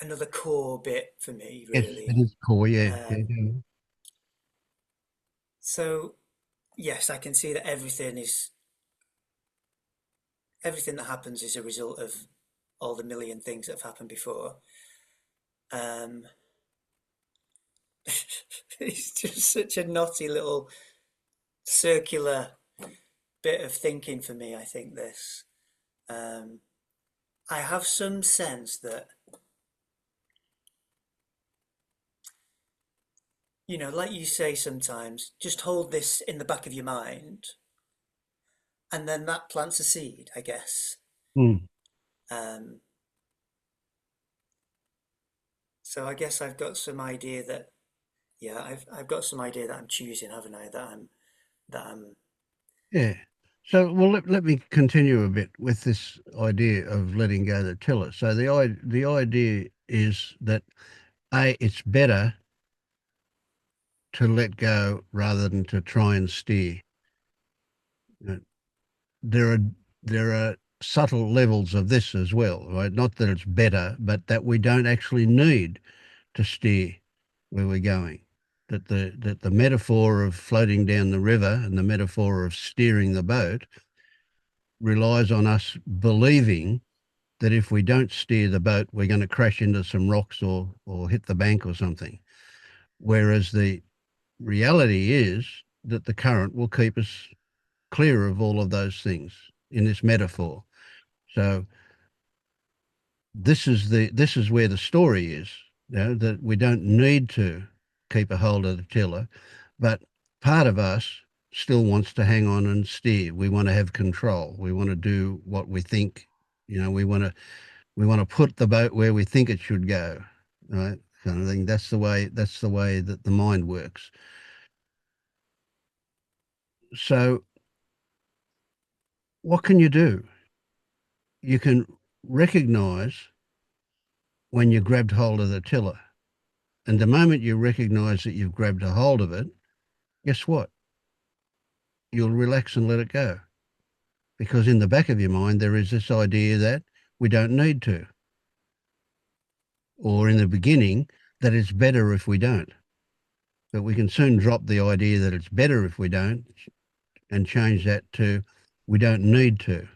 another core bit for me, Yes, it really. is core. Yeah. Yeah. Um, Yeah. so yes, I can see that everything that happens is a result of all the million things that have happened before. Um, it's just such a knotty little circular bit of thinking for me. I think this. Um, I have some sense that, you know, like you say sometimes, just hold this in the back of your mind, and then that plants a seed, I guess. Mm. Um, so I guess I've got some idea that, yeah, I've got some idea that I'm choosing, haven't I? That I'm. Yeah. So, well, let me continue a bit with this idea of letting go the tiller. So the idea is that it's better to let go rather than to try and steer. Uh, There are there are subtle levels of this as well, right? Not that it's better, but that we don't actually need to steer where we're going. That the metaphor of floating down the river and the metaphor of steering the boat relies on us believing that if we don't steer the boat, we're going to crash into some rocks or hit the bank or something. Whereas the reality is that the current will keep us clear of all of those things in this metaphor. So this is where the story is, that we don't need to keep a hold of the tiller, but part of us still wants to hang on and steer. We want to have control. We want to do what we think, we want to put the boat where we think it should go, right? Kind of thing. That's the way that the mind works. So what can you do? You can recognize when you grabbed hold of the tiller. And the moment you recognize that you've grabbed a hold of it, guess what? You'll relax and let it go. Because in the back of your mind, there is this idea that we don't need to. Or in the beginning, that it's better if we don't. But we can soon drop the idea that it's better if we don't and change that to we don't need to.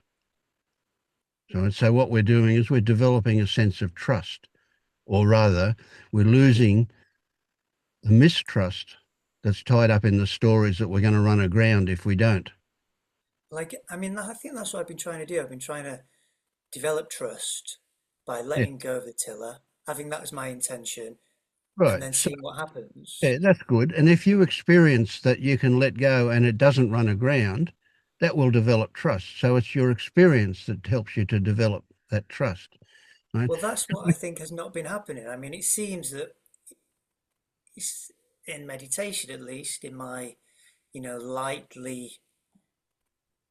So what we're doing is we're developing a sense of trust, or rather, we're losing the mistrust that's tied up in the stories that we're going to run aground if we don't. Like, I mean, I think that's what I've been trying to do. I've been trying to develop trust by Yeah, letting go of the tiller, having that as my intention, and right. then So seeing what happens. yeah, that's good. And if you experience that you can let go and it doesn't run aground, that will develop trust. So it's your experience that helps you to develop that trust, right? Well, that's what I think has not been happening. I mean, it seems that it's, in meditation, at least, in my, lightly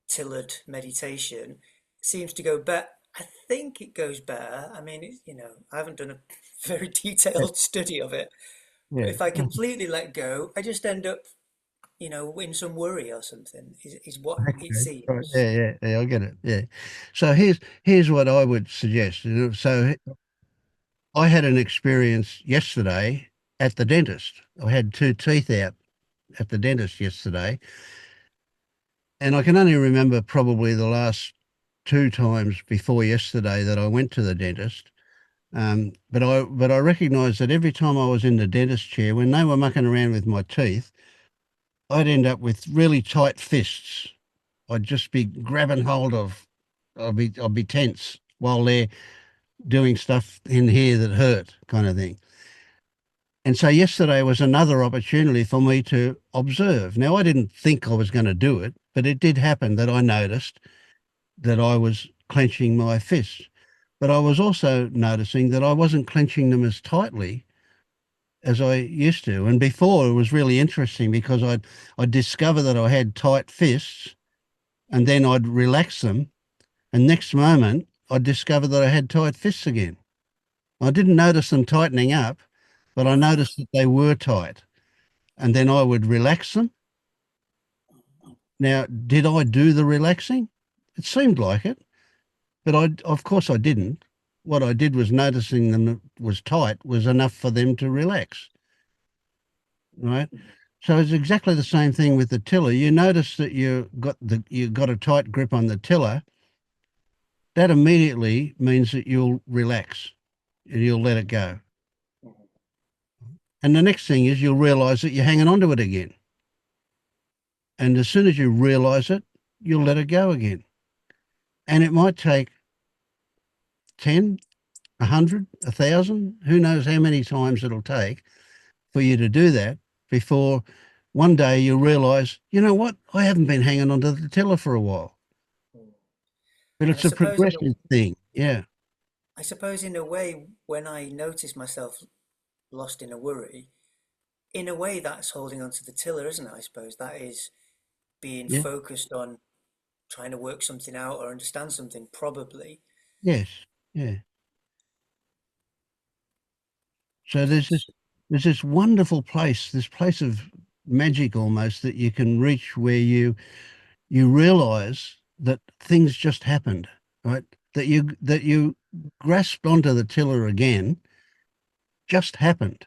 tillered meditation, seems to go better. I think it goes better. I mean, I haven't done a very Yeah, detailed study of it, but yeah. if I completely let go, I just end up, in some worry or something, is what it Okay. Right. seems. Yeah, I get it. Yeah. So here's what I would suggest. So I had an experience yesterday at the dentist. I had two teeth out at the dentist yesterday, and I can only remember probably the last two times before yesterday that I went to the dentist. But I recognised that every time I was in the dentist chair, when they were mucking around with my teeth, I'd end up with really tight fists. I'd just be grabbing hold of. I'd be tense while they're doing stuff in here that hurt, kind of thing. And so yesterday was another opportunity for me to observe. Now, I didn't think I was going to do it, but it did happen that I noticed that I was clenching my fists. But I was also noticing that I wasn't clenching them as tightly as I used to. And before, it was really interesting because I'd discover that I had tight fists and then I'd relax them. And next moment, I'd discover that I had tight fists again. I didn't notice them tightening up, but I Ah, noticed that they were tight. And then I would relax them. Now, did I do the relaxing? It seemed like it, but of course I didn't. What I did was noticing them was tight was enough for them to relax, right? So it's exactly the same thing with the tiller. You notice that you got a tight grip on the tiller. That immediately means that you'll relax and you'll let it go. And the next thing is you'll realize that you're hanging on to it again. And as soon as you realize it, you'll let it go again. And it might take 10, 100, 1,000, who knows how many times it'll take for you to do that before one day you'll realize, you know what, I haven't been hanging onto the tiller for a while. But And it's a progressive thing. Yeah. I suppose in a way, when I notice myself lost in a worry, in a way that's holding onto the tiller, isn't it? I suppose that is being Yeah. focused on trying to work something out or understand something, probably. Yes. Yeah. So That's, there's this wonderful place, this place of magic almost that you can reach where you realize that things just happened, right? That you grasped onto the tiller again just happened,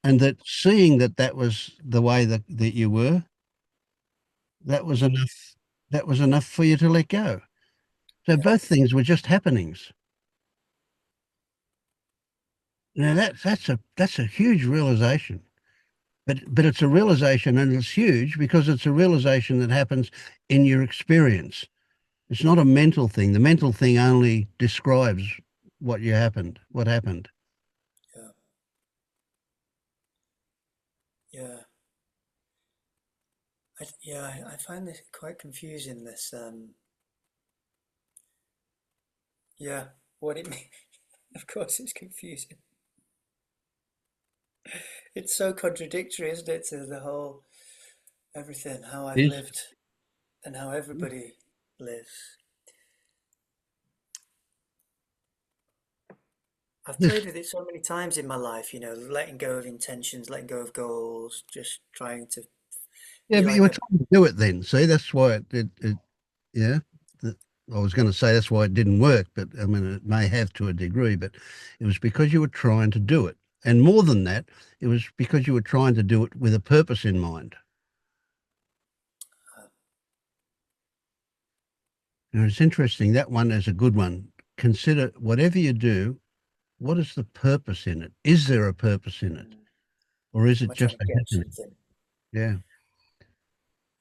and that seeing that that was the way that you were, that was enough. That was enough for you to let go. So yeah, both things were just happenings. Now that's a huge realization. But it's a realization, and it's huge because it's a realization that happens in your experience. It's not a mental thing. The mental thing only describes what happened. yeah, yeah. I find this quite confusing. This, yeah, what it means. Of course, it's confusing. It's so contradictory, isn't it, to the whole everything, how I've Is lived and how everybody lives. I've this? played with it so many times in my life, letting go of intentions, letting go of goals, just trying to Yeah, be but you like were a, trying to do it then. See, that's why it yeah. the- I was going to say that's why it didn't work, but I mean it may have to a degree, but it was because you were trying to do it, and more than that, it was because you were trying to do it with a purpose in mind. And it's interesting, that one is a good one. Consider whatever you do, what is the purpose in it? Is there a purpose in it? Or is am it I trying just to a get happening? something? Yeah.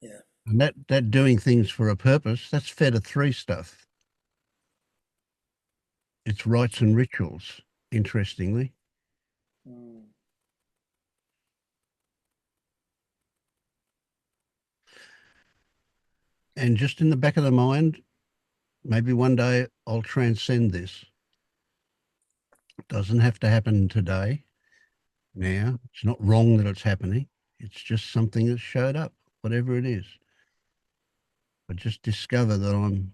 Yeah. And that doing things for a purpose, that's fed a three stuff. It's rites and rituals, interestingly. Mm. And just in the back of the mind, maybe one day I'll transcend this. It doesn't have to happen today, now. It's not wrong that it's happening. It's just something that showed up, whatever it is. I just discover that I'm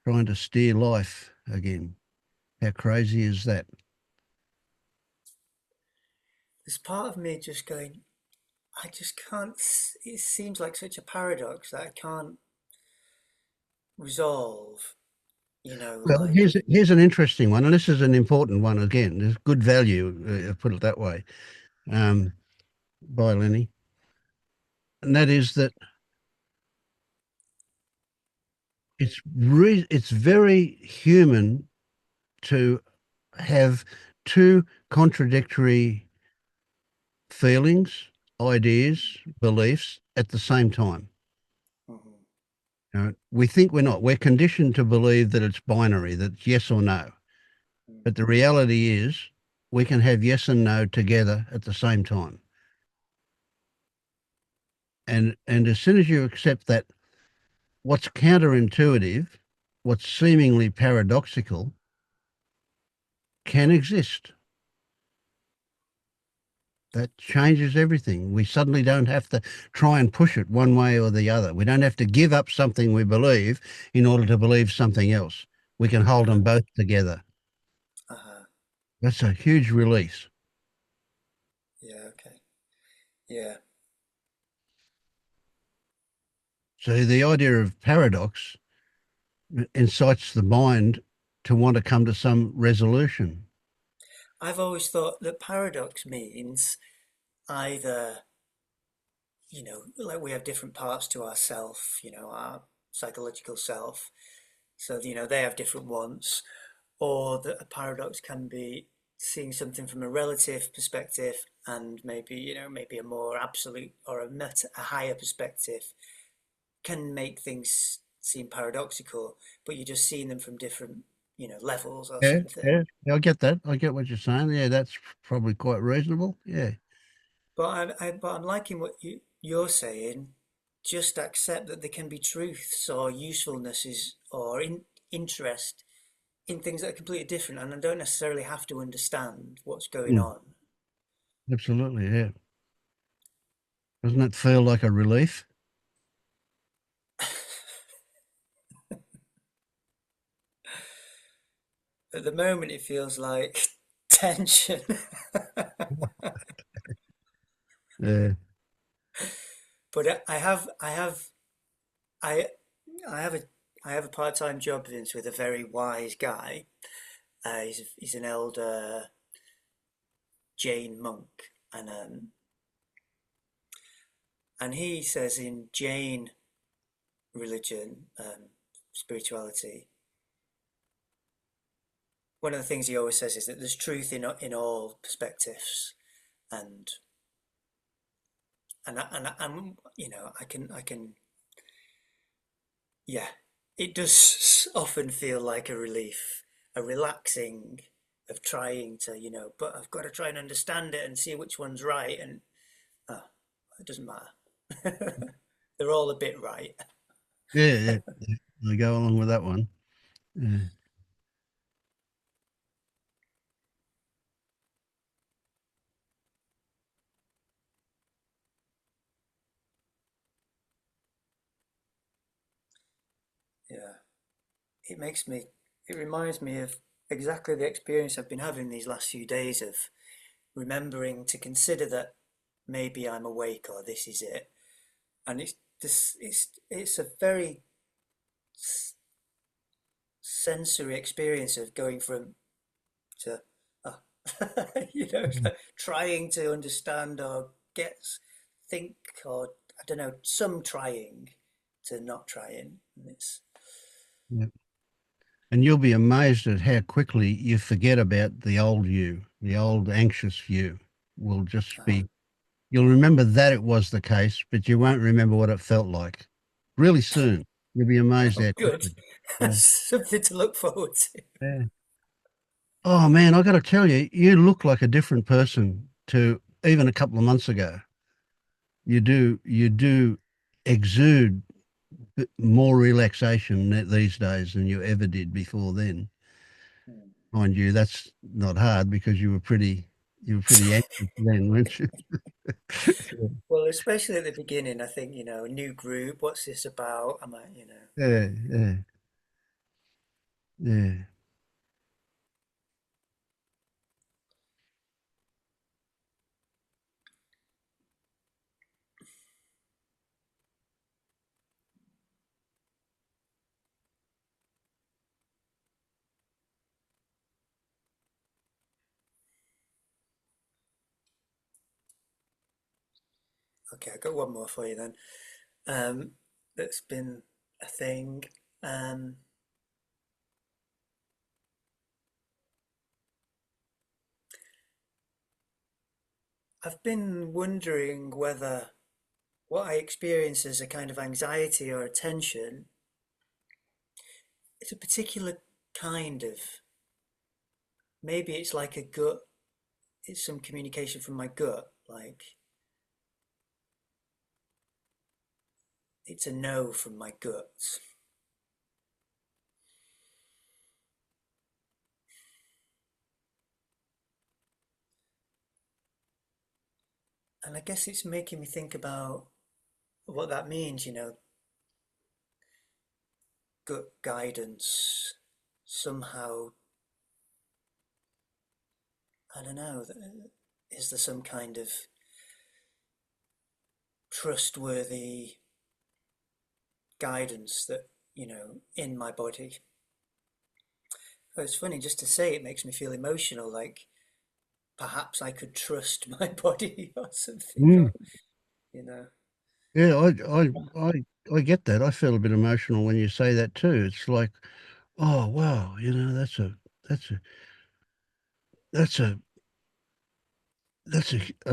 trying to steer life again. How crazy is that? There's part of me just going, I just can't, it seems like such a paradox that I can't resolve, Well, like, here's an interesting one, and this is an important one again. There's good value, put it that way, um, by Lenny, and that is that it's very human to have two contradictory feelings, ideas, beliefs at the same time. mhm, We think we're not. We're conditioned to believe that it's binary, that it's yes or no. mm, But the reality is we can have yes and no together at the same time. And as soon as you accept that what's counterintuitive, what's seemingly paradoxical, can exist, that changes everything. We suddenly don't have to try and push it one way or the other. We don't have to give up something we believe in order to believe something else. We can hold them both together. uh-huh, That's a huge release. yeah, okay, yeah, So the idea of paradox incites the mind to want to come to some resolution. I've always thought that paradox means either, like we have different parts to ourself, our psychological self, so, they have different wants, or that a paradox can be seeing something from a relative perspective and maybe, maybe a more absolute or a higher perspective can make things seem paradoxical, but you're just seeing them from different levels or Yeah, something. yeah, I get that. I get what you're saying. Yeah, that's probably quite reasonable. Yeah. But I'm liking what you're saying. Just accept that there can be truths or usefulnesses or interest in things that are completely different, and I don't necessarily have to understand what's going Mm, on. absolutely. Yeah. Doesn't that feel like a relief? At the moment, it feels like tension. Yeah. But I, I have a, I have a part-time job, Vince, with a very wise guy. He's an elder Jain monk, and he says in Jain religion, spirituality, one of the things he always says is that there's truth in all perspectives, and and I can yeah, it does often feel like a relief, a relaxing of trying to, but I've got to try and understand it and see which one's right, and oh, it doesn't matter. They're all a bit right. Yeah, yeah. Yeah. I go along with that one. Yeah. Yeah, it makes me, it reminds me of exactly the experience I've been having these last few days of remembering to consider that maybe I'm awake or this is it, and it's a very sensory experience of going from to oh, like trying to understand or get think or I don't know, some trying to not trying, and it's Yeah. And you'll be amazed at how quickly you forget about the old you, the old anxious you will just uh, be, you'll remember that it was the case, but you won't remember what it felt like really soon. You'll be amazed oh, how good. quickly. Yeah. That's something to look forward to. Yeah. Oh man, I got to tell you, you look like a different person to even a couple of months ago. You do exude more relaxation these days than you ever did before then. Hmm. Mind you, that's not hard because you were pretty anxious then, weren't you? Well, especially at the beginning, I think, a new group, what's this about? Am I. Yeah, yeah, yeah. Okay, I got one more for you then. That's been a thing. Um, I've been wondering whether what I experience as a kind of anxiety or a tension is a particular kind of, maybe it's like a gut, it's some communication from my gut, like it's a no from my gut. And I guess it's making me think about what that means, gut guidance somehow. I don't know. Is there some kind of trustworthy guidance that, in my body? Oh, it's funny just to say it makes me feel emotional, like perhaps I could trust my body or something, Mm. or, you know. Yeah, I get that. I feel a bit emotional when you say that too. It's like, oh wow, that's a that's a that's a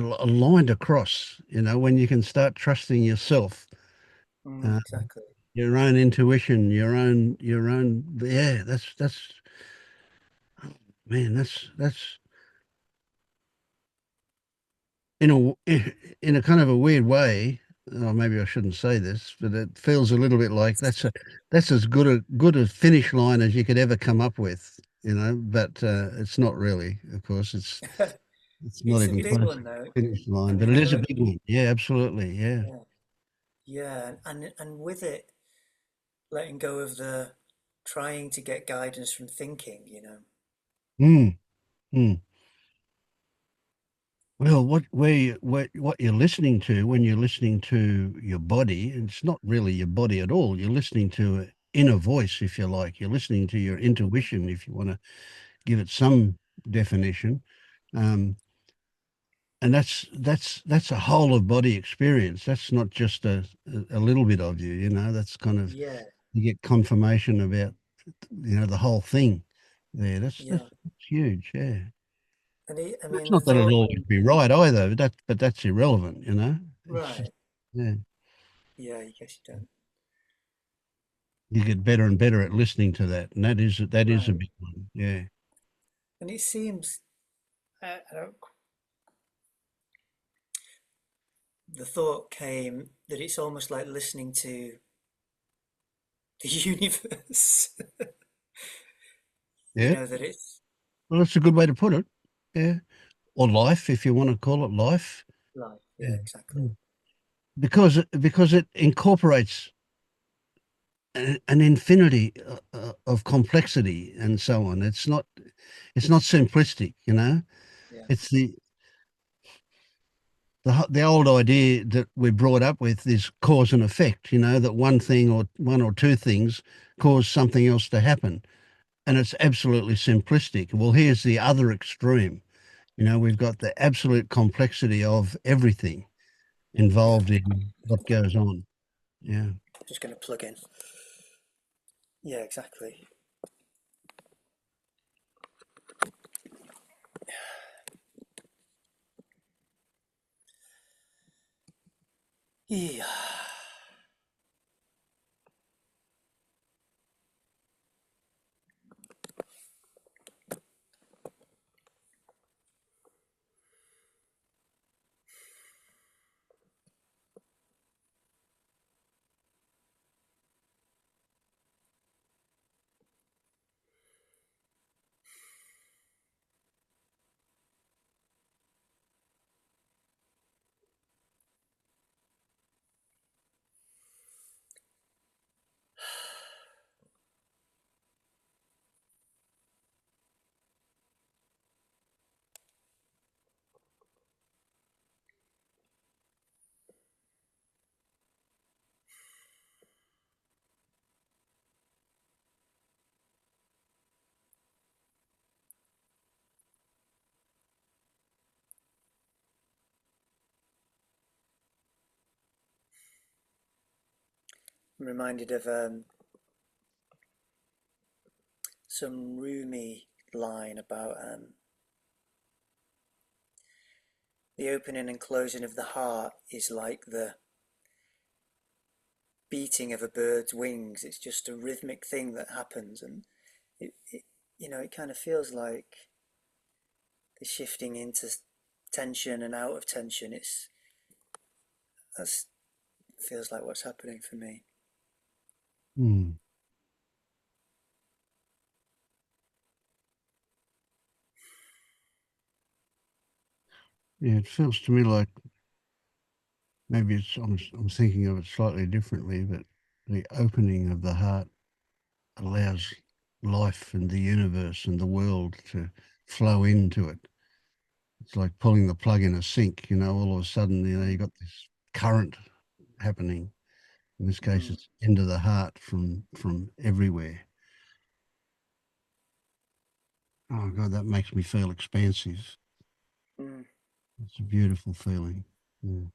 line to cross, when you can start trusting yourself, uh, Exactly. your own intuition, your own, yeah, that's Man, that's in a kind of a weird way. Oh, maybe I shouldn't say this, but it feels a little bit like that's as good a finish line as you could ever come up with, you know. But it's not really. Of course, it's not It's a even big close to one though. the finish I line. But mean, it I is a know, big one. Yeah, absolutely. Yeah. yeah, yeah, and with it, letting go of the trying to get guidance from thinking, you know. Mm, mm. Well, what you're listening to when you're listening to your body, it's not really your body at all. You're listening to an inner voice, if you like. You're listening to your intuition, if you want to give it some definition. Um, and that's a whole of body experience. That's not just a little bit of you, you know. That's kind of Yeah, you get confirmation about the whole thing there. That's yeah. huge, yeah. And I It's mean, the not that it'll thought, always be right either, but that's irrelevant, you know. It's just right? yeah. Yeah, I guess you don't. You get better and better at listening to that, and that is a Right. big one. Yeah. And it seems, I don't, the thought came that it's almost like listening to the universe. You Yeah. know, that it's Well, that's a good way to put it. Yeah. Or life, if you want to call it life. life. Yeah, Yeah. exactly. Mm. Because it incorporates an infinity of complexity and so on. It's not simplistic, you know. Yeah, It's the old idea that we're brought up with is cause and effect, you know, that one thing or one or two things cause something else to happen. And it's absolutely simplistic. Well, here's the other extreme. You know, we've got the absolute complexity of everything yeah. involved in what goes on. Yeah. Just going to plug in. Yeah, exactly. Yeah. I'm reminded of some Rumi line about the opening and closing of the heart is like the beating of a bird's wings. It's just a rhythmic thing that happens, and it it kind of feels like the shifting into tension and out of tension. That's feels like what's happening for me. Mm. Yeah, it feels to me like maybe I'm thinking of it slightly differently, but the opening of the heart allows life and the universe and the world to flow into it. It's like pulling the plug in a sink, you know, all of a sudden, you know, you Mm, got this current happening. In this case, mm, it's into the heart from everywhere. Oh God, that makes me feel expansive. mm. It's a beautiful feeling. Mm.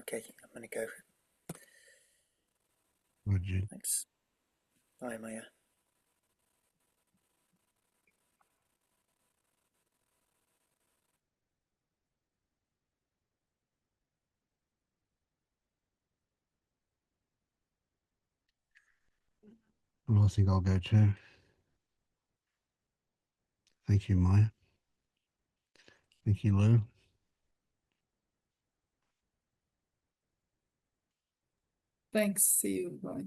Okay, I'm gonna go. Roger. Thanks. Bye, Maya. Well, I think I'll go too. Thank you, Maya. Thank you, Lou. Thanks. See you. Bye.